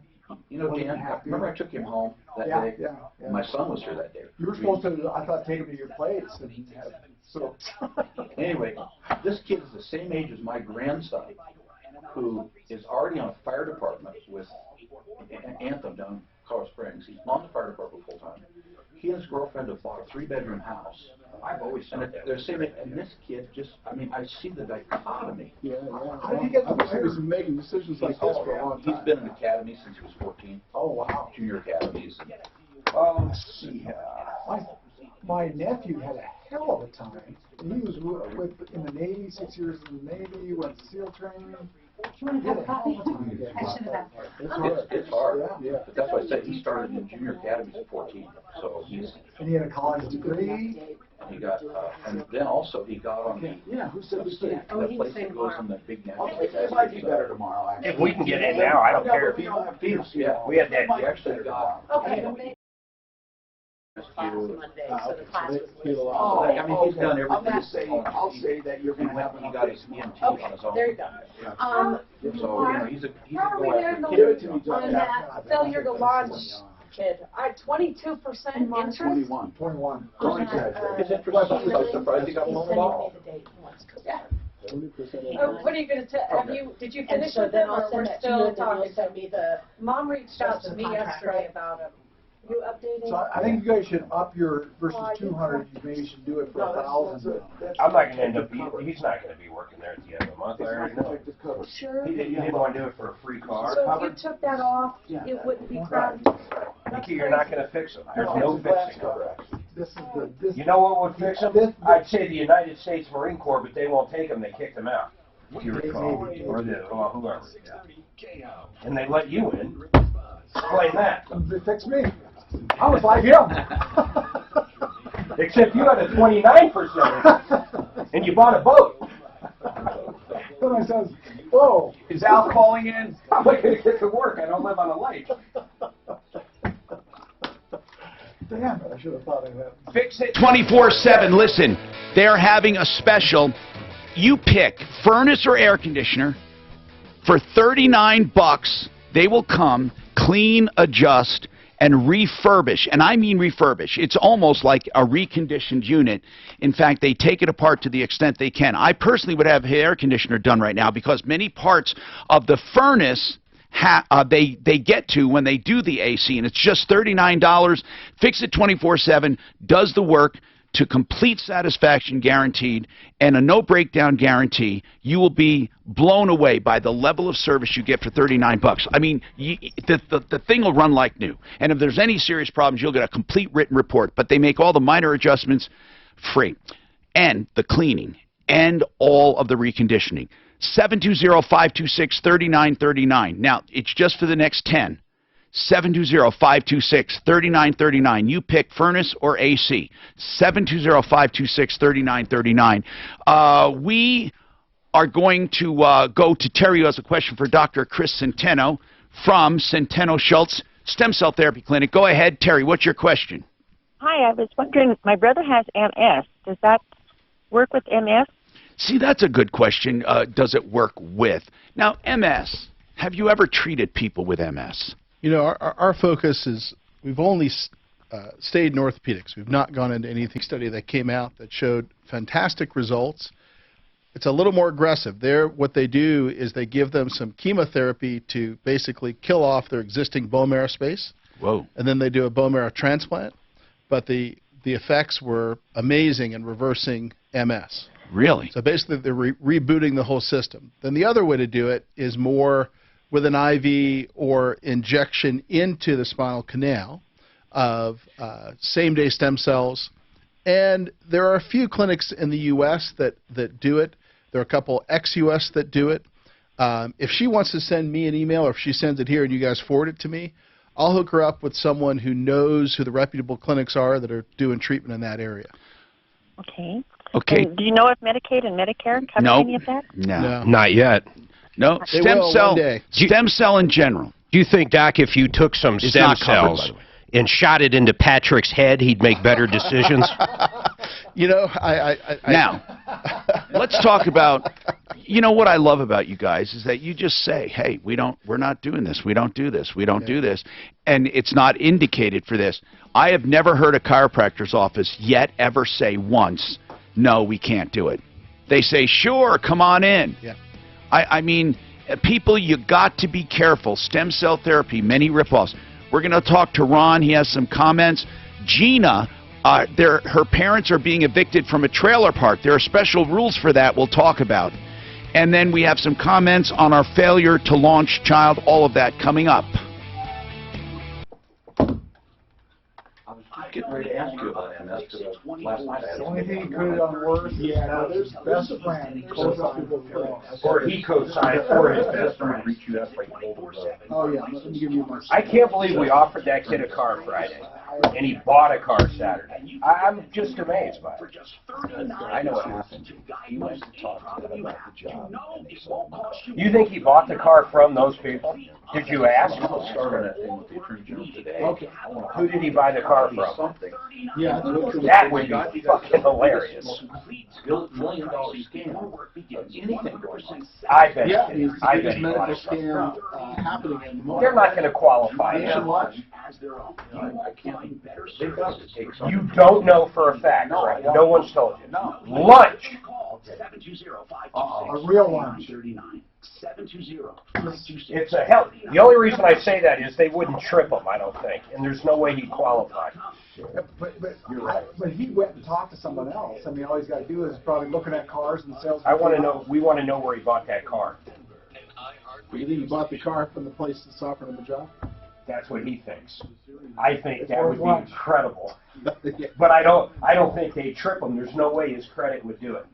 [SPEAKER 6] You know, Dan, remember I took him home that day?
[SPEAKER 7] Yeah.
[SPEAKER 6] My son was here that day.
[SPEAKER 7] You were supposed to, I thought, take him to your place and have, so.
[SPEAKER 6] Anyway, this kid is the same age as my grandson, who is already on a fire department with Anthem down in Colorado Springs. He's on the fire department full time. He and his girlfriend have bought a 3-bedroom house. I've always said it. They're saying, and this kid just, I mean, I see the dichotomy.
[SPEAKER 2] Yeah.
[SPEAKER 7] How did he get
[SPEAKER 2] I wish he was making decisions like this for a long time.
[SPEAKER 6] He's been in the academy since he was 14.
[SPEAKER 7] Oh, wow.
[SPEAKER 6] Junior academies.
[SPEAKER 7] My nephew had a hell of a time. He was in the Navy, 6 years in the Navy, went to SEAL training.
[SPEAKER 12] You want to have a copy? I should have asked.
[SPEAKER 6] It's hard. Yeah. But that's why I said he started in junior academies at 14. So he's.
[SPEAKER 7] And he had a college degree.
[SPEAKER 6] He got, and then also he got on the.
[SPEAKER 7] Yeah, who said this?
[SPEAKER 6] That place that goes in the big net.
[SPEAKER 2] It might be better tomorrow, actually.
[SPEAKER 3] If we can get in now, I don't care if you.
[SPEAKER 6] Yeah.
[SPEAKER 3] We had that.
[SPEAKER 6] He actually got.
[SPEAKER 12] Okay.
[SPEAKER 2] Monday, so the class
[SPEAKER 6] I mean, he's done everything.
[SPEAKER 2] I'll say that you're going to have
[SPEAKER 6] he got his EMT on his own.
[SPEAKER 12] There you go.
[SPEAKER 6] So, you know, he's a
[SPEAKER 12] How are we there in the
[SPEAKER 2] Give
[SPEAKER 12] on that failure to launch kid? 22% interest?
[SPEAKER 2] 21.
[SPEAKER 7] 21.
[SPEAKER 6] His interest, I was surprised he got a loan at all.
[SPEAKER 12] Yeah.
[SPEAKER 2] 20%.
[SPEAKER 12] What are you going to tell? Did you finish with them, or we're still talking? Mom reached out to me yesterday about him. You updating?
[SPEAKER 7] So I think you guys should up your versus 200. You maybe should do it for 1,000.
[SPEAKER 3] I'm not going to end up he's not going to be working there at the end of the month. I already know.
[SPEAKER 12] Sure.
[SPEAKER 3] He didn't want to do it for a free car.
[SPEAKER 12] So if you took that off, it wouldn't be cracked.
[SPEAKER 3] Nikki, you're not going to fix them. There's no fixing them.
[SPEAKER 7] This is the.
[SPEAKER 3] You know what would fix them? I'd say the United States Marine Corps, but they won't take them. They kicked them out. If you recall, or whoever. And they let you in. Explain that.
[SPEAKER 7] They fixed me. I was like him.
[SPEAKER 3] Except you had a 29% and you bought a boat.
[SPEAKER 7] Then I says, "Whoa,
[SPEAKER 1] is Al calling in?
[SPEAKER 3] How am I going to get to work? I don't live on a lake."
[SPEAKER 7] Damn it! I should have thought of that.
[SPEAKER 1] Fix it 24/7. Listen, they're having a special. You pick furnace or air conditioner for $39. They will come, clean, adjust, and refurbish. And I mean refurbish. It's almost like a reconditioned unit. In fact, they take it apart to the extent they can. I personally would have air conditioner done right now because many parts of the furnace they get to when they do the AC, and it's just $39. Fix it 24/7, does the work to complete satisfaction guaranteed, and a no breakdown guarantee. You will be blown away by the level of service you get for $39. I mean, the thing will run like new. And if there's any serious problems, you'll get a complete written report. But they make all the minor adjustments free, and the cleaning, and all of the reconditioning. 720-526-3939. Now, it's just for the next 10. 720-526-3939. You pick furnace or AC. 720-526-3939. We are going to go to Terry, who has a question for Dr. Chris Centeno from Centeno Schultz Stem Cell Therapy Clinic. Go ahead, Terry. What's your question?
[SPEAKER 11] Hi, I was wondering, my brother has MS. Does that work with MS?
[SPEAKER 1] See, that's a good question. Does it work with? Now, MS, have you ever treated people with MS?
[SPEAKER 14] You know, our focus is we've only stayed in orthopedics. We've not gone into anything study that came out that showed fantastic results. It's a little more aggressive. What they do is they give them some chemotherapy to basically kill off their existing bone marrow space.
[SPEAKER 1] Whoa.
[SPEAKER 14] And then they do a bone marrow transplant. But the effects were amazing in reversing MS.
[SPEAKER 1] Really?
[SPEAKER 14] So basically they're rebooting the whole system. Then the other way to do it is more with an IV or injection into the spinal canal of same-day stem cells. And there are a few clinics in the U.S. that do it. There are a couple ex-U.S. that do it. If she wants to send me an email, or if she sends it here and you guys forward it to me, I'll hook her up with someone who knows who the reputable clinics are that are doing treatment in that area.
[SPEAKER 11] Okay.
[SPEAKER 1] Okay.
[SPEAKER 11] And do you know if Medicaid and Medicare cover
[SPEAKER 1] Nope.
[SPEAKER 11] any of that?
[SPEAKER 1] No.
[SPEAKER 9] Not yet.
[SPEAKER 1] No.
[SPEAKER 14] They
[SPEAKER 1] Stem
[SPEAKER 14] will
[SPEAKER 1] cell.
[SPEAKER 14] one day.
[SPEAKER 1] Stem cell in general.
[SPEAKER 9] Do you think, Doc, if you took some
[SPEAKER 1] It's
[SPEAKER 9] stem
[SPEAKER 1] not covered, by
[SPEAKER 9] cells
[SPEAKER 1] the way.
[SPEAKER 9] and shot it into Patrick's head, he'd make better decisions?
[SPEAKER 14] You know,
[SPEAKER 1] Now, let's talk about. You know what I love about you guys is that you just say, "Hey, we're not doing this. We don't do this. We don't do this," and it's not indicated for this. I have never heard a chiropractor's office yet ever say once, "No, we can't do it." They say, "Sure, come on in."
[SPEAKER 14] Yeah.
[SPEAKER 1] I mean, people, you got to be careful. Stem cell therapy, many ripoffs. We're going to talk to Ron. He has some comments. Gina, her parents are being evicted from a trailer park. There are special rules for that we'll talk about. And then we have some comments on our failure to launch child, all of that coming up.
[SPEAKER 6] I was just getting ready to ask you about MS because last night I had
[SPEAKER 7] The only thing you could have done worse is have his best friend close up the phone.
[SPEAKER 3] Or he co-signed for his best friend.
[SPEAKER 6] reach you out like over.
[SPEAKER 7] Oh, yeah, let me give you my.
[SPEAKER 3] I can't believe we offered that kid a car Friday, and he bought a car Saturday. I'm just amazed by it.
[SPEAKER 6] I know what happened. He went to talk to them about the job. And they said,
[SPEAKER 3] You think he bought the car from those people? Did you ask?
[SPEAKER 6] I'm going to start on that thing with the Attorney General today.
[SPEAKER 7] Okay.
[SPEAKER 3] Who did he buy the car from?
[SPEAKER 6] Something.
[SPEAKER 7] Yeah,
[SPEAKER 3] That would be fucking hilarious.
[SPEAKER 6] $1 million scam. Anything going on.
[SPEAKER 3] I bet.
[SPEAKER 2] Yeah,
[SPEAKER 3] he did.
[SPEAKER 2] it's
[SPEAKER 3] I
[SPEAKER 2] the
[SPEAKER 3] bet
[SPEAKER 2] biggest
[SPEAKER 3] he bought
[SPEAKER 2] medical
[SPEAKER 3] it from.
[SPEAKER 2] scam happening at the moment.
[SPEAKER 3] They're not going to qualify him.
[SPEAKER 2] Nationwide.
[SPEAKER 6] I can't. They've got to take something.
[SPEAKER 3] You don't know for a fact, right? No one's told you. Lunch.
[SPEAKER 7] A real lunch.
[SPEAKER 3] It's a hell. The only reason I say that is they wouldn't trip him, I don't think, and there's no way he'd qualify.
[SPEAKER 7] But he went and talked to someone else. I mean, all he's got to do is probably looking at cars and sales.
[SPEAKER 3] I want to know. We want to know where he bought that car.
[SPEAKER 2] You think you bought the car from the place that's offering him a job?
[SPEAKER 3] That's what he thinks. I think that would be incredible. But I don't think they'd trip him. There's no way his credit would do it.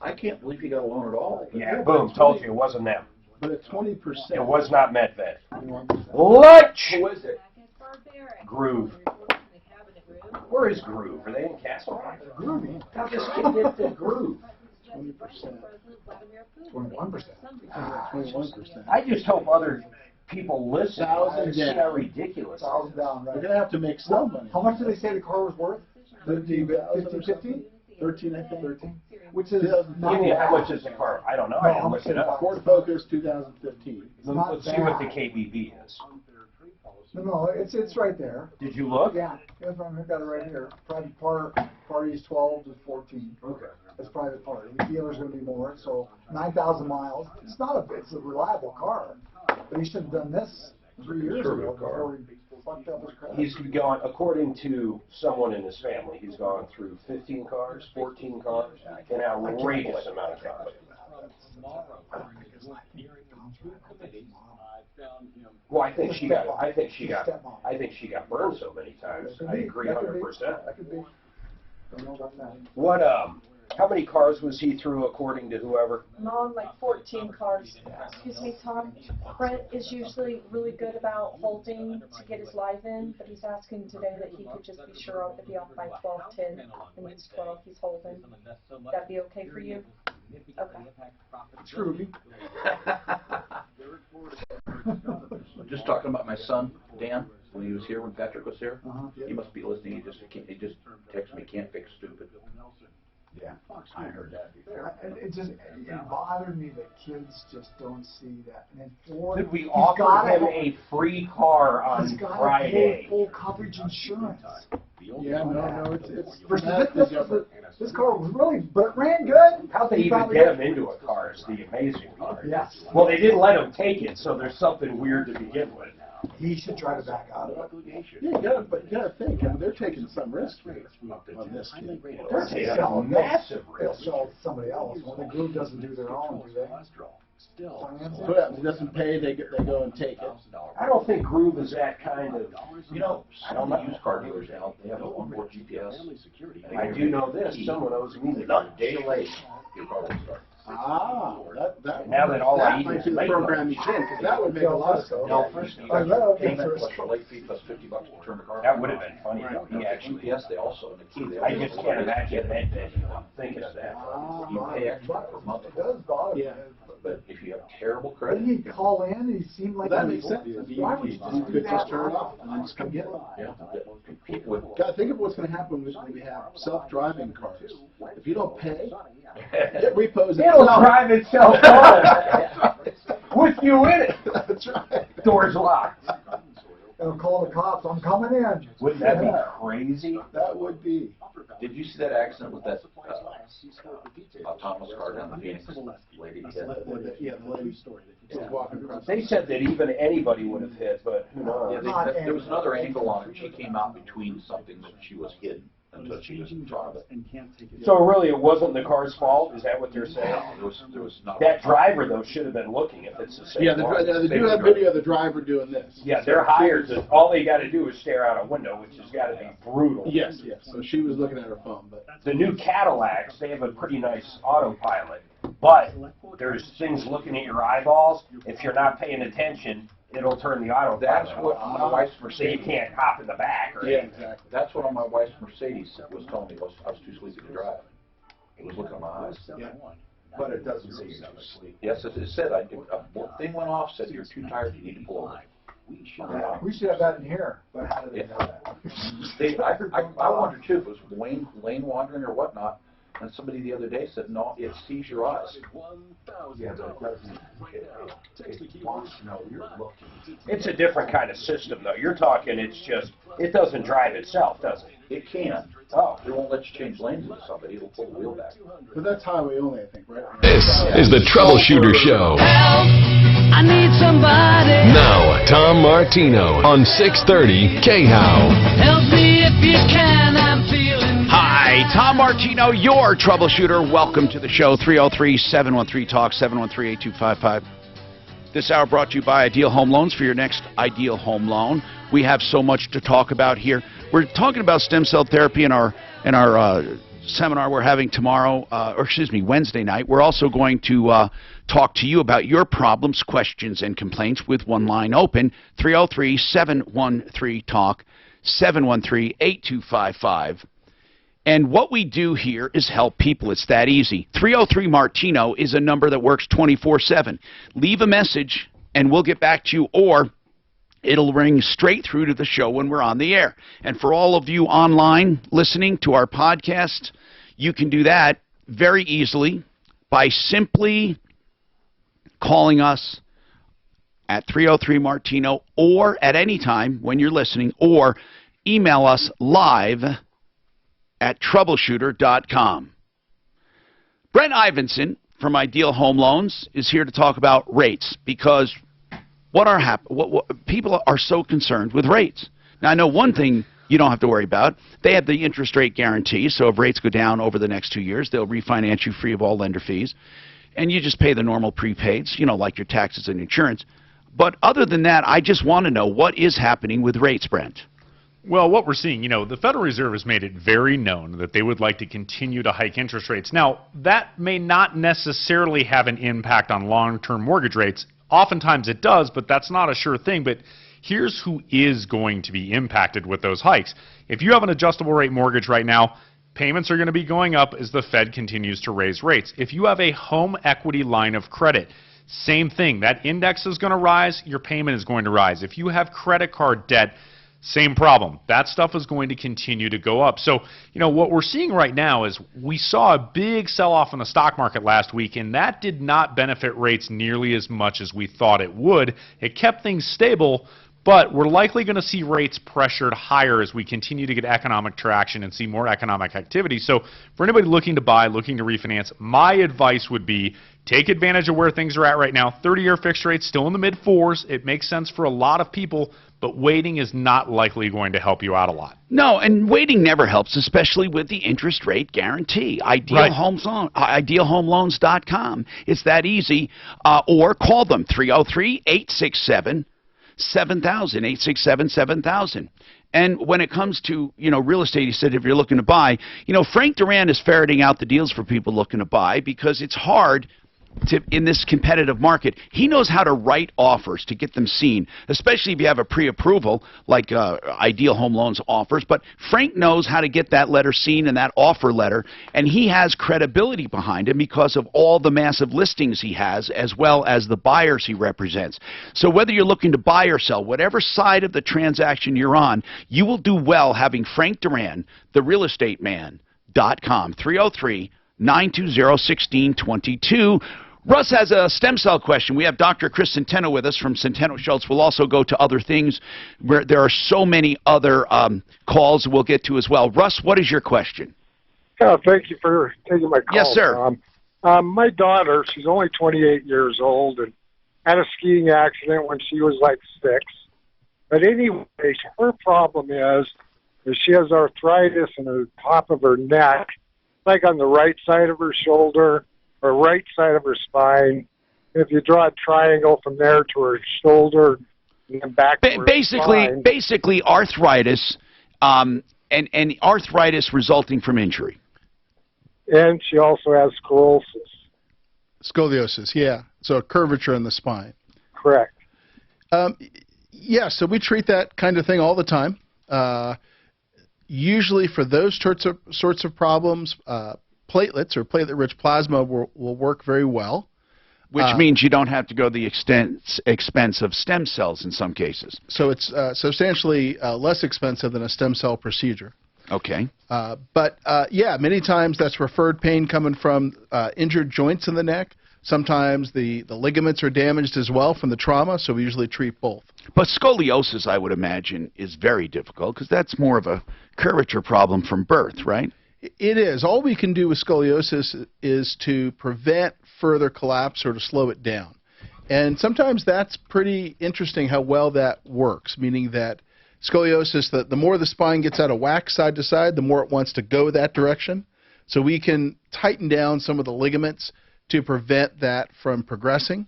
[SPEAKER 6] I can't believe he got a loan at all.
[SPEAKER 3] Yeah, boom, told you, it wasn't them.
[SPEAKER 2] But at 20%.
[SPEAKER 3] It was not MedVed. Lunch!
[SPEAKER 6] Who is it?
[SPEAKER 3] Groove. Where is Groove? Are they in Castle?
[SPEAKER 7] Groovy.
[SPEAKER 3] How this kid get to Groove?
[SPEAKER 2] 20%.
[SPEAKER 7] 21%.
[SPEAKER 2] 21%.
[SPEAKER 3] I just hope other people listen.
[SPEAKER 2] Thousand
[SPEAKER 3] See
[SPEAKER 2] down.
[SPEAKER 3] how ridiculous.
[SPEAKER 7] $1,000 down, right?
[SPEAKER 2] They're going to have to make some money.
[SPEAKER 7] How much did they say the car was worth?
[SPEAKER 2] 15,
[SPEAKER 7] 15?
[SPEAKER 2] 13, I think.
[SPEAKER 7] 13? Which is
[SPEAKER 3] Give me how much is the car? I don't know. I didn't look it up.
[SPEAKER 2] Ford Focus 2015.
[SPEAKER 3] Let's see what the KBB is.
[SPEAKER 7] No, it's right there.
[SPEAKER 3] Did you look?
[SPEAKER 7] Yeah, I've got it right here. Private party is 12 to 14. Okay. It's private party. The dealer's going to be more, so 9,000 miles. It's a reliable car. But he should have done this 3 years ago before he fucked up his credit.
[SPEAKER 3] He's gone, according to someone in his family, he's gone through 15 cars, 14 cars, an outrageous amount of cars. Well, I think she got burned so many times. I agree 100%.
[SPEAKER 7] That could be. Don't know about that.
[SPEAKER 3] What, how many cars was he through according to whoever?
[SPEAKER 12] Mom, like 14 cars. Excuse me, Tom. Brent is usually really good about holding to get his live in, but he's asking today that he could just be sure to be off by 12:10, and it's 12 he's holding. That'd be okay for you? Okay.
[SPEAKER 7] Scrooby.
[SPEAKER 6] Just talking about my son, Dan, when he was here, when Patrick was here.
[SPEAKER 7] Yeah.
[SPEAKER 6] He must be listening. He just texted me, can't fix stupid.
[SPEAKER 1] Yeah, I heard that before.
[SPEAKER 7] It bothered me that kids just don't see that. And Ford,
[SPEAKER 3] Did we offer him a free car on
[SPEAKER 7] he's got
[SPEAKER 3] Friday?
[SPEAKER 7] full coverage insurance.
[SPEAKER 2] Yeah, no, it's
[SPEAKER 7] This car was really, but it ran good.
[SPEAKER 3] How'd they even get him into a car is the amazing part.
[SPEAKER 7] Yes.
[SPEAKER 3] Well, they didn't let him take it, so there's something weird to begin with.
[SPEAKER 7] He should try to back out of it.
[SPEAKER 2] Yeah, but you gotta think. I mean, they're taking some risk on this kid.
[SPEAKER 3] They're taking a massive
[SPEAKER 7] They'll
[SPEAKER 3] risk.
[SPEAKER 7] sell it to somebody else. When the group doesn't do their own, do they?
[SPEAKER 2] What happens? It doesn't pay. They go and take it.
[SPEAKER 3] I don't think Groove is that kind of.
[SPEAKER 6] You know, some of the used car dealers now, they have a onboard GPS.
[SPEAKER 3] I do know this. Someone owes me the
[SPEAKER 6] Not a day late, your car will start.
[SPEAKER 2] That
[SPEAKER 3] Now that all I eat
[SPEAKER 2] might
[SPEAKER 3] is
[SPEAKER 2] be the
[SPEAKER 3] late
[SPEAKER 2] program
[SPEAKER 3] lunch.
[SPEAKER 2] he's in, because that would make a lot of sense.
[SPEAKER 6] No, first you got
[SPEAKER 7] no,
[SPEAKER 6] payment
[SPEAKER 7] that's-
[SPEAKER 6] plus the late fee plus $50 to turn the car.
[SPEAKER 3] That would have been funny, though. He
[SPEAKER 6] Actually,
[SPEAKER 3] actually,
[SPEAKER 6] yes, they also, in the key, they
[SPEAKER 3] I
[SPEAKER 6] also.
[SPEAKER 3] just can't imagine that, thinking of that.
[SPEAKER 6] You pay extra per month.
[SPEAKER 7] It does bother me.
[SPEAKER 2] Yeah.
[SPEAKER 6] But if you have terrible credit.
[SPEAKER 7] Didn't he call in and he seemed like.
[SPEAKER 2] That
[SPEAKER 7] he
[SPEAKER 2] makes
[SPEAKER 7] was-
[SPEAKER 2] sense.
[SPEAKER 7] Why would you
[SPEAKER 2] You
[SPEAKER 7] do
[SPEAKER 2] could
[SPEAKER 7] that?
[SPEAKER 2] just turn it off and then just come get it.
[SPEAKER 6] Yeah, people would.
[SPEAKER 2] God, think of what's going to happen when we have self-driving cars. If you don't pay, it repos
[SPEAKER 3] It'll
[SPEAKER 2] itself.
[SPEAKER 3] drive itself home with you in it.
[SPEAKER 2] That's right.
[SPEAKER 3] Doors locked.
[SPEAKER 7] It'll call the cops, I'm coming in.
[SPEAKER 3] Wouldn't that be crazy?
[SPEAKER 2] That would be.
[SPEAKER 6] Did you see that accident with that autonomous car down the Phoenix lady hit?
[SPEAKER 2] Yeah, the lady story. She's walking across.
[SPEAKER 3] They said that even anybody would have hit, but who knows?
[SPEAKER 6] Yeah, there was another angle on it. She came out between something that she was hidden until she was in front of it.
[SPEAKER 3] So really, it wasn't the car's fault? Is that what they're saying?
[SPEAKER 6] There was not.
[SPEAKER 3] That driver, though, should have been looking if it's the same
[SPEAKER 2] Yeah,
[SPEAKER 3] one.
[SPEAKER 2] they do have video of the driver doing this.
[SPEAKER 3] Yeah, they're hired. All they got to do is stare out a window, which has got to be brutal.
[SPEAKER 2] Yes, yes. So she was looking at her phone, but
[SPEAKER 3] The new Cadillacs, they have a pretty nice autopilot, but there's things looking at your eyeballs. If you're not paying attention, it'll turn the autopilot
[SPEAKER 6] That's
[SPEAKER 3] off.
[SPEAKER 6] what my wife's
[SPEAKER 3] So you
[SPEAKER 6] Mercedes.
[SPEAKER 3] can't hop in the back or
[SPEAKER 2] yeah,
[SPEAKER 3] anything.
[SPEAKER 2] exactly.
[SPEAKER 6] That's what my wife's Mercedes was telling me. I was too sleepy to drive. It was looking at my eyes.
[SPEAKER 2] Yeah. But it doesn't say you're too asleep.
[SPEAKER 6] Yes, it said. A thing went off. Said you're too tired. You need to pull over.
[SPEAKER 7] We should have that in here. But how do they know that?
[SPEAKER 6] I wonder too if it was lane wandering or whatnot. And somebody the other day said, no, it sees your eyes.
[SPEAKER 2] Yeah, but it doesn't. It wants to know you're looking.
[SPEAKER 3] It's a different kind of system, though. You're talking, it doesn't drive itself, does it?
[SPEAKER 6] It can.
[SPEAKER 3] Oh.
[SPEAKER 6] It won't let you change lanes with somebody. It'll pull the wheel back.
[SPEAKER 2] But that's highway only, I think, right?
[SPEAKER 21] This is the Troubleshooter Show.
[SPEAKER 5] I need somebody.
[SPEAKER 21] Now, Tom Martino on 630 KHOW.
[SPEAKER 5] Help me if you can. I'm feeling.
[SPEAKER 1] Hi, Tom Martino, your troubleshooter. Welcome to the show. 303-713-TALK, 713-8255. This hour brought to you by Ideal Home Loans. For your next ideal home loan, we have so much to talk about here. We're talking about stem cell therapy in our seminar we're having tomorrow, Wednesday night. We're also going to talk to you about your problems, questions, and complaints with one line open, 303-713-TALK, 713-8255. And what we do here is help people. It's that easy. 303-MARTINO is a number that works 24/7. Leave a message, and we'll get back to you, or it'll ring straight through to the show when we're on the air. And for all of you online listening to our podcast, you can do that very easily by simply calling us at 303-MARTINO or at any time when you're listening, or email us live at troubleshooter.com. Brent Ivinson from Ideal Home Loans is here to talk about rates, because people are so concerned with rates. Now, I know one thing you don't have to worry about. They have the interest rate guarantee, so if rates go down over the next 2 years, they'll refinance you free of all lender fees. And you just pay the normal prepaids, like your taxes and insurance. But other than that, I just want to know what is happening with rates, Brent.
[SPEAKER 13] Well, what we're seeing, the Federal Reserve has made it very known that they would like to continue to hike interest rates. Now, that may not necessarily have an impact on long-term mortgage rates. Oftentimes it does, but that's not a sure thing. But here's who is going to be impacted with those hikes. If you have an adjustable rate mortgage right now, payments are going to be going up as the Fed continues to raise rates. If you have a home equity line of credit, same thing. That index is going to rise, your payment is going to rise. If you have credit card debt, same problem. That stuff is going to continue to go up. So, what we're seeing right now is we saw a big sell-off in the stock market last week, and that did not benefit rates nearly as much as we thought it would. It kept things stable, but we're likely going to see rates pressured higher as we continue to get economic traction and see more economic activity. So for anybody looking to buy, looking to refinance, my advice would be take advantage of where things are at right now. 30-year fixed rates still in the mid-4s. It makes sense for a lot of people, but waiting is not likely going to help you out a lot.
[SPEAKER 1] No, and waiting never helps, especially with the interest rate guarantee. IdealHomeLoans.com. It's that easy. Or call them, 303-867 7000, 867-7000. And when it comes to, real estate, he said if you're looking to buy, Frank Duran is ferreting out the deals for people looking to buy because it's hard in this competitive market. He knows how to write offers to get them seen, especially if you have a pre-approval like Ideal Home Loans offers. But Frank knows how to get that letter seen and that offer letter, and he has credibility behind him because of all the massive listings he has as well as the buyers he represents. So whether you're looking to buy or sell, whatever side of the transaction you're on, you will do well having Frank Duran, the real estate man.com, 303-920-1622. Russ has a stem cell question. We have Dr. Chris Centeno with us from Centeno Schultz. We'll also go to other things where there are so many other calls we'll get to as well. Russ, what is your question?
[SPEAKER 10] Thank you for taking my call.
[SPEAKER 1] Yes, sir.
[SPEAKER 10] My daughter, she's only 28 years old, and had a skiing accident when she was like 6. But anyway, her problem is she has arthritis in the top of her neck, like on the right side of her shoulder, or right side of her spine. If you draw a triangle from there to her shoulder and then back to her spine.
[SPEAKER 1] Basically arthritis, and arthritis resulting from injury.
[SPEAKER 10] And she also has sclerosis.
[SPEAKER 14] Scoliosis, yeah. So a curvature in the spine.
[SPEAKER 10] Correct.
[SPEAKER 14] Yeah, so we treat that kind of thing all the time. Usually for those sorts of problems, platelets or platelet-rich plasma will work very well.
[SPEAKER 1] Which means you don't have to go the expense of stem cells in some cases.
[SPEAKER 14] So it's substantially less expensive than a stem cell procedure.
[SPEAKER 1] Okay.
[SPEAKER 14] But yeah, many times that's referred pain coming from injured joints in the neck. Sometimes the ligaments are damaged as well from the trauma, so we usually treat both.
[SPEAKER 1] But scoliosis, I would imagine, is very difficult because that's more of a curvature problem from birth, right?
[SPEAKER 14] It is. All we can do with scoliosis is to prevent further collapse or to slow it down. And sometimes that's pretty interesting how well that works, meaning that scoliosis, the more the spine gets out of whack side to side, the more it wants to go that direction. So we can tighten down some of the ligaments to prevent that from progressing.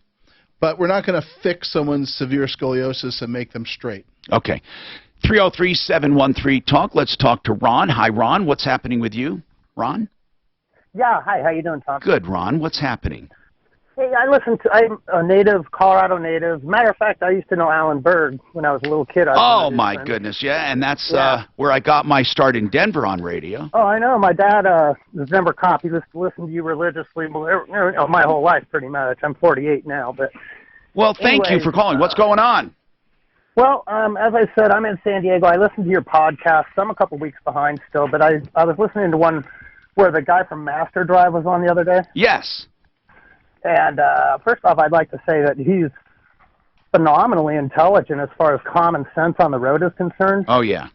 [SPEAKER 14] But we're not going to fix someone's severe scoliosis and make them straight.
[SPEAKER 1] Okay. 303-713-TALK. Let's talk to Ron. Hi, Ron. What's happening with you? Ron?
[SPEAKER 15] Yeah, hi. How you doing, Tom?
[SPEAKER 1] Good, Ron. What's happening?
[SPEAKER 15] Hey, I'm a native, Colorado native. Matter of fact, I used to know Alan Berg when I was a little kid.
[SPEAKER 1] Oh, my goodness, yeah. And that's where I got my start in Denver on radio.
[SPEAKER 15] Oh, I know. My dad was a Denver cop. He used to listen to you religiously my whole life, pretty much. I'm 48 now, but...
[SPEAKER 1] Well, thank you for calling. What's going on?
[SPEAKER 15] Well, as I said, I'm in San Diego. I listen to your podcast. I'm a couple weeks behind still, but I was listening to one where the guy from Master Drive was on the other day.
[SPEAKER 1] Yes.
[SPEAKER 15] And first off, I'd like to say that he's phenomenally intelligent as far as common sense on the road is concerned.
[SPEAKER 1] Oh, yeah.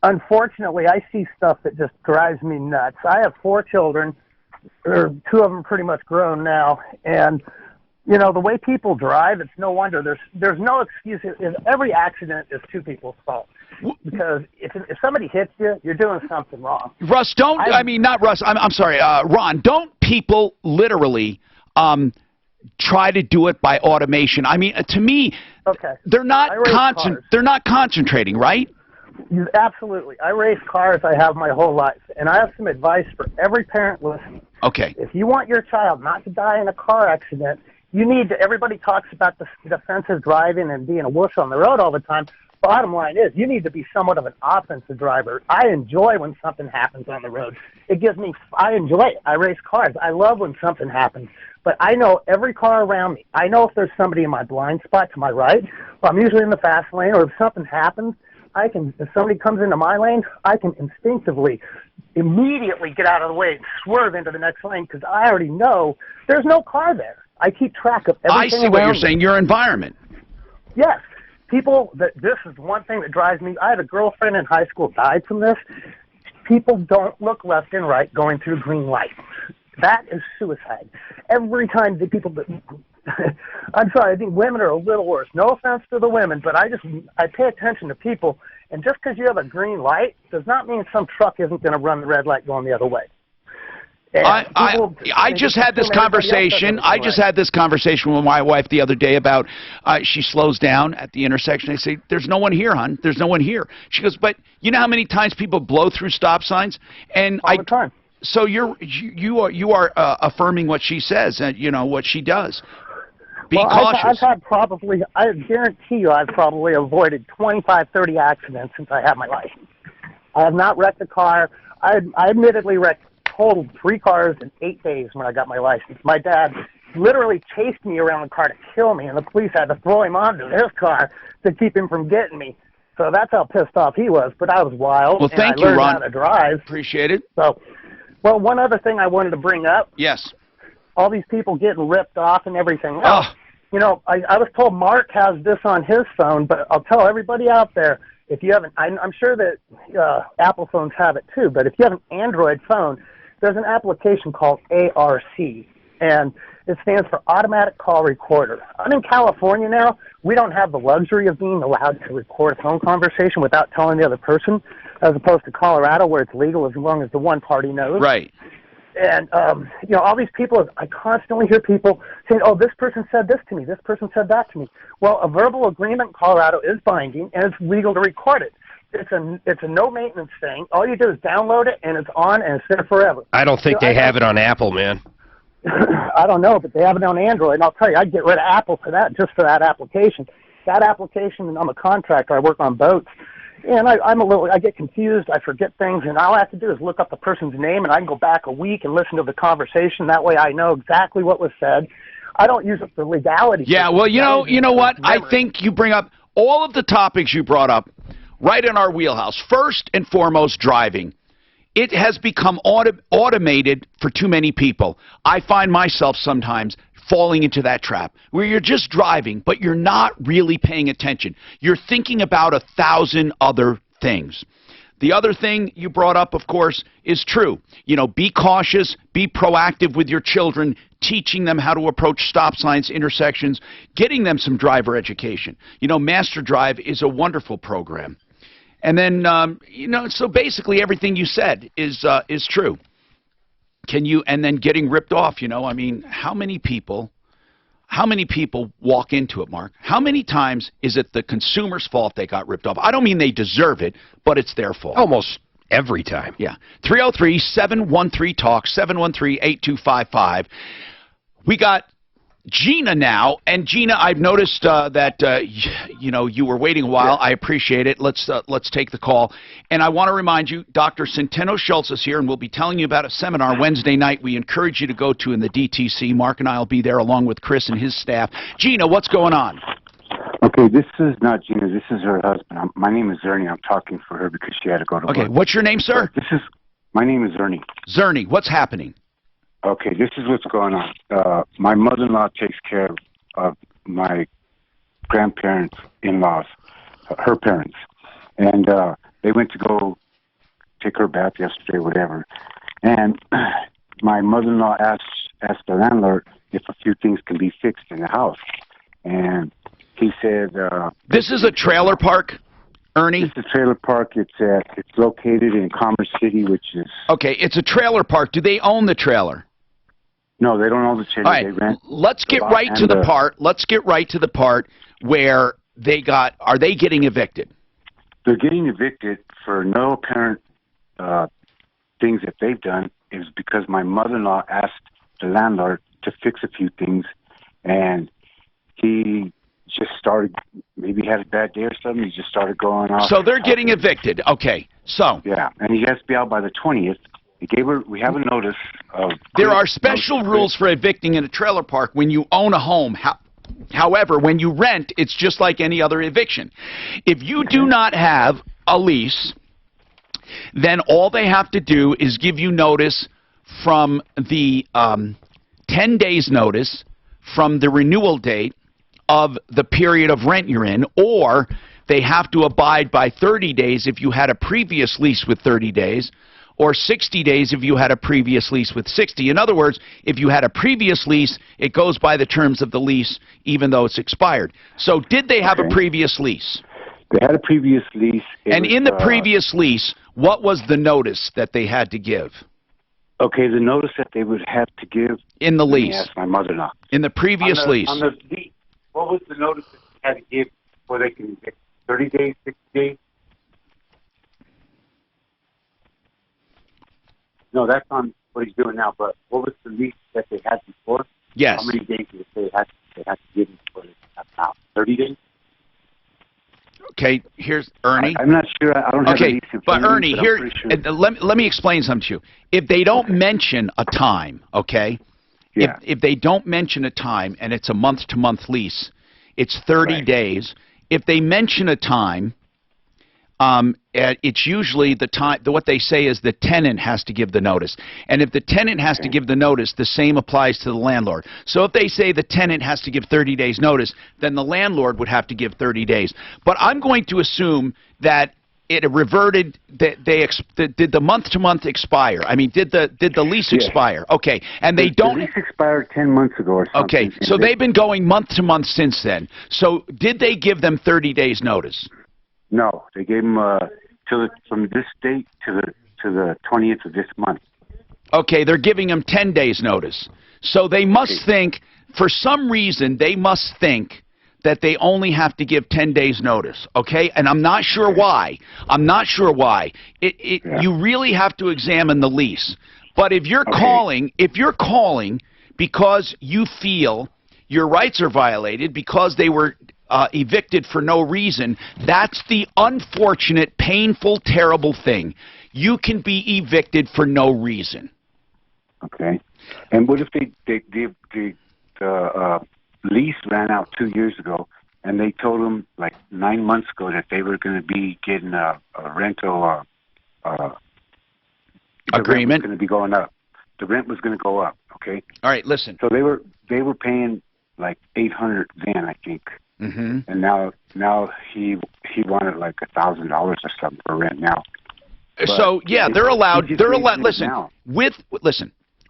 [SPEAKER 15] Unfortunately, I see stuff that just drives me nuts. I have 4 children, or 2 of them pretty much grown now, and you know, the way people drive, it's no wonder. There's no excuse. Every accident is 2 people's fault. Because if somebody hits you, you're doing something wrong.
[SPEAKER 1] Russ, not Russ. I'm sorry, Ron. Don't people literally try to do it by automation? I mean, to me, they're not concentrating, right?
[SPEAKER 15] Absolutely. I race cars. I have my whole life, and I have some advice for every parent listening.
[SPEAKER 1] Okay.
[SPEAKER 15] If you want your child not to die in a car accident, you need to, everybody talks about the defensive driving and being a wuss on the road all the time. Bottom line is, you need to be somewhat of an offensive driver. I enjoy when something happens on the road. I enjoy it. I race cars. I love when something happens. But I know every car around me. I know if there's somebody in my blind spot to my right, well, I'm usually in the fast lane, or if something happens, if somebody comes into my lane, I can instinctively, immediately get out of the way and swerve into the next lane because I already know there's no car there. I keep track of everything.
[SPEAKER 1] I see what you're saying, your environment.
[SPEAKER 15] Yes. This is one thing that drives me. I had a girlfriend in high school died from this. People don't look left and right going through green light. That is suicide. Every time the people I'm sorry, I think women are a little worse. No offense to the women, but I pay attention to people, and just because you have a green light does not mean some truck isn't going to run the red light going the other way. And
[SPEAKER 1] I just had this conversation. I just had this conversation with my wife the other day about she slows down at the intersection. I say, "There's no one here, hon. There's no one here." She goes, "But you know how many times people blow through stop signs?" And
[SPEAKER 15] all the time.
[SPEAKER 1] So you are affirming what she says and what she does. Be cautious.
[SPEAKER 15] I've had probably, I guarantee you, I've probably avoided 25, 30 accidents since I had my license. I have not wrecked a car. I admittedly totaled 3 cars in 8 days when I got my license. My dad literally chased me around the car to kill me, and the police had to throw him onto his car to keep him from getting me. So that's how pissed off he was. But I was wild.
[SPEAKER 1] Well, thank you,
[SPEAKER 15] Ron.
[SPEAKER 1] Ron.
[SPEAKER 15] How to drive.
[SPEAKER 1] Appreciate it.
[SPEAKER 15] So, well, one other thing I wanted to bring up.
[SPEAKER 1] Yes.
[SPEAKER 15] All these people getting ripped off and everything else. I was told Mark has this on his phone, but I'll tell everybody out there, if you haven't, I'm sure that Apple phones have it too, but if you have an Android phone, there's an application called ARC, and it stands for Automatic Call Recorder. I'm in California now. We don't have the luxury of being allowed to record a phone conversation without telling the other person, as opposed to Colorado where it's legal as long as the one party knows.
[SPEAKER 1] Right.
[SPEAKER 15] And, all these people, I constantly hear people saying, oh, this person said this to me, this person said that to me. Well, a verbal agreement in Colorado is binding, and it's legal to record it. It's a no-maintenance thing. All you do is download it, and it's on, and it's there forever.
[SPEAKER 9] I don't think they have it on Apple, man.
[SPEAKER 15] I don't know, but they have it on Android, and I'll tell you, I'd get rid of Apple for that, just for that application. That application, and I'm a contractor, I work on boats. And I get confused, I forget things, and all I have to do is look up the person's name, and I can go back a week and listen to the conversation. That way I know exactly what was said. I don't use it for legality.
[SPEAKER 1] Yeah, well, you know what? I think you bring up all of the topics you brought up right in our wheelhouse. First and foremost, driving. It has become automated for too many people. I find myself sometimes falling into that trap where you're just driving, but you're not really paying attention. You're thinking about 1,000 other things. The other thing you brought up, of course, is true. Be cautious, be proactive with your children, teaching them how to approach stop signs, intersections, getting them some driver education. Master Drive is a wonderful program. And then, so basically everything you said is true. And then getting ripped off, how many people walk into it, Mark? How many times is it the consumer's fault they got ripped off? I don't mean they deserve it, but it's their fault.
[SPEAKER 9] Almost every time.
[SPEAKER 1] Yeah. 303-713-TALK, 713-8255. We got Gina now, and Gina, I've noticed that you were waiting a while. I appreciate it. Let's take the call, and I want to remind you, Dr. Centeno Schultz is here, and we'll be telling you about a seminar Wednesday night. We encourage you to go to in the DTC. Mark and I will be there along with Chris and his staff. Gina, what's going on?
[SPEAKER 16] Okay, this is not Gina. This is her husband. My name is Ernie. I'm talking for her because she had to go to work.
[SPEAKER 1] Okay, what's your name, sir?
[SPEAKER 16] My name is Ernie.
[SPEAKER 1] Zernie, what's happening?
[SPEAKER 16] Okay, this is what's going on. My mother-in-law takes care of my grandparents, in-laws, her parents. And they went to go take her bath yesterday, whatever. And my mother-in-law asked the landlord if a few things can be fixed in the house. And he said...
[SPEAKER 1] this is a trailer park, Ernie?
[SPEAKER 16] It's a trailer park. It's located in Commerce City, which is...
[SPEAKER 1] Okay, it's a trailer park. Do they own the trailer?
[SPEAKER 16] No, they don't own the trailer.
[SPEAKER 1] All right,
[SPEAKER 16] they rent.
[SPEAKER 1] Let's get right to the part. Let's get right to the part where are they getting evicted?
[SPEAKER 16] They're getting evicted for no apparent things that they've done. Is because my mother-in-law asked the landlord to fix a few things, and he just started, maybe had a bad day or something. He just started going off.
[SPEAKER 1] So they're getting evicted. Okay, so.
[SPEAKER 16] Yeah, and he has to be out by the 20th. We have a notice of...
[SPEAKER 1] There are special rules for evicting in a trailer park when you own a home. However, when you rent, it's just like any other eviction. If you do not have a lease, then all they have to do is give you notice from the 10 days notice from the renewal date of the period of rent you're in, or they have to abide by 30 days if you had a previous lease with 30 days, or 60 days if you had a previous lease with 60. In other words, if you had a previous lease, it goes by the terms of the lease, even though it's expired. So did they have a previous lease?
[SPEAKER 16] They had a previous lease.
[SPEAKER 1] And in the previous lease, what was the notice that they had to give?
[SPEAKER 16] Okay, the notice that they would have to give
[SPEAKER 1] in the lease.
[SPEAKER 16] Ask my mother-in-law.
[SPEAKER 1] In the previous lease.
[SPEAKER 16] On the lease, what was the notice that they had to give before they can get 30 days, 60 days? No, that's on what he's doing now. But what was the lease that they had before?
[SPEAKER 1] Yes.
[SPEAKER 16] How many days did they have to give him before they have now? 30 days.
[SPEAKER 1] Okay, here's Ernie.
[SPEAKER 16] I'm not sure. I don't have the
[SPEAKER 1] okay,
[SPEAKER 16] lease in
[SPEAKER 1] but
[SPEAKER 16] front of me,
[SPEAKER 1] Ernie,
[SPEAKER 16] but I'm
[SPEAKER 1] here,
[SPEAKER 16] pretty sure.
[SPEAKER 1] let me explain something to you. If they don't mention a time, okay?
[SPEAKER 16] Yeah.
[SPEAKER 1] If they don't mention a time and it's a month-to-month lease, it's 30 days. If they mention a time, it's usually the time. What they say is the tenant has to give the notice, and if the tenant has to give the notice, the same applies to the landlord. So if they say the tenant has to give 30 days notice, then the landlord would have to give 30 days. But I'm going to assume that it reverted. That did the month-to-month expire? I mean, did the lease expire? Okay, and they don't.
[SPEAKER 16] The lease expired 10 months ago or something.
[SPEAKER 1] Okay, so they've been going month-to-month since then. So did they give them 30 days notice?
[SPEAKER 16] No, they gave him from this date to the 20th of this month.
[SPEAKER 1] Okay, they're giving him 10 days notice. So they must think, for some reason, they must think that they only have to give 10 days notice. Okay, and I'm not sure why. I'm not sure why. You really have to examine the lease. But if you're calling because you feel your rights are violated because they were evicted for no reason, that's the unfortunate, painful, terrible thing. You can be evicted for no reason.
[SPEAKER 16] Okay. And what if the lease ran out 2 years ago, and they told them like 9 months ago that they were going to be getting a rental
[SPEAKER 1] agreement?
[SPEAKER 16] Going to be going up. The rent was going to go up. Okay.
[SPEAKER 1] All right. Listen.
[SPEAKER 16] So they were paying like $800 then, I think.
[SPEAKER 1] Mm-hmm.
[SPEAKER 16] And now he wanted like $1,000 or something for rent now.
[SPEAKER 1] So yeah, they're allowed. Listen.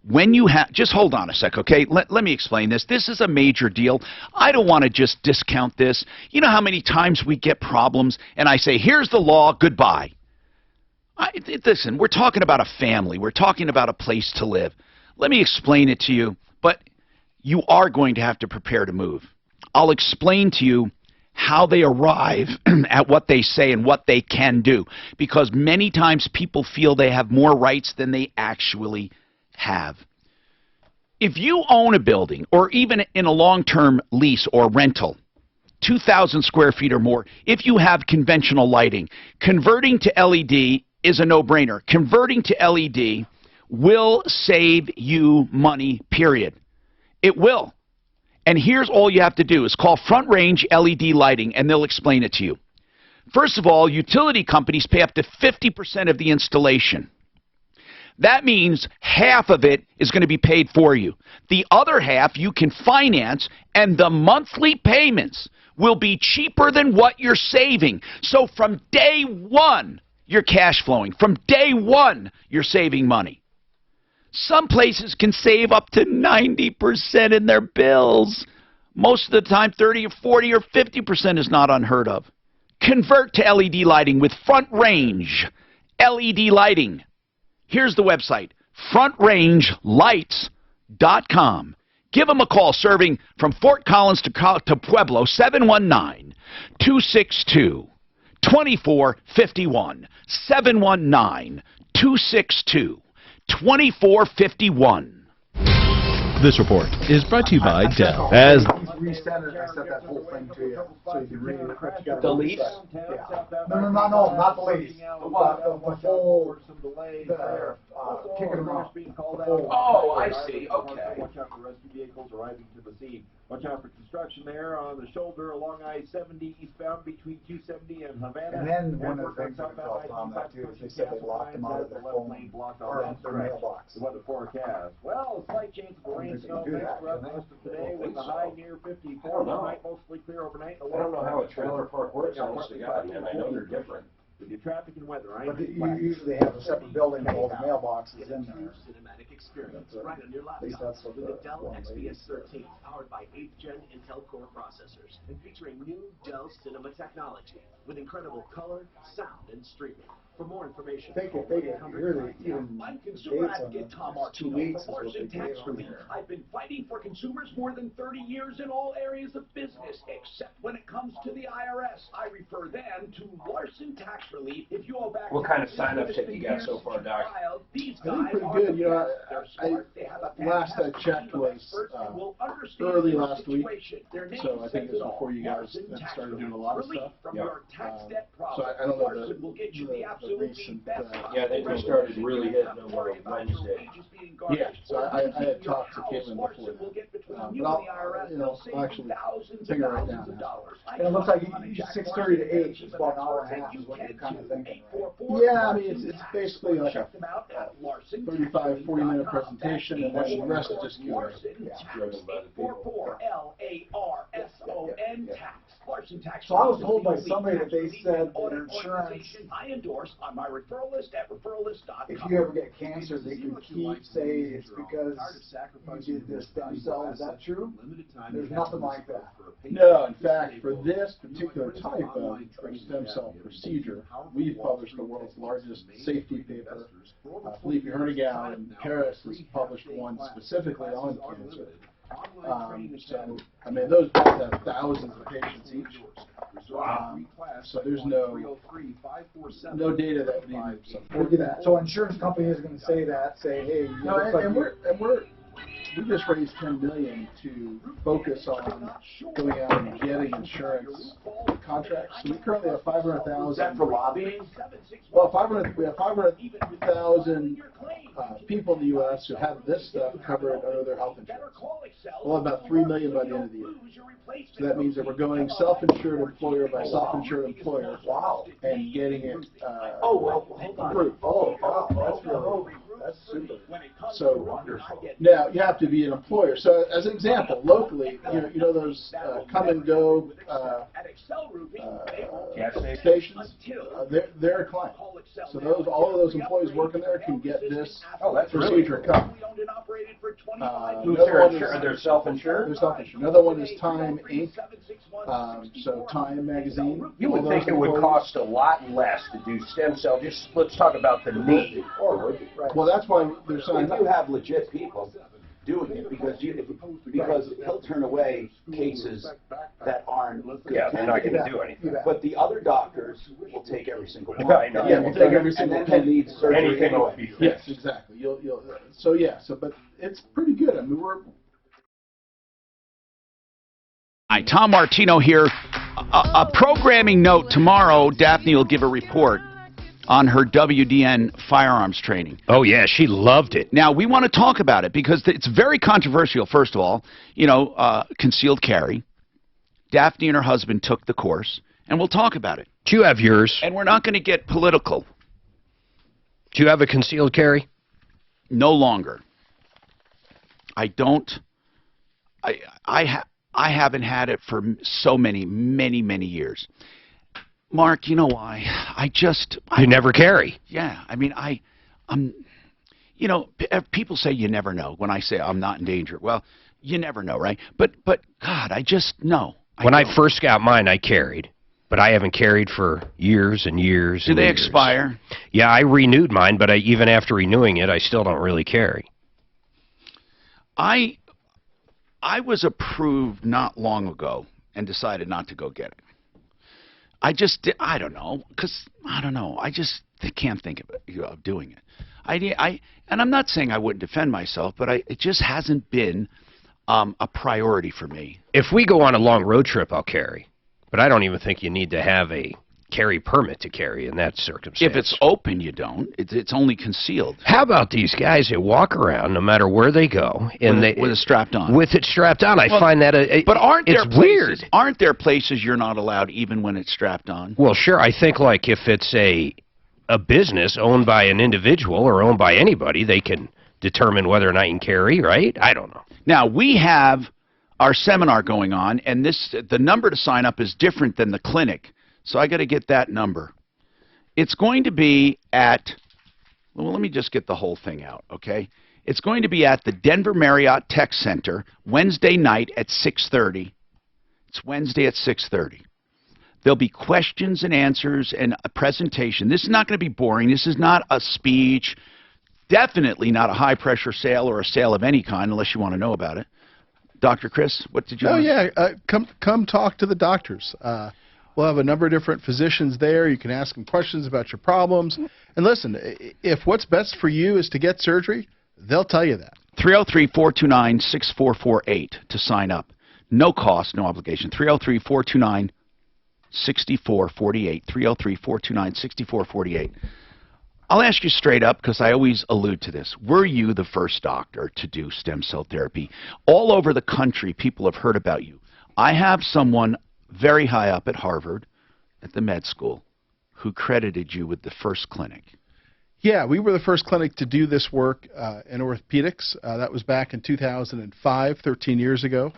[SPEAKER 1] When you have, just hold on a sec, okay? Let me explain this. This is a major deal. I don't want to just discount this. You know how many times we get problems and I say, here's the law, goodbye. Listen, we're talking about a family. We're talking about a place to live. Let me explain it to you, but you are going to have to prepare to move. I'll explain to you how they arrive at what they say and what they can do, because many times people feel they have more rights than they actually have. If you own a building, or even in a long-term lease or rental, 2,000 square feet or more, if you have conventional lighting, converting to LED is a no-brainer. Converting to LED will save you money, period. It will. And here's all you have to do is call Front Range LED Lighting, and they'll explain it to you. First of all, utility companies pay up to 50% of the installation. That means half of it is going to be paid for you. The other half you can finance, and the monthly payments will be cheaper than what you're saving. So from day one, you're cash flowing. From day one, you're saving money. Some places can save up to 90% in their bills. Most of the time, 30 or 40 or 50% is not unheard of. Convert to LED lighting with Front Range LED Lighting. Here's the website, frontrangelights.com. Give them a call, serving from Fort Collins to Pueblo, 719-262-2451. 719-262-2451.
[SPEAKER 17] This report is brought to you by Dell. As
[SPEAKER 7] Resend it, I sent that whole thing to you, so you can read it.
[SPEAKER 3] The lease?
[SPEAKER 7] Yeah. No, not the lease. The whole, kicking them off.
[SPEAKER 3] Oh, I see, okay.
[SPEAKER 6] Watch out for rescue vehicles arriving to the scene. Watch out for construction there on the shoulder along I-70 eastbound between 270 and Havana.
[SPEAKER 7] And then one of the things that felt on that too is they said they locked them out of their phone or out their mailbox.
[SPEAKER 6] The weather forecast. Well, a slight chance of rain, snow, mix throughout the rest of today with the high near 54. Tonight mostly clear overnight.
[SPEAKER 3] I don't know how a trailer park works, honest to God, man. I know they're different.
[SPEAKER 6] With your traffic and weather,
[SPEAKER 7] But usually they have a separate building with all the mailboxes in there.
[SPEAKER 18] Cinematic experience right on your
[SPEAKER 7] At least
[SPEAKER 18] laptop
[SPEAKER 7] that's what
[SPEAKER 18] with the
[SPEAKER 7] the
[SPEAKER 18] Dell
[SPEAKER 7] one lady
[SPEAKER 18] XPS 13 powered by 8th Gen Intel Core processors and featuring new Dell Cinema technology. with incredible color, sound, and streaming. For more information,
[SPEAKER 7] They get really even
[SPEAKER 18] I'm consumer
[SPEAKER 7] dates on
[SPEAKER 18] advocate
[SPEAKER 7] them.
[SPEAKER 18] Tom
[SPEAKER 7] 2
[SPEAKER 18] Martino
[SPEAKER 7] weeks is
[SPEAKER 18] for
[SPEAKER 7] what
[SPEAKER 18] Larson
[SPEAKER 7] they
[SPEAKER 18] Tax
[SPEAKER 7] gave on
[SPEAKER 18] Relief.
[SPEAKER 7] there.
[SPEAKER 18] I've been fighting for consumers more than 30 years in all areas of business, except when it comes to the IRS. I refer them to Larson Tax Relief. If you owe back
[SPEAKER 3] What kind of sign-ups have you got so far, Doc?
[SPEAKER 18] these
[SPEAKER 2] I
[SPEAKER 18] guys
[SPEAKER 2] think pretty
[SPEAKER 18] are
[SPEAKER 2] good.
[SPEAKER 18] the
[SPEAKER 2] You know,
[SPEAKER 18] best. They're smart. They have a
[SPEAKER 2] last I
[SPEAKER 18] fantastic
[SPEAKER 2] checked
[SPEAKER 18] team of
[SPEAKER 2] was
[SPEAKER 18] experts who will understand
[SPEAKER 2] early
[SPEAKER 18] your
[SPEAKER 2] last week.
[SPEAKER 18] situation. Their name
[SPEAKER 2] So I think
[SPEAKER 18] says
[SPEAKER 2] it was
[SPEAKER 18] all.
[SPEAKER 2] before you guys
[SPEAKER 18] Larson
[SPEAKER 2] had
[SPEAKER 18] Tax
[SPEAKER 2] started doing a
[SPEAKER 18] Relief.
[SPEAKER 2] lot of
[SPEAKER 18] Relief
[SPEAKER 2] stuff.
[SPEAKER 18] from your tax debt problem.
[SPEAKER 2] So I don't know
[SPEAKER 18] Larson will get you the absolutely
[SPEAKER 2] recent.
[SPEAKER 18] best.
[SPEAKER 3] Yeah, they started really hitting them on Wednesday.
[SPEAKER 2] Yeah, so I had talked to Caitlin before that. But I'll actually figure it right now.
[SPEAKER 7] And it looks like 6:30 to 8 is about an hour and a half is what you're kind of thinking, right?
[SPEAKER 2] Yeah, I mean, it's basically like a 35, 40-minute presentation, and then the rest is just Q&A.
[SPEAKER 18] L-A-R-S-O-N tax. Larson Tax.
[SPEAKER 7] So I was told by somebody that they said that insurance,
[SPEAKER 18] I endorse on my referral list at referralist.com.
[SPEAKER 7] if you ever get cancer, they can say it's because you did this stem cell. Is that true? There's nothing like that.
[SPEAKER 2] No, in fact, for this particular type of stem cell procedure, we've published the world's largest safety paper. Philippe Hernigal in Paris has published one specifically on cancer. So, I mean, those guys have thousands of patients each. So there's no data that would even support that.
[SPEAKER 7] So insurance company is going to say that, say, hey, you
[SPEAKER 2] No,
[SPEAKER 7] look like
[SPEAKER 2] we just raised $10 million to focus on going out and getting insurance contracts. So we currently have 500,000.
[SPEAKER 18] Is that for lobbying?
[SPEAKER 2] Well, we have 500,000 people in the U.S. who have this stuff covered under their health insurance. We'll have about 3 million by the end of the year. So that means that we're going self-insured employer by self-insured employer. Wow. And getting it approved. That's super. So now you have to be an employer. So as an example, locally, you know those come and go stations. They're a client. So all of those employees working there can get this procedure covered.
[SPEAKER 3] They're self-insured?
[SPEAKER 2] They're self-insured. Another one is Time Inc. So Time magazine.
[SPEAKER 3] You would think it would cost a lot less to do stem cell. Just let's talk about the knee.
[SPEAKER 2] Well, that's why they're signing
[SPEAKER 19] If you have legit people doing it, because he'll turn away cases that aren't good.
[SPEAKER 3] Yeah, they're not going to do anything.
[SPEAKER 19] But the other doctors will take every single one.
[SPEAKER 3] I know.
[SPEAKER 2] Yeah, we'll take every single
[SPEAKER 19] and then need surgery
[SPEAKER 3] anything will be fixed.
[SPEAKER 2] Yes, exactly. But it's pretty good. I mean,
[SPEAKER 1] Hi, Tom Martino here. A programming note: tomorrow, Daphne will give a report on her WDN firearms training.
[SPEAKER 9] Oh, yeah, she loved it.
[SPEAKER 1] Now, we want to talk about it because it's very controversial, first of all. Concealed carry. Daphne and her husband took the course, and we'll talk about it.
[SPEAKER 9] Do you have yours?
[SPEAKER 1] And we're not going to get political.
[SPEAKER 9] Do you have a concealed carry?
[SPEAKER 1] No longer. I don't. I haven't had it for so many years. Mark, you know why?
[SPEAKER 9] You never carry.
[SPEAKER 1] Yeah, I mean, people say you never know. When I say I'm not in danger, well, you never know, right? But God, I just know.
[SPEAKER 9] When I first got mine, I carried, but I haven't carried for years and years.
[SPEAKER 1] Do they expire?
[SPEAKER 9] Yeah, I renewed mine, but even after renewing it, I still don't really carry.
[SPEAKER 1] I was approved not long ago and decided not to go get it. I don't know, because I don't know. I just can't think of doing it. And I'm not saying I wouldn't defend myself, but it just hasn't been a priority for me.
[SPEAKER 9] If we go on a long road trip, I'll carry. But I don't even think you need to have a carry permit to carry in that circumstance.
[SPEAKER 1] If it's open, you don't. It's only concealed.
[SPEAKER 9] How about these guys that walk around no matter where they go and
[SPEAKER 1] with it strapped on?
[SPEAKER 9] With it strapped on, I find that
[SPEAKER 1] but
[SPEAKER 9] it's weird.
[SPEAKER 1] Aren't there places you're not allowed even when it's strapped on?
[SPEAKER 9] Well, sure. I think like if it's a business owned by an individual or owned by anybody, they can determine whether or not you can carry, right? I don't know.
[SPEAKER 1] Now, we have our seminar going on, and the number to sign up is different than the clinic. So I got to get that number. It's going to be at, well, let me just get the whole thing out, okay? It's going to be at the Denver Marriott Tech Center Wednesday night at 6:30. It's Wednesday at 6:30. There'll be questions and answers and a presentation. This is not going to be boring. This is not a speech. Definitely not a high-pressure sale or a sale of any kind, unless you want to know about it. Dr. Chris, what did you
[SPEAKER 14] Oh,
[SPEAKER 1] want?
[SPEAKER 14] yeah. Come talk to the doctors. We'll have a number of different physicians there. You can ask them questions about your problems. And listen, if what's best for you is to get surgery, they'll tell you that.
[SPEAKER 1] 303-429-6448 to sign up. No cost, no obligation. 303-429-6448. 303-429-6448. I'll ask you straight up, because I always allude to this. Were you the first doctor to do stem cell therapy? All over the country, people have heard about you. I have someone very high up at Harvard, at the med school, who credited you with the first clinic.
[SPEAKER 14] Yeah, we were the first clinic to do this work in orthopedics. That was back in 2005, 13 years ago.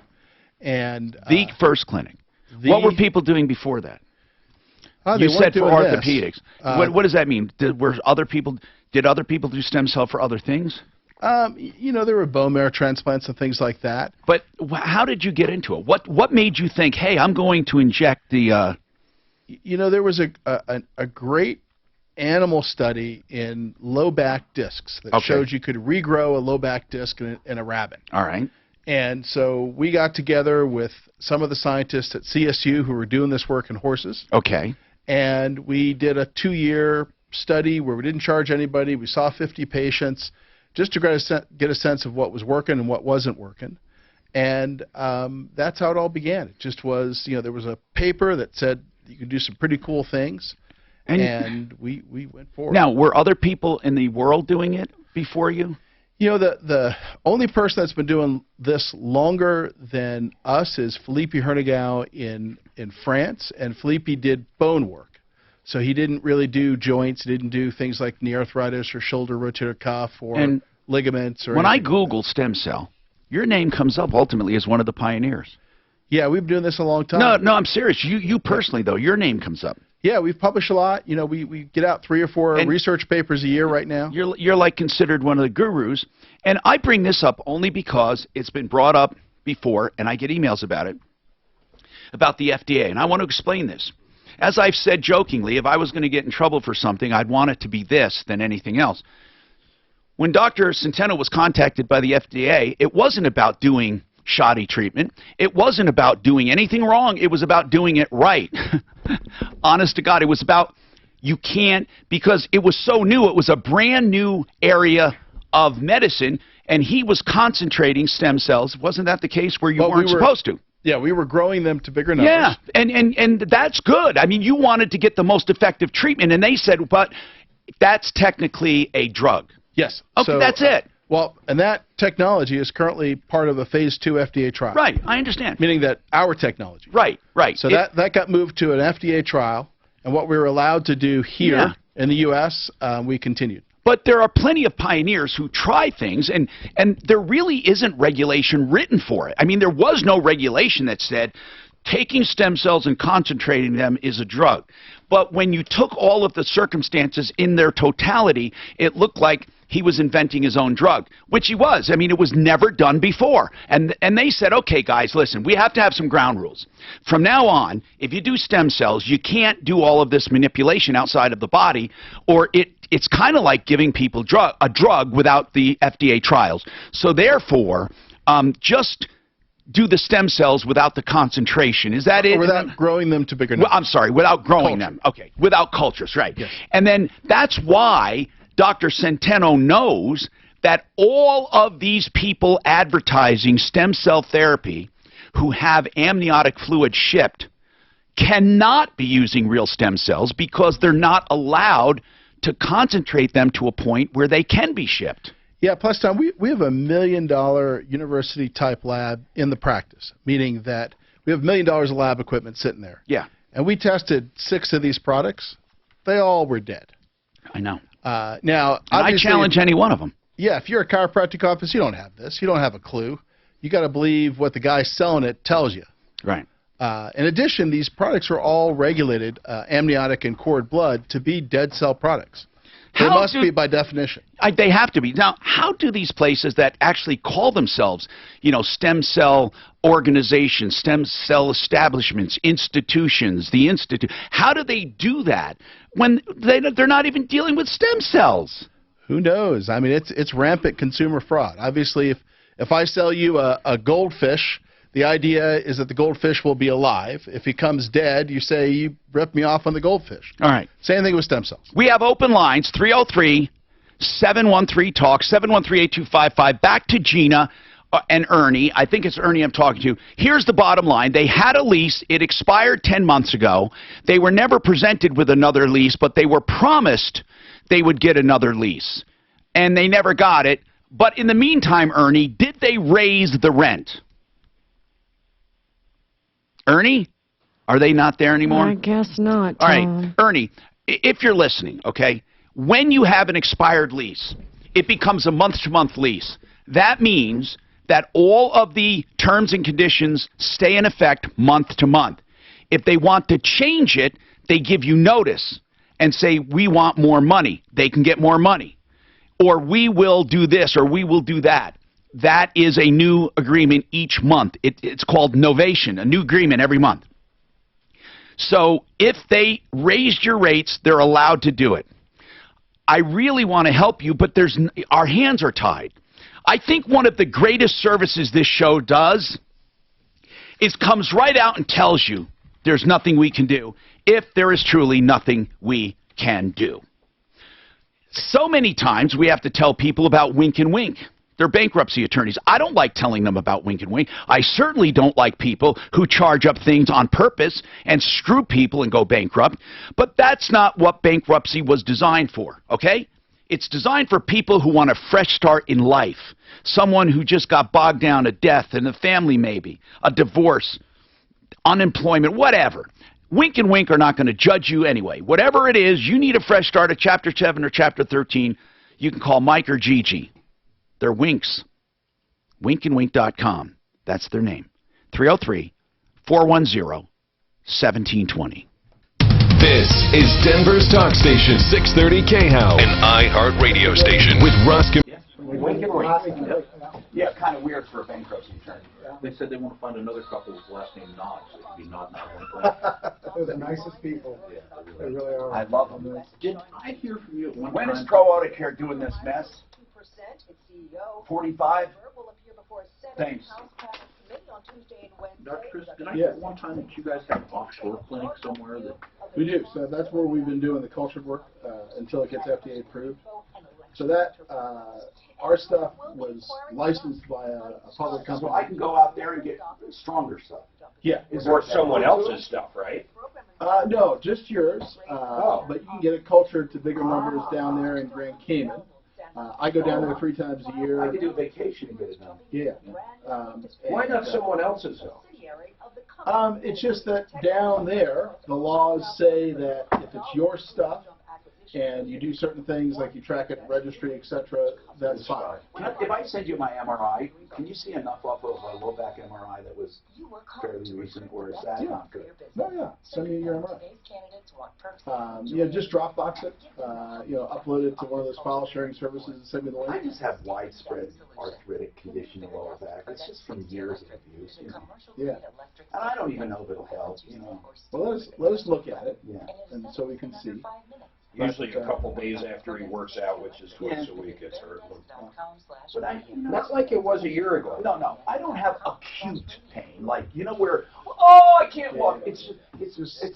[SPEAKER 14] And
[SPEAKER 1] the first clinic. What were people doing before that? You said for orthopedics. What does that mean? Did other people do stem cell for other things?
[SPEAKER 14] You know, there were bone marrow transplants and things like that.
[SPEAKER 1] But how did you get into it? What made you think, hey, I'm going to inject the...
[SPEAKER 14] You know, there was a great animal study in low back discs that showed you could regrow a low back disc in a rabbit.
[SPEAKER 1] All right.
[SPEAKER 14] And so we got together with some of the scientists at CSU who were doing this work in horses.
[SPEAKER 1] Okay.
[SPEAKER 14] And we did a 2-year study where we didn't charge anybody. We saw 50 patients just to get a sense of what was working and what wasn't working. And that's how it all began. It just was, you know, there was a paper that said you could do some pretty cool things, and we went forward.
[SPEAKER 1] Now, were other people in the world doing it before you?
[SPEAKER 14] You know, the only person that's been doing this longer than us is Philippe Hernigau in France, and Philippe did bone work. So he didn't really do joints, he didn't do things like knee arthritis or shoulder rotator cuff or ligaments. Or
[SPEAKER 1] when I
[SPEAKER 14] anything
[SPEAKER 1] Google stem cell, your name comes up ultimately as one of the pioneers.
[SPEAKER 14] Yeah, we've been doing this a long time.
[SPEAKER 1] No, I'm serious. You personally, though, your name comes up.
[SPEAKER 14] Yeah, we've published a lot. You know, we get out 3 or 4 research papers a year right now.
[SPEAKER 1] You're like considered one of the gurus. And I bring this up only because it's been brought up before, and I get emails about it, about the FDA. And I want to explain this. As I've said jokingly, if I was going to get in trouble for something, I'd want it to be this than anything else. When Dr. Centeno was contacted by the FDA, it wasn't about doing shoddy treatment. It wasn't about doing anything wrong. It was about doing it right. Honest to God, it was about you can't, because it was so new. It was a brand new area of medicine, and he was concentrating stem cells. Wasn't that the case where you weren't supposed to?
[SPEAKER 14] Yeah, we were growing them to bigger numbers.
[SPEAKER 1] Yeah, and that's good. I mean, you wanted to get the most effective treatment, and they said, but that's technically a drug.
[SPEAKER 14] Yes.
[SPEAKER 1] Okay,
[SPEAKER 14] so,
[SPEAKER 1] that's it.
[SPEAKER 14] Well, and that technology is currently part of a phase 2 FDA trial.
[SPEAKER 1] Right, I understand.
[SPEAKER 14] Meaning that our technology.
[SPEAKER 1] Right.
[SPEAKER 14] So that got moved to an FDA trial, and what we were allowed to do here in the U.S., we continued.
[SPEAKER 1] But there are plenty of pioneers who try things, and there really isn't regulation written for it. I mean, there was no regulation that said taking stem cells and concentrating them is a drug. But when you took all of the circumstances in their totality, it looked like he was inventing his own drug, which he was. I mean, it was never done before. And they said, okay, guys, listen, we have to have some ground rules. From now on, if you do stem cells, you can't do all of this manipulation outside of the body, or it's kind of like giving people a drug without the FDA trials. So therefore, just do the stem cells without the concentration. Is that it?
[SPEAKER 14] Without growing them to bigger numbers.
[SPEAKER 1] Well, I'm sorry, without growing them. Okay, without cultures, right. Yes. And then that's why Dr. Centeno knows that all of these people advertising stem cell therapy who have amniotic fluid shipped cannot be using real stem cells because they're not allowed to concentrate them to a point where they can be shipped.
[SPEAKER 14] Yeah, plus, Tom, we have $1 million university-type lab in the practice, meaning that we have $1 million of lab equipment sitting there.
[SPEAKER 1] Yeah.
[SPEAKER 14] And we tested 6 of these products. They all were dead.
[SPEAKER 1] I know.
[SPEAKER 14] Now,
[SPEAKER 1] I challenge any one of them.
[SPEAKER 14] Yeah, if you're a chiropractic office, you don't have this. You don't have a clue. You got to believe what the guy selling it tells you.
[SPEAKER 1] Right.
[SPEAKER 14] In addition, these products are all regulated, amniotic and cord blood, to be dead cell products. They must be by definition.
[SPEAKER 1] They have to be. Now, how do these places that actually call themselves, stem cell organizations, stem cell establishments, institutions, the institute, how do they do that when they're not even dealing with stem cells?
[SPEAKER 14] Who knows? I mean, it's rampant consumer fraud. Obviously, if I sell you a goldfish, the idea is that the goldfish will be alive. If he comes dead, you say you ripped me off on the goldfish.
[SPEAKER 1] All right.
[SPEAKER 14] Same thing with stem cells.
[SPEAKER 1] We have open lines, 303-713-TALK, 713-8255. Back to Gina and Ernie. I think it's Ernie I'm talking to. Here's the bottom line. They had a lease. It expired 10 months ago. They were never presented with another lease, but they were promised they would get another lease. And they never got it. But in the meantime, Ernie, did they raise the rent? Ernie? Are they not there anymore?
[SPEAKER 20] I guess not,
[SPEAKER 1] All right,
[SPEAKER 20] Tom.
[SPEAKER 1] Ernie, if you're listening, okay, when you have an expired lease, it becomes a month-to-month lease. That means that all of the terms and conditions stay in effect month to month. If they want to change it, they give you notice and say, we want more money. They can get more money. Or we will do this, or we will do that. That is a new agreement each month. It's called novation, a new agreement every month. So if they raised your rates, they're allowed to do it. I really want to help you, but our hands are tied. I think one of the greatest services this show does is comes right out and tells you there's nothing we can do if there is truly nothing we can do. So many times we have to tell people about Wink and Wink. They're bankruptcy attorneys. I don't like telling them about Wink and Wink. I certainly don't like people who charge up things on purpose and screw people and go bankrupt. But that's not what bankruptcy was designed for, okay? It's designed for people who want a fresh start in life. Someone who just got bogged down, a death in the family maybe, a divorce, unemployment, whatever. Wink and Wink are not going to judge you anyway. Whatever it is, you need a fresh start at Chapter 7 or Chapter 13, you can call Mike or Gigi. They're Winks. Winkandwink.com. That's their name. 303-410-1720.
[SPEAKER 21] This is Denver's talk station, 630 KHOW, an iHeart radio station with Russ.
[SPEAKER 19] Wink and Wink. Yeah, kind of weird for a bankruptcy attorney.
[SPEAKER 6] They said they want to find another couple with the last name Nod, so it could be Nod.
[SPEAKER 7] They're the nicest people. They really are.
[SPEAKER 19] I love them.
[SPEAKER 6] Did I hear from you at one
[SPEAKER 19] When
[SPEAKER 6] time?
[SPEAKER 19] is Pro Auto Care doing this mess? 45? Thanks.
[SPEAKER 6] Dr. Chris, did I hear at one time that you guys have an offshore clinic somewhere that...
[SPEAKER 2] We do. So that's where we've been doing the culture work until it gets FDA approved. So that our stuff was licensed by a public company.
[SPEAKER 19] So I can go out there and get stronger stuff.
[SPEAKER 2] Yeah.
[SPEAKER 3] Or someone else's stuff, right?
[SPEAKER 2] No, just yours. But you can get it cultured to bigger numbers down there in Grand Cayman. I go down there 3 times a year.
[SPEAKER 19] I can do a vacation and get it done.
[SPEAKER 2] Yeah.
[SPEAKER 3] Why not someone else's though?
[SPEAKER 2] It's just that down there, the laws say that if it's your stuff and you do certain things like you track it, registry, etc., that's fine.
[SPEAKER 19] If I send you my MRI, can you see enough off of a low back MRI that was fairly recent, or is that not good?
[SPEAKER 2] No, yeah. Send me your MRI. Just Dropbox it. Upload it to one of those file sharing services and send me the link.
[SPEAKER 19] I just have widespread arthritic condition in the lower back. It's just from years of abuse.
[SPEAKER 2] Yeah.
[SPEAKER 19] And I don't even know if it'll help.
[SPEAKER 2] Well, let us look at it. Yeah. And so we can see.
[SPEAKER 3] Usually a couple days after he works out, which is twice a week, it's hurt.
[SPEAKER 19] But
[SPEAKER 3] Not like it was a year ago.
[SPEAKER 19] No, I don't have acute pain, like where I can't walk. It's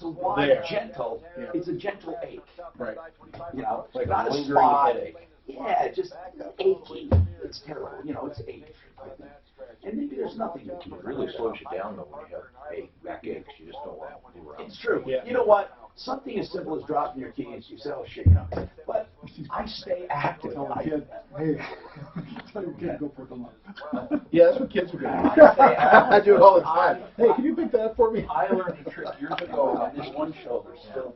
[SPEAKER 19] a wide, gentle. Yeah. It's a gentle ache.
[SPEAKER 2] Right.
[SPEAKER 3] Like
[SPEAKER 19] not
[SPEAKER 3] a
[SPEAKER 19] a
[SPEAKER 3] lingering
[SPEAKER 19] spot.
[SPEAKER 3] headache.
[SPEAKER 19] Yeah, just achy. It's terrible. It's ache. And maybe there's nothing you can do.
[SPEAKER 6] It really slows you down though when you have back aches. You just don't want to move around.
[SPEAKER 19] It's true.
[SPEAKER 2] Yeah.
[SPEAKER 19] You know what? Something as simple as dropping your keys, you say, oh shit, But I stay active.
[SPEAKER 7] Hey, tell your kid to go pick them up.
[SPEAKER 2] Yeah, that's what kids are doing. I do it all the time. Hey, can you pick that up for me?
[SPEAKER 6] I learned a trick years ago on this one shoulder, still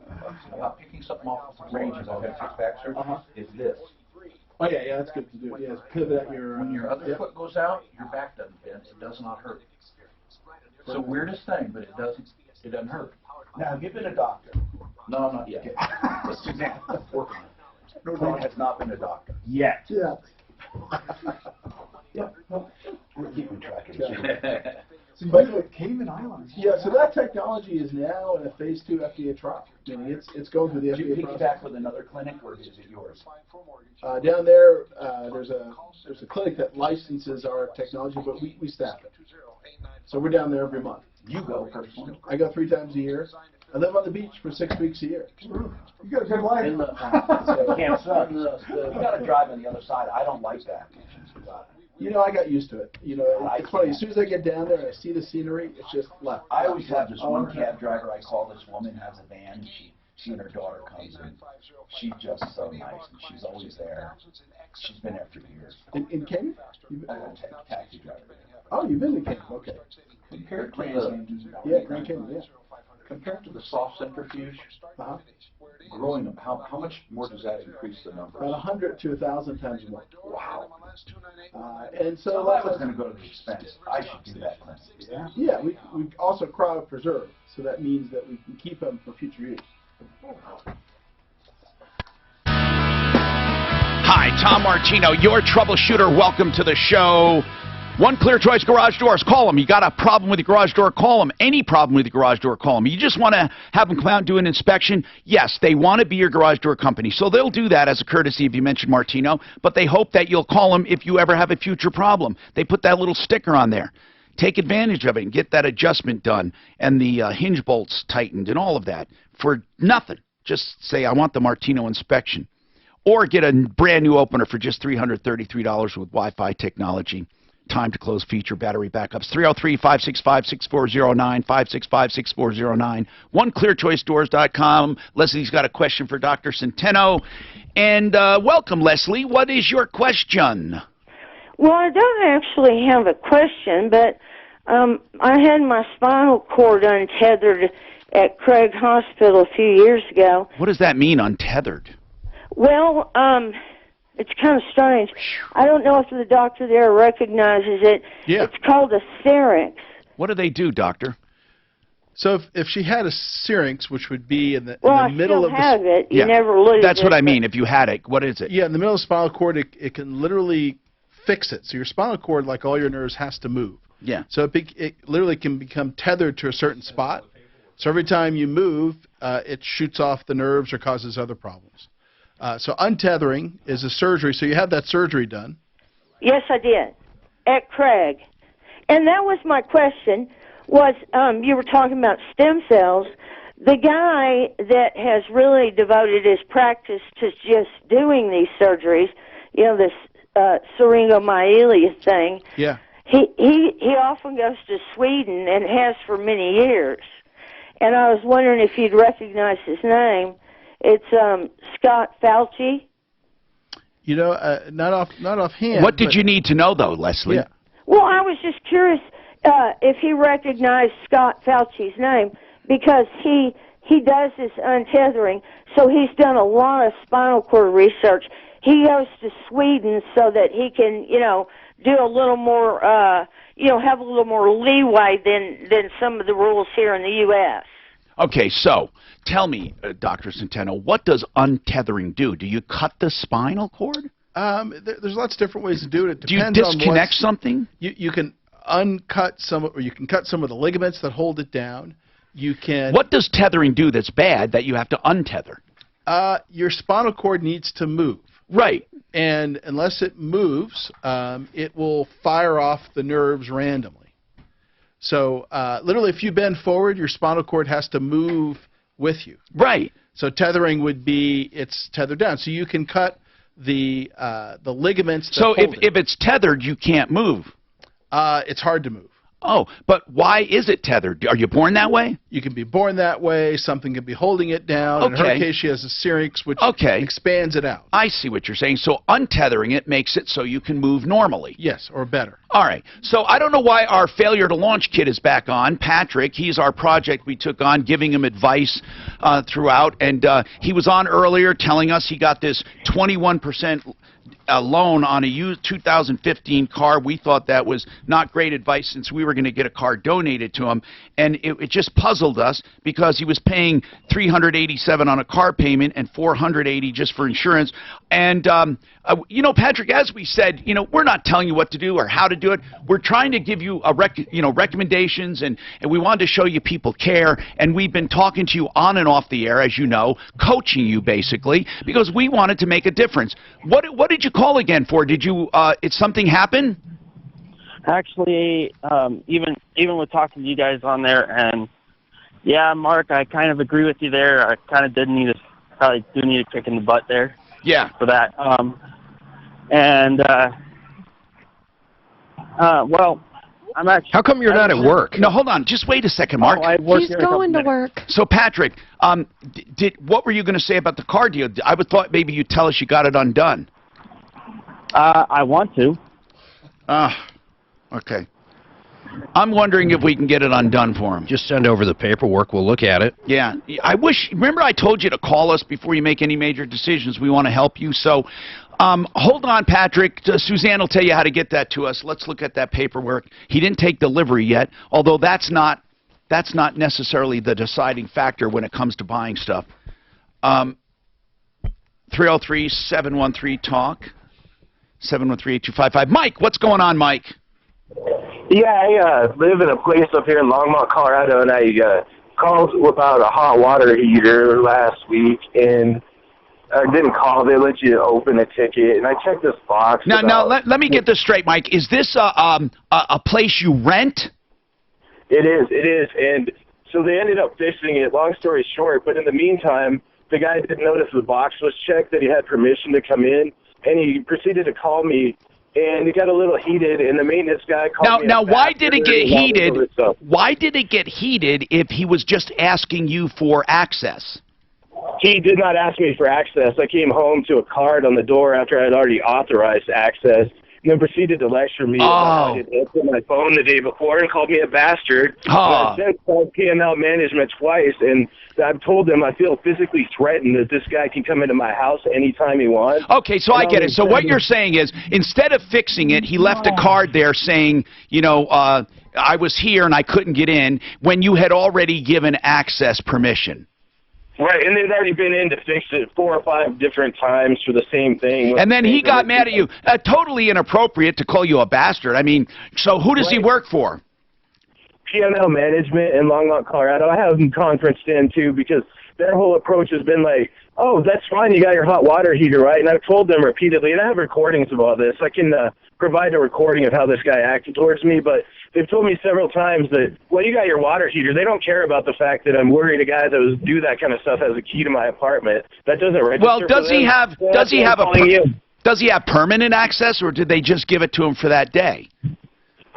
[SPEAKER 6] about picking something off the ranges. I've had 6 back surgery. Is this?
[SPEAKER 2] Oh yeah, that's good to do. Yeah, pivot at your.
[SPEAKER 6] When your other foot goes out, your back doesn't bend. It does not hurt. It's the weirdest thing, but it doesn't hurt.
[SPEAKER 19] Now, have you been a doctor?
[SPEAKER 6] No, not yet.
[SPEAKER 19] Suzanne,
[SPEAKER 6] Working on it.
[SPEAKER 19] No dog has not been a doctor.
[SPEAKER 3] Yet.
[SPEAKER 7] Yeah.
[SPEAKER 19] Yeah. We're keeping track of this.
[SPEAKER 7] So you do the Cayman Islands.
[SPEAKER 2] Yeah, so that technology is now in a phase 2 FDA trial. Meaning it's going through the
[SPEAKER 19] Did you
[SPEAKER 2] FDA process.
[SPEAKER 19] piggyback with another clinic, or is it yours?
[SPEAKER 2] Down there, there's a clinic that licenses our technology, but we staff it. So we're down there every month.
[SPEAKER 19] You go personally?
[SPEAKER 2] I go 3 times a year. I live on the beach for 6 weeks a year.
[SPEAKER 7] You got a good life.
[SPEAKER 19] In the, Camp Sun. You got to drive on the other side. I don't like that.
[SPEAKER 2] You know, I got used to it. You know, it's funny. As soon as I get down there and I see the scenery, it's just left.
[SPEAKER 19] I always have this one cab driver I call. This woman has a van. And she and her daughter comes in. She's just so nice, and she's always there. She's been there for years.
[SPEAKER 2] In Cayman?
[SPEAKER 19] Taxi driver.
[SPEAKER 2] Oh, you've been to Cayman? Okay.
[SPEAKER 19] Compared to the
[SPEAKER 2] Grand Cayman, yeah.
[SPEAKER 19] Compared to the soft centrifuge, growing them, how much more does that increase the number?
[SPEAKER 2] About 100 to 1,000 times more.
[SPEAKER 19] Wow.
[SPEAKER 2] And so
[SPEAKER 19] that was going to go to the expense. I should do that, Clint.
[SPEAKER 2] Yeah. Yeah, we also cryopreserve, so that means that we can keep them for future use.
[SPEAKER 1] Hi, Tom Martino, your troubleshooter. Welcome to the show. One Clear Choice Garage Doors. Call them. You got a problem with your garage door? Call them. Any problem with your garage door? Call them. You just want to have them come out and do an inspection? Yes, they want to be your garage door company. So they'll do that as a courtesy if you mention Martino, but they hope that you'll call them if you ever have a future problem. They put that little sticker on there. Take advantage of it and get that adjustment done and the hinge bolts tightened and all of that for nothing. Just say, I want the Martino inspection. Or get a brand new opener for just $333 with Wi-Fi technology. Time to close feature battery backups. 303-565-6409, 565-6409, oneclearchoicedoors.com. Leslie's got a question for Dr. Centeno. And welcome, Leslie. What is your question?
[SPEAKER 20] Well, I don't actually have a question, but I had my spinal cord untethered at Craig Hospital a few years ago.
[SPEAKER 1] What does that mean, untethered?
[SPEAKER 20] Well, it's kind of strange. I don't know if the doctor there recognizes it.
[SPEAKER 14] Yeah.
[SPEAKER 20] It's called a syrinx.
[SPEAKER 1] What do they do, doctor?
[SPEAKER 14] So if she had a syrinx, which would be in the
[SPEAKER 20] Well,
[SPEAKER 14] middle of
[SPEAKER 20] I still have it. You
[SPEAKER 1] Yeah,
[SPEAKER 20] never lose
[SPEAKER 1] that's
[SPEAKER 20] it.
[SPEAKER 1] what I mean. If you had it, what is it?
[SPEAKER 14] Yeah, in the middle of the spinal cord, it can literally fix it. So your spinal cord, like all your nerves, has to move.
[SPEAKER 1] Yeah.
[SPEAKER 14] So it literally can become tethered to a certain spot. So every time you move, it shoots off the nerves or causes other problems. So untethering is a surgery. So you had that surgery done.
[SPEAKER 20] Yes, I did, at Craig. And that was my question, was you were talking about stem cells. The guy that has really devoted his practice to just doing these surgeries, you know, this syringomyelia thing,
[SPEAKER 14] Yeah.
[SPEAKER 20] he often goes to Sweden and has for many years. And I was wondering if you'd recognize his name. It's Scott Fauci.
[SPEAKER 14] You know, not offhand.
[SPEAKER 1] What did you need to know, though, Leslie?
[SPEAKER 14] Yeah.
[SPEAKER 20] Well, I was just curious if he recognized Scott Fauci's name, because he does this untethering, so he's done a lot of spinal cord research. He goes to Sweden so that he can, you know, do a little more, you know, have a little more leeway than some of the rules here in the U.S.
[SPEAKER 1] Okay, so tell me, Dr. Centeno, what does untethering do? Do you cut the spinal cord?
[SPEAKER 14] There's lots of different ways to do it. It
[SPEAKER 1] Do you
[SPEAKER 14] depends on
[SPEAKER 1] disconnect something?
[SPEAKER 14] You can uncut some, or you can cut some of the ligaments that hold it down. You can.
[SPEAKER 1] What does tethering do that's bad that you have to untether?
[SPEAKER 14] Your spinal cord needs to move.
[SPEAKER 1] Right.
[SPEAKER 14] And unless it moves, it will fire off the nerves randomly. So literally, if you bend forward, your spinal cord has to move with you.
[SPEAKER 1] Right.
[SPEAKER 14] So tethering would be it's tethered down. So you can cut the ligaments. That
[SPEAKER 1] So
[SPEAKER 14] hold
[SPEAKER 1] if it's tethered, you can't move.
[SPEAKER 14] it's hard to move.
[SPEAKER 1] Oh, but why is it tethered? Are you born that way?
[SPEAKER 14] You can be born that way. Something can be holding it down.
[SPEAKER 1] Okay.
[SPEAKER 14] In her case, she has a syrinx, which expands it out.
[SPEAKER 1] I see what you're saying. So untethering it makes it so you can move normally.
[SPEAKER 14] Yes, or better.
[SPEAKER 1] All right. So I don't know why our failure to launch kid is back on. Patrick, he's our project we took on, giving him advice throughout. And he was on earlier telling us he got this 21% a loan on a used 2015 car. We thought that was not great advice since we were going to get a car donated to him, and it just puzzled us because he was paying $387 on a car payment and $480 just for insurance. And you know, Patrick, as we said, you know, we're not telling you what to do or how to do it. We're trying to give you recommendations, and we wanted to show you people care. And we've been talking to you on and off the air, as you know, coaching you basically because we wanted to make a difference. What did you call again for? Did you something happen?
[SPEAKER 8] Actually, even with talking to you guys on there, and yeah, Mark, I kind of agree with you there. I kind of probably do need a kick in the butt there.
[SPEAKER 1] Yeah.
[SPEAKER 8] For that. Well, I'm actually.
[SPEAKER 9] How come you're not at work?
[SPEAKER 1] No, hold on. Just wait a second, Mark.
[SPEAKER 4] He's going to work.
[SPEAKER 1] So, Patrick, what were you going to say about the car deal? I would thought maybe you'd tell us you got it undone.
[SPEAKER 8] I want to.
[SPEAKER 1] Okay. I'm wondering if we can get it undone for him.
[SPEAKER 9] Just send over the paperwork. We'll look at it.
[SPEAKER 1] Yeah. Remember I told you to call us before you make any major decisions. We want to help you. So hold on, Patrick. Suzanne will tell you how to get that to us. Let's look at that paperwork. He didn't take delivery yet, although that's not necessarily the deciding factor when it comes to buying stuff. 303-713-TALK. 713-8255. Mike, what's going on, Mike?
[SPEAKER 22] Yeah, I live in a place up here in Longmont, Colorado, and I called about a hot water heater last week, and I didn't call. They let you open a ticket, and I checked this box.
[SPEAKER 1] Now, let me get this straight, Mike. Is this a place you rent?
[SPEAKER 22] It is, and so they ended up fixing it, long story short, but in the meantime, the guy didn't notice the box was checked, that he had permission to come in, and he proceeded to call me, and it got a little heated, and the maintenance guy called me.
[SPEAKER 1] Now, why did it get heated? Why did it get heated if he was just asking you for access?
[SPEAKER 22] He did not ask me for access. I came home to a card on the door after I had already authorized access, and then proceeded to lecture me about how I didn't answer my phone the day before and called me a bastard. I've since called PML management twice, and I've told them I feel physically threatened that this guy can come into my house anytime he wants.
[SPEAKER 1] Okay, so I get it. So what you're saying is, instead of fixing it, he left a card there saying, you know, I was here and I couldn't get in, when you had already given access permission.
[SPEAKER 22] Right, and they'd already been in to fix it 4 or 5 different times for the same thing.
[SPEAKER 1] And then he got mad at you. Totally inappropriate to call you a bastard. I mean, so who does he work for?
[SPEAKER 22] PML management in Longmont, Colorado. I have them conferenced in, too, because their whole approach has been like, oh, that's fine, you got your hot water heater, right? And I've told them repeatedly, and I have recordings of all this. I can provide a recording of how this guy acted towards me, but they've told me several times that, well, you got your water heater. They don't care about the fact that I'm worried a guy that would do that kind of stuff has a key to my apartment. That doesn't register. Well,
[SPEAKER 1] does he have permanent access, or did they just give it to him for that day?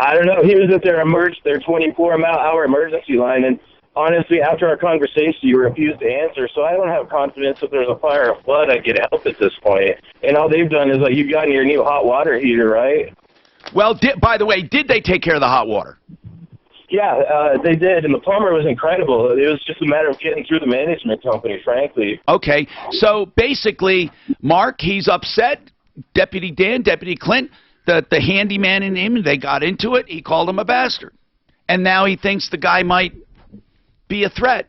[SPEAKER 22] I don't know. He was at their 24-hour emergency line, and honestly, after our conversation, you refused to answer, so I don't have confidence if there's a fire or flood, I'd get help at this point. And all they've done is, like, you've gotten your new hot water heater, right?
[SPEAKER 1] Well, by the way, did they take care of the hot water?
[SPEAKER 22] Yeah, they did, and the plumber was incredible. It was just a matter of getting through the management company, frankly.
[SPEAKER 1] Okay, so basically, Mark, he's upset. Deputy Dan, Deputy Clint, the handyman in him, they got into it. He called him a bastard. And now he thinks the guy might be a threat.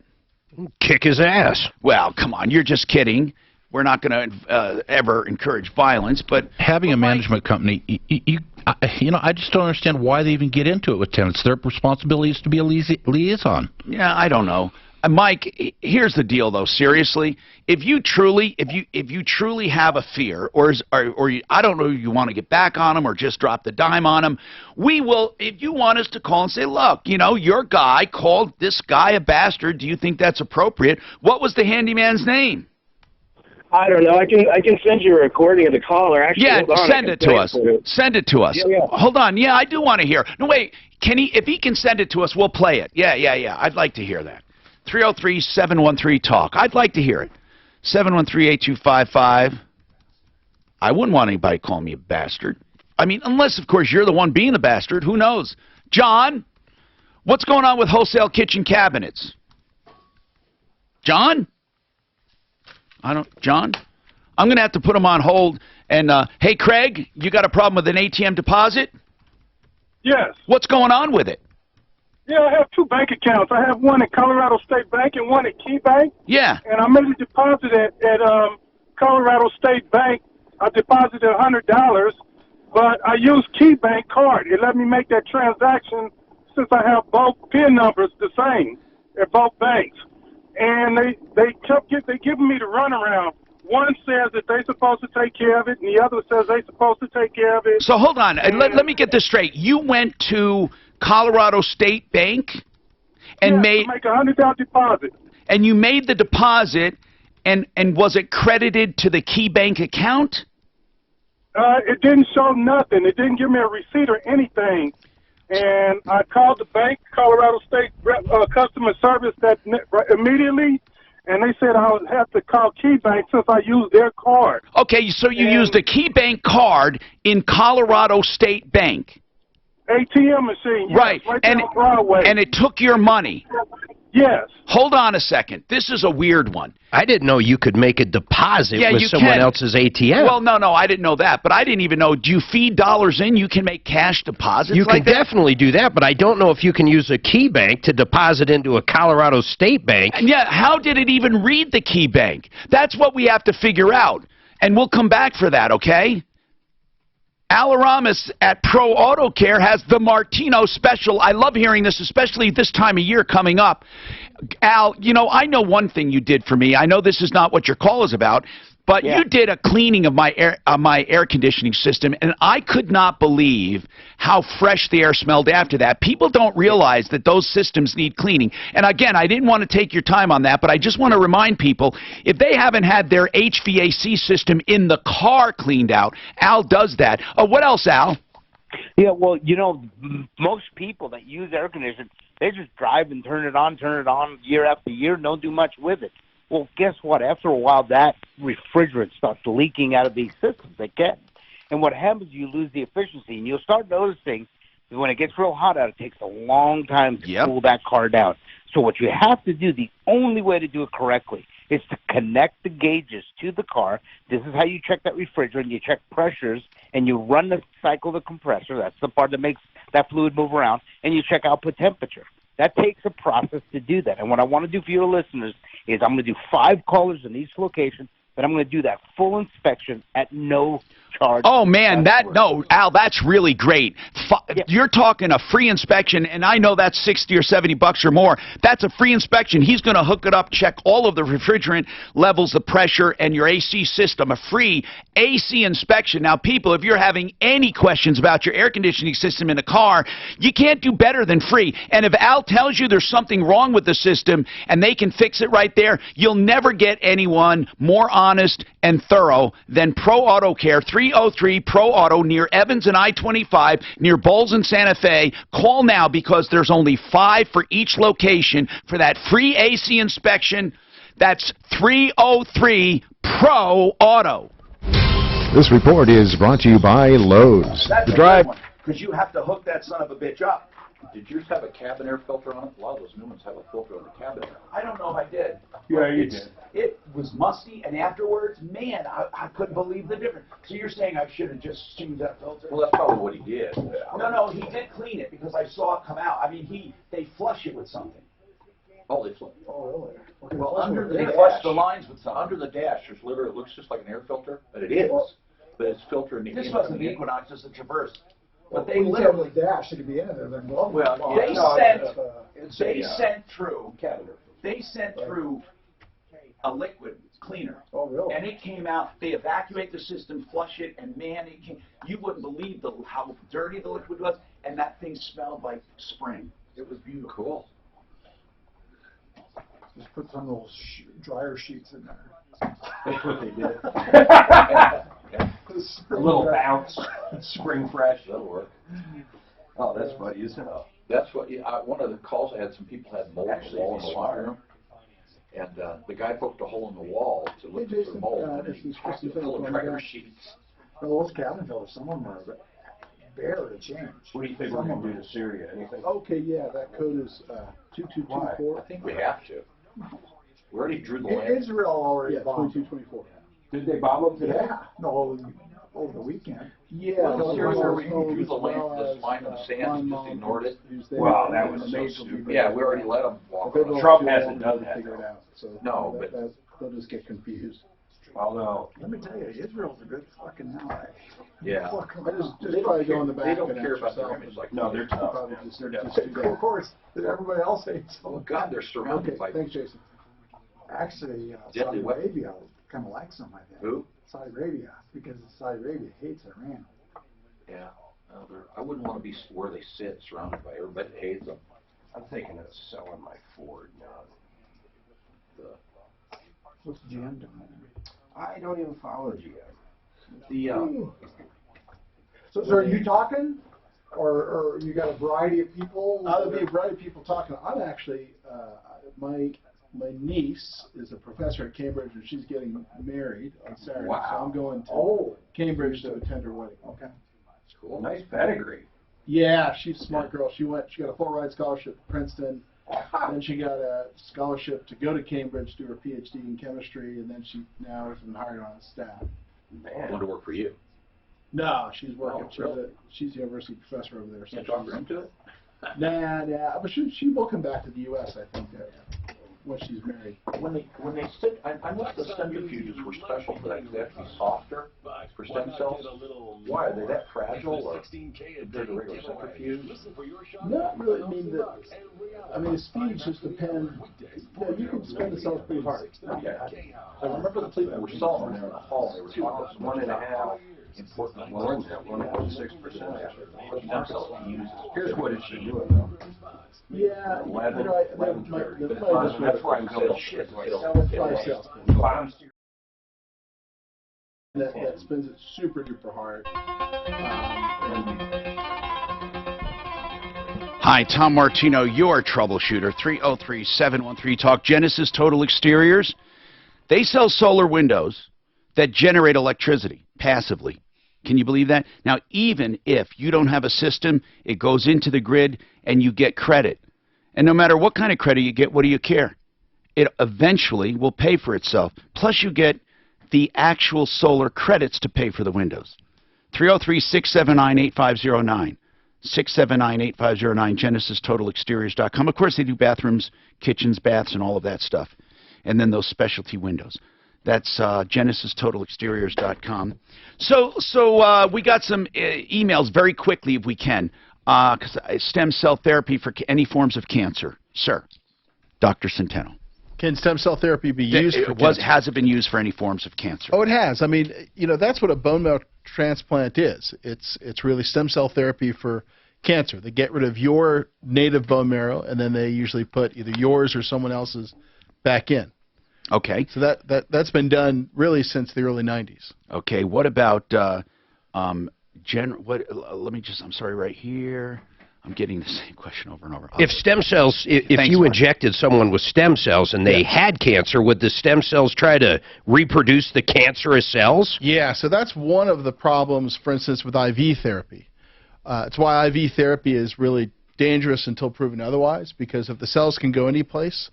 [SPEAKER 9] Kick his ass.
[SPEAKER 1] Well, come on, you're just kidding. We're not going to ever encourage violence, but
[SPEAKER 6] having a management company, you know, I just don't understand why they even get into it with tenants. Their responsibility is to be a liaison.
[SPEAKER 1] Yeah, I don't know. Mike, here's the deal, though. Seriously, if you truly have a fear, or I don't know, you want to get back on them or just drop the dime on them, we will. If you want us to call and say, look, you know, your guy called this guy a bastard. Do you think that's appropriate? What was the handyman's name?
[SPEAKER 22] I don't know. I can send you a recording of the call, or actually,
[SPEAKER 1] yeah, send it to us. Send it to us.
[SPEAKER 22] Yeah.
[SPEAKER 1] Hold on. Yeah, I do want to hear. No, wait. Can he? If he can send it to us, we'll play it. Yeah. I'd like to hear that. 303-713-TALK. I'd like to hear it. 713-8255. I wouldn't want anybody calling me a bastard. I mean, unless, of course, you're the one being the bastard. Who knows? John, what's going on with wholesale kitchen cabinets? John? John? I'm going to have to put him on hold. And, hey, Craig, you got a problem with an ATM deposit?
[SPEAKER 4] Yes.
[SPEAKER 1] What's going on with it?
[SPEAKER 4] Yeah, I have two bank accounts. I have one at Colorado State Bank and one at Key Bank.
[SPEAKER 1] Yeah.
[SPEAKER 4] And I made a deposit at Colorado State Bank. I deposited $100, but I used Key Bank card. It let me make that transaction since I have both PIN numbers the same at both banks. And they kept giving me the runaround. One says that they're supposed to take care of it, and the other says they're supposed to take care of it.
[SPEAKER 1] So hold on. Let me get this straight. You went to Colorado State Bank and
[SPEAKER 4] to make a $100 deposit.
[SPEAKER 1] And you made the deposit, and was it credited to the Key Bank account?
[SPEAKER 4] It didn't show nothing. It didn't give me a receipt or anything. And I called the bank, Colorado State customer service immediately, and they said I would have to call Key Bank since I used their card.
[SPEAKER 1] Okay, so you used a Key Bank card in Colorado State Bank.
[SPEAKER 4] ATM machine. Yes,
[SPEAKER 1] right.
[SPEAKER 4] And on Broadway.
[SPEAKER 1] And it took your money.
[SPEAKER 4] Yes.
[SPEAKER 1] Hold on a second. This is a weird one.
[SPEAKER 9] I didn't know you could make a deposit with
[SPEAKER 1] you
[SPEAKER 9] someone
[SPEAKER 1] can.
[SPEAKER 9] else's ATM.
[SPEAKER 1] Well, no, I didn't know that. But I didn't even know, do you feed dollars in? You can make cash deposits
[SPEAKER 9] You
[SPEAKER 1] like
[SPEAKER 9] can
[SPEAKER 1] that?
[SPEAKER 9] definitely do that, but I don't know if you can use a Key Bank to deposit into a Colorado State Bank.
[SPEAKER 1] And yeah, how did it even read the Key Bank? That's what we have to figure out. And we'll come back for that, okay? Al Aramis at Pro Auto Care has the Martino special. I love hearing this, especially this time of year coming up. Al, you know, I know one thing you did for me. I know this is not what your call is about, but you did a cleaning of my air conditioning system, and I could not believe how fresh the air smelled after that. People don't realize that those systems need cleaning. And again, I didn't want to take your time on that, but I just want to remind people, if they haven't had their HVAC system in the car cleaned out, Al does that. What else, Al?
[SPEAKER 11] Yeah, well, you know, most people that use air conditioning, they just drive and turn it on year after year and don't do much with it. Well, guess what? After a while, that refrigerant starts leaking out of these systems. They can. And what happens is you lose the efficiency, and you'll start noticing that when it gets real hot out, it takes a long time to cool that car down. So what you have to do, the only way to do it correctly, is to connect the gauges to the car. This is how you check that refrigerant. You check pressures, and you run the cycle of the compressor. That's the part that makes that fluid move around, and you check output temperature. That takes a process to do that. And what I want to do for your listeners is I'm going to do 5 callers in each location, but I'm going to do that full inspection at no charge.
[SPEAKER 1] Oh, man, Al, that's really great. You're talking a free inspection, and I know that's $60 or $70 or more. That's a free inspection. He's going to hook it up, check all of the refrigerant levels, the pressure, and your AC system. A free AC inspection. Now, people, if you're having any questions about your air conditioning system in a car, you can't do better than free. And if Al tells you there's something wrong with the system and they can fix it right there, you'll never get anyone more honest and thorough than Pro Auto Care. 303 Pro Auto near Evans and I-25, near Bowles and Santa Fe. Call now because there's only 5 for each location for that free AC inspection. That's 303 Pro Auto.
[SPEAKER 23] This report is brought to you by Lowe's.
[SPEAKER 19] That's
[SPEAKER 23] The drive.
[SPEAKER 19] Because you have to hook that son of a bitch up.
[SPEAKER 6] Did yours have a cabin air filter on it? A lot of those new ones have a filter on the cabin air.
[SPEAKER 19] I don't know if I did.
[SPEAKER 6] Yeah, you did.
[SPEAKER 19] It was musty, and afterwards, man, I couldn't believe the difference. So you're saying I should have just changed that filter?
[SPEAKER 6] Well, that's probably what he did.
[SPEAKER 19] No, he did clean it because I saw it come out. I mean, they flush it with something.
[SPEAKER 6] Oh, they flush.
[SPEAKER 7] Oh, really?
[SPEAKER 6] Well, under the
[SPEAKER 19] They
[SPEAKER 6] dash,
[SPEAKER 19] flush the lines with something.
[SPEAKER 6] Under the dash, there's literally, it looks just like an air filter, but it is. But it's filtering the
[SPEAKER 19] This
[SPEAKER 6] air
[SPEAKER 19] wasn't
[SPEAKER 6] coming
[SPEAKER 19] the
[SPEAKER 6] in.
[SPEAKER 19] Equinox, it's the Traverse.
[SPEAKER 7] But
[SPEAKER 19] But
[SPEAKER 7] they
[SPEAKER 19] they literally,
[SPEAKER 7] dash, it could be in there. Then well,
[SPEAKER 19] they sent through a liquid cleaner.
[SPEAKER 7] Oh, really?
[SPEAKER 19] And it came out, they evacuate the system, flush it, and man, you wouldn't believe how dirty the liquid was, and that thing smelled like spring. It was beautiful.
[SPEAKER 6] Cool.
[SPEAKER 7] Just put some of those dryer sheets in there.
[SPEAKER 3] That's what they did. A little bounce, spring fresh.
[SPEAKER 6] That'll work.
[SPEAKER 3] Oh, that's funny as hell.
[SPEAKER 6] That's what, one of the calls I had, some people had mold in the wall in the locker room. And the guy poked a hole in the wall to look for the mold, and he packed it full of dryer sheets.
[SPEAKER 7] Well, those cabin filters, some of them are bare to change.
[SPEAKER 3] What do you think we're going to do to Syria? Anything?
[SPEAKER 2] Okay, yeah, that code is 2224.
[SPEAKER 6] I think we have to. We already drew the line.
[SPEAKER 7] Israel already
[SPEAKER 2] Yeah,
[SPEAKER 7] bombed.
[SPEAKER 2] 2224.
[SPEAKER 3] Did they bomb them today?
[SPEAKER 7] Yeah, no, over the weekend.
[SPEAKER 2] Yeah,
[SPEAKER 6] Well,
[SPEAKER 2] those
[SPEAKER 6] seriously,
[SPEAKER 2] are
[SPEAKER 6] we
[SPEAKER 2] homes
[SPEAKER 6] drew the
[SPEAKER 2] as
[SPEAKER 6] line,
[SPEAKER 2] well
[SPEAKER 6] this
[SPEAKER 2] as,
[SPEAKER 6] line of sand and just ignored it.
[SPEAKER 3] Wow, that was so stupid.
[SPEAKER 6] Yeah, we already let them walk.
[SPEAKER 2] If it goes
[SPEAKER 3] Trump
[SPEAKER 2] too
[SPEAKER 3] hasn't
[SPEAKER 2] long,
[SPEAKER 3] done that,
[SPEAKER 2] Figure it
[SPEAKER 3] though.
[SPEAKER 2] out. So
[SPEAKER 6] No, but
[SPEAKER 2] they'll just get confused.
[SPEAKER 3] Although,
[SPEAKER 7] Let me tell you, Israel's a good fucking ally.
[SPEAKER 6] Yeah.
[SPEAKER 2] Just probably go in the back
[SPEAKER 6] They don't
[SPEAKER 2] and
[SPEAKER 6] care
[SPEAKER 2] ask
[SPEAKER 6] about their
[SPEAKER 2] yourself.
[SPEAKER 6] image like
[SPEAKER 3] no, they're tough.
[SPEAKER 2] Probably
[SPEAKER 3] Man.
[SPEAKER 2] just
[SPEAKER 3] They're
[SPEAKER 2] do
[SPEAKER 3] definitely
[SPEAKER 2] that.
[SPEAKER 7] Of course, everybody else hates them.
[SPEAKER 6] Oh God, they're surrounded by
[SPEAKER 2] Thanks, Jason.
[SPEAKER 7] Actually,
[SPEAKER 6] deadly
[SPEAKER 7] Saudi
[SPEAKER 6] weapons.
[SPEAKER 7] Arabia kind of likes them, I think.
[SPEAKER 6] Who?
[SPEAKER 7] Saudi Arabia, because Saudi Arabia hates Iran.
[SPEAKER 6] Yeah. I wouldn't want to be where they sit, surrounded by everybody that hates them.
[SPEAKER 3] I'm thinking of selling my Ford now.
[SPEAKER 7] What's GM doing?
[SPEAKER 3] I don't even follow GM.
[SPEAKER 7] So are you talking? Or you got a variety of people?
[SPEAKER 2] There'll be a variety of people talking. I'm actually, my niece is a professor at Cambridge, and she's getting married on Saturday.
[SPEAKER 3] Wow.
[SPEAKER 2] So I'm going to Cambridge to attend her wedding.
[SPEAKER 7] Okay.
[SPEAKER 3] That's cool. Nice pedigree.
[SPEAKER 2] Yeah, she's a smart girl. She got a full ride scholarship to Princeton. Then she got a scholarship to go to Cambridge, do her PhD in chemistry, and then she now has been hired on staff.
[SPEAKER 6] I want to work for you.
[SPEAKER 2] No, she's working.
[SPEAKER 6] Oh, really?
[SPEAKER 2] She's a university professor over there. So
[SPEAKER 6] Can't talk her into it?
[SPEAKER 2] Nah. But she will come back to the U.S. I think when she's married.
[SPEAKER 6] When they sit, I know the centrifuges were special for that. They have to be softer for stem cells. Why are they that fragile, or compared to regular centrifuge?
[SPEAKER 2] Not really. I mean, the speeds just depend. You can spin the cells pretty hard.
[SPEAKER 6] Okay. I remember the people were selling them there in the hall. They were talking 1.5. Important more than that, 1.6%. Stem cells can use.
[SPEAKER 3] Here's what it should do, though.
[SPEAKER 2] Yeah,
[SPEAKER 6] 11,
[SPEAKER 2] that's
[SPEAKER 6] why I'm going, shit,
[SPEAKER 2] that spins it super duper hard.
[SPEAKER 1] Hi, Tom Martino, your troubleshooter, 303-713-TALK. Genesis Total Exteriors. They sell solar windows that generate electricity passively. Can you believe that? Now, even if you don't have a system, it goes into the grid and you get credit. And no matter what kind of credit you get, what do you care? It eventually will pay for itself. Plus, you get the actual solar credits to pay for the windows. 303-679-8509. 679-8509, GenesisTotalExteriors.com. Of course, they do bathrooms, kitchens, baths, and all of that stuff. And then those specialty windows. That's GenesisTotalExteriors.com. So we got some emails very quickly, if we can. Because stem cell therapy for any forms of cancer. Sir, Dr. Centeno.
[SPEAKER 14] Can stem cell therapy be used for cancer?
[SPEAKER 1] Has it been used for any forms of cancer?
[SPEAKER 14] Oh, it has. I mean, that's what a bone marrow transplant is. It's really stem cell therapy for cancer. They get rid of your native bone marrow, and then they usually put either yours or someone else's back in.
[SPEAKER 1] Okay.
[SPEAKER 14] So that's been done really since the early 90s.
[SPEAKER 1] Okay. What about I'm sorry, right here. I'm getting the same question over and over.
[SPEAKER 9] If stem cells, if
[SPEAKER 1] Thanks,
[SPEAKER 9] you
[SPEAKER 1] Mark.
[SPEAKER 9] injected someone with stem cells and they had cancer, would the stem cells try to reproduce the cancerous cells?
[SPEAKER 14] Yeah, so that's one of the problems, for instance, with IV therapy. It's why IV therapy is really dangerous until proven otherwise, because if the cells can go any place,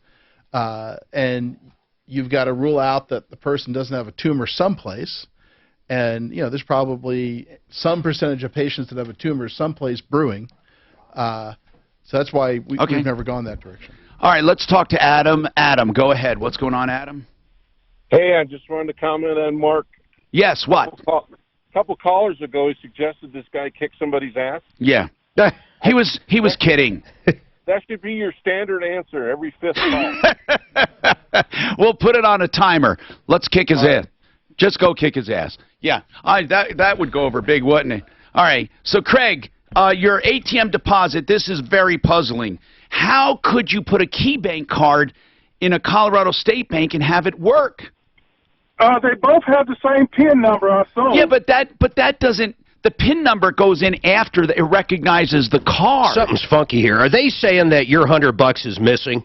[SPEAKER 14] and you've got to rule out that the person doesn't have a tumor someplace, and there's probably some percentage of patients that have a tumor someplace brewing. So that's why we've never gone that direction.
[SPEAKER 1] All right, let's talk to Adam. Adam, go ahead. What's going on, Adam?
[SPEAKER 5] Hey, I just wanted to comment on Mark.
[SPEAKER 1] Yes, what?
[SPEAKER 5] A couple callers ago, he suggested this guy kick somebody's ass.
[SPEAKER 1] Yeah. He was kidding.
[SPEAKER 5] That should be your standard answer every fifth call.
[SPEAKER 1] We'll put it on a timer. Let's kick his ass. Just go kick his ass. Yeah, that would go over big, wouldn't it? All right, so Craig, your ATM deposit, this is very puzzling. How could you put a key bank card in a Colorado State bank and have it work?
[SPEAKER 4] They both have the same PIN number, I assume.
[SPEAKER 1] Yeah, but that doesn't. The PIN number goes in after it recognizes the card.
[SPEAKER 9] Something's funky here. Are they saying that your $100 is missing?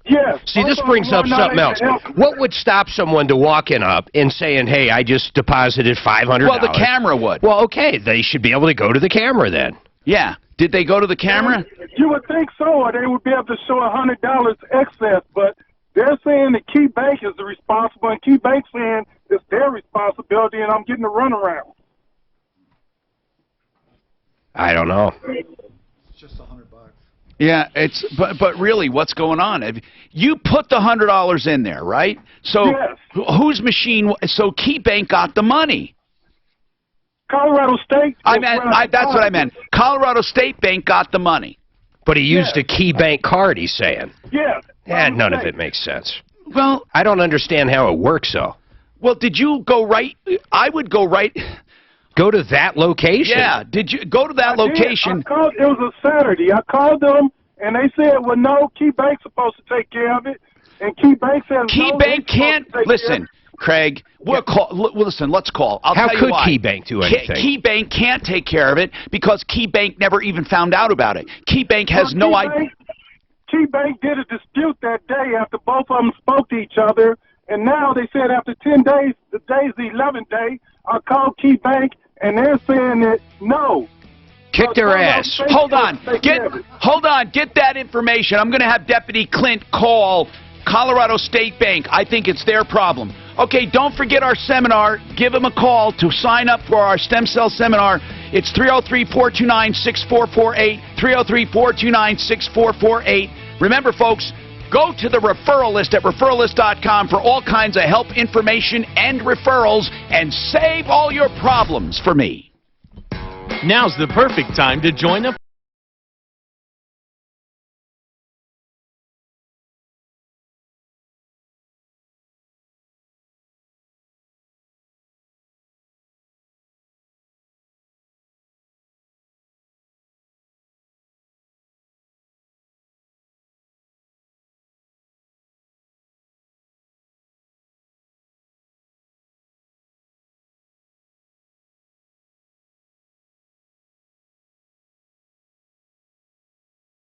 [SPEAKER 4] Yes.
[SPEAKER 9] See, this brings up something else. What would stop someone to walking up and saying, hey, I just deposited $500?
[SPEAKER 1] Well, the camera would.
[SPEAKER 9] Well, okay, they should be able to go to the camera then.
[SPEAKER 1] Yeah. Did they go to the camera?
[SPEAKER 4] You would think so, or they would be able to show $100 excess, but They're saying that Key Bank is the responsible, and Key Bank saying it's their responsibility, and I'm getting the runaround.
[SPEAKER 9] I don't know.
[SPEAKER 7] It's just $100.
[SPEAKER 1] Yeah, but really, what's going on? You put the $100 in there, right? So
[SPEAKER 4] yes.
[SPEAKER 1] Whose machine? So Key Bank got the money.
[SPEAKER 4] Colorado State.
[SPEAKER 1] That's what I meant. Colorado State Bank got the money.
[SPEAKER 9] But he used a Key Bank card, he's saying.
[SPEAKER 4] Yeah.
[SPEAKER 9] And none of it makes sense.
[SPEAKER 1] Well,
[SPEAKER 9] I don't understand how it works, though.
[SPEAKER 1] Well, did you go right? I would go right.
[SPEAKER 9] Go to that location?
[SPEAKER 1] Yeah. Did you go to that location?
[SPEAKER 4] It was a Saturday. I called them, and they said, well, no, Key Bank's supposed to take care of it. And Key Bank said,
[SPEAKER 1] Key Bank can't. Listen, Craig, listen, let's call. I'll
[SPEAKER 9] How
[SPEAKER 1] tell you
[SPEAKER 9] could
[SPEAKER 1] why.
[SPEAKER 9] Key Bank do anything?
[SPEAKER 1] Key Bank can't take care of it because Key Bank never even found out about it. Key Bank has no idea.
[SPEAKER 4] Key Bank did a dispute that day after both of them spoke to each other, and now they said after 10 days, the day's the 11th day, I called Key Bank, and they're saying that no.
[SPEAKER 9] Kick their ass.
[SPEAKER 1] Hold on. Get that information. I'm going to have Deputy Clint call Colorado State Bank. I think it's their problem. Okay, don't forget our seminar. Give them a call to sign up for our stem cell seminar. It's 303-429-6448, 303-429-6448. Remember, folks, go to the referral list at referrallist.com for all kinds of help, information, and referrals, and save all your problems for me.
[SPEAKER 10] Now's the perfect time to join up.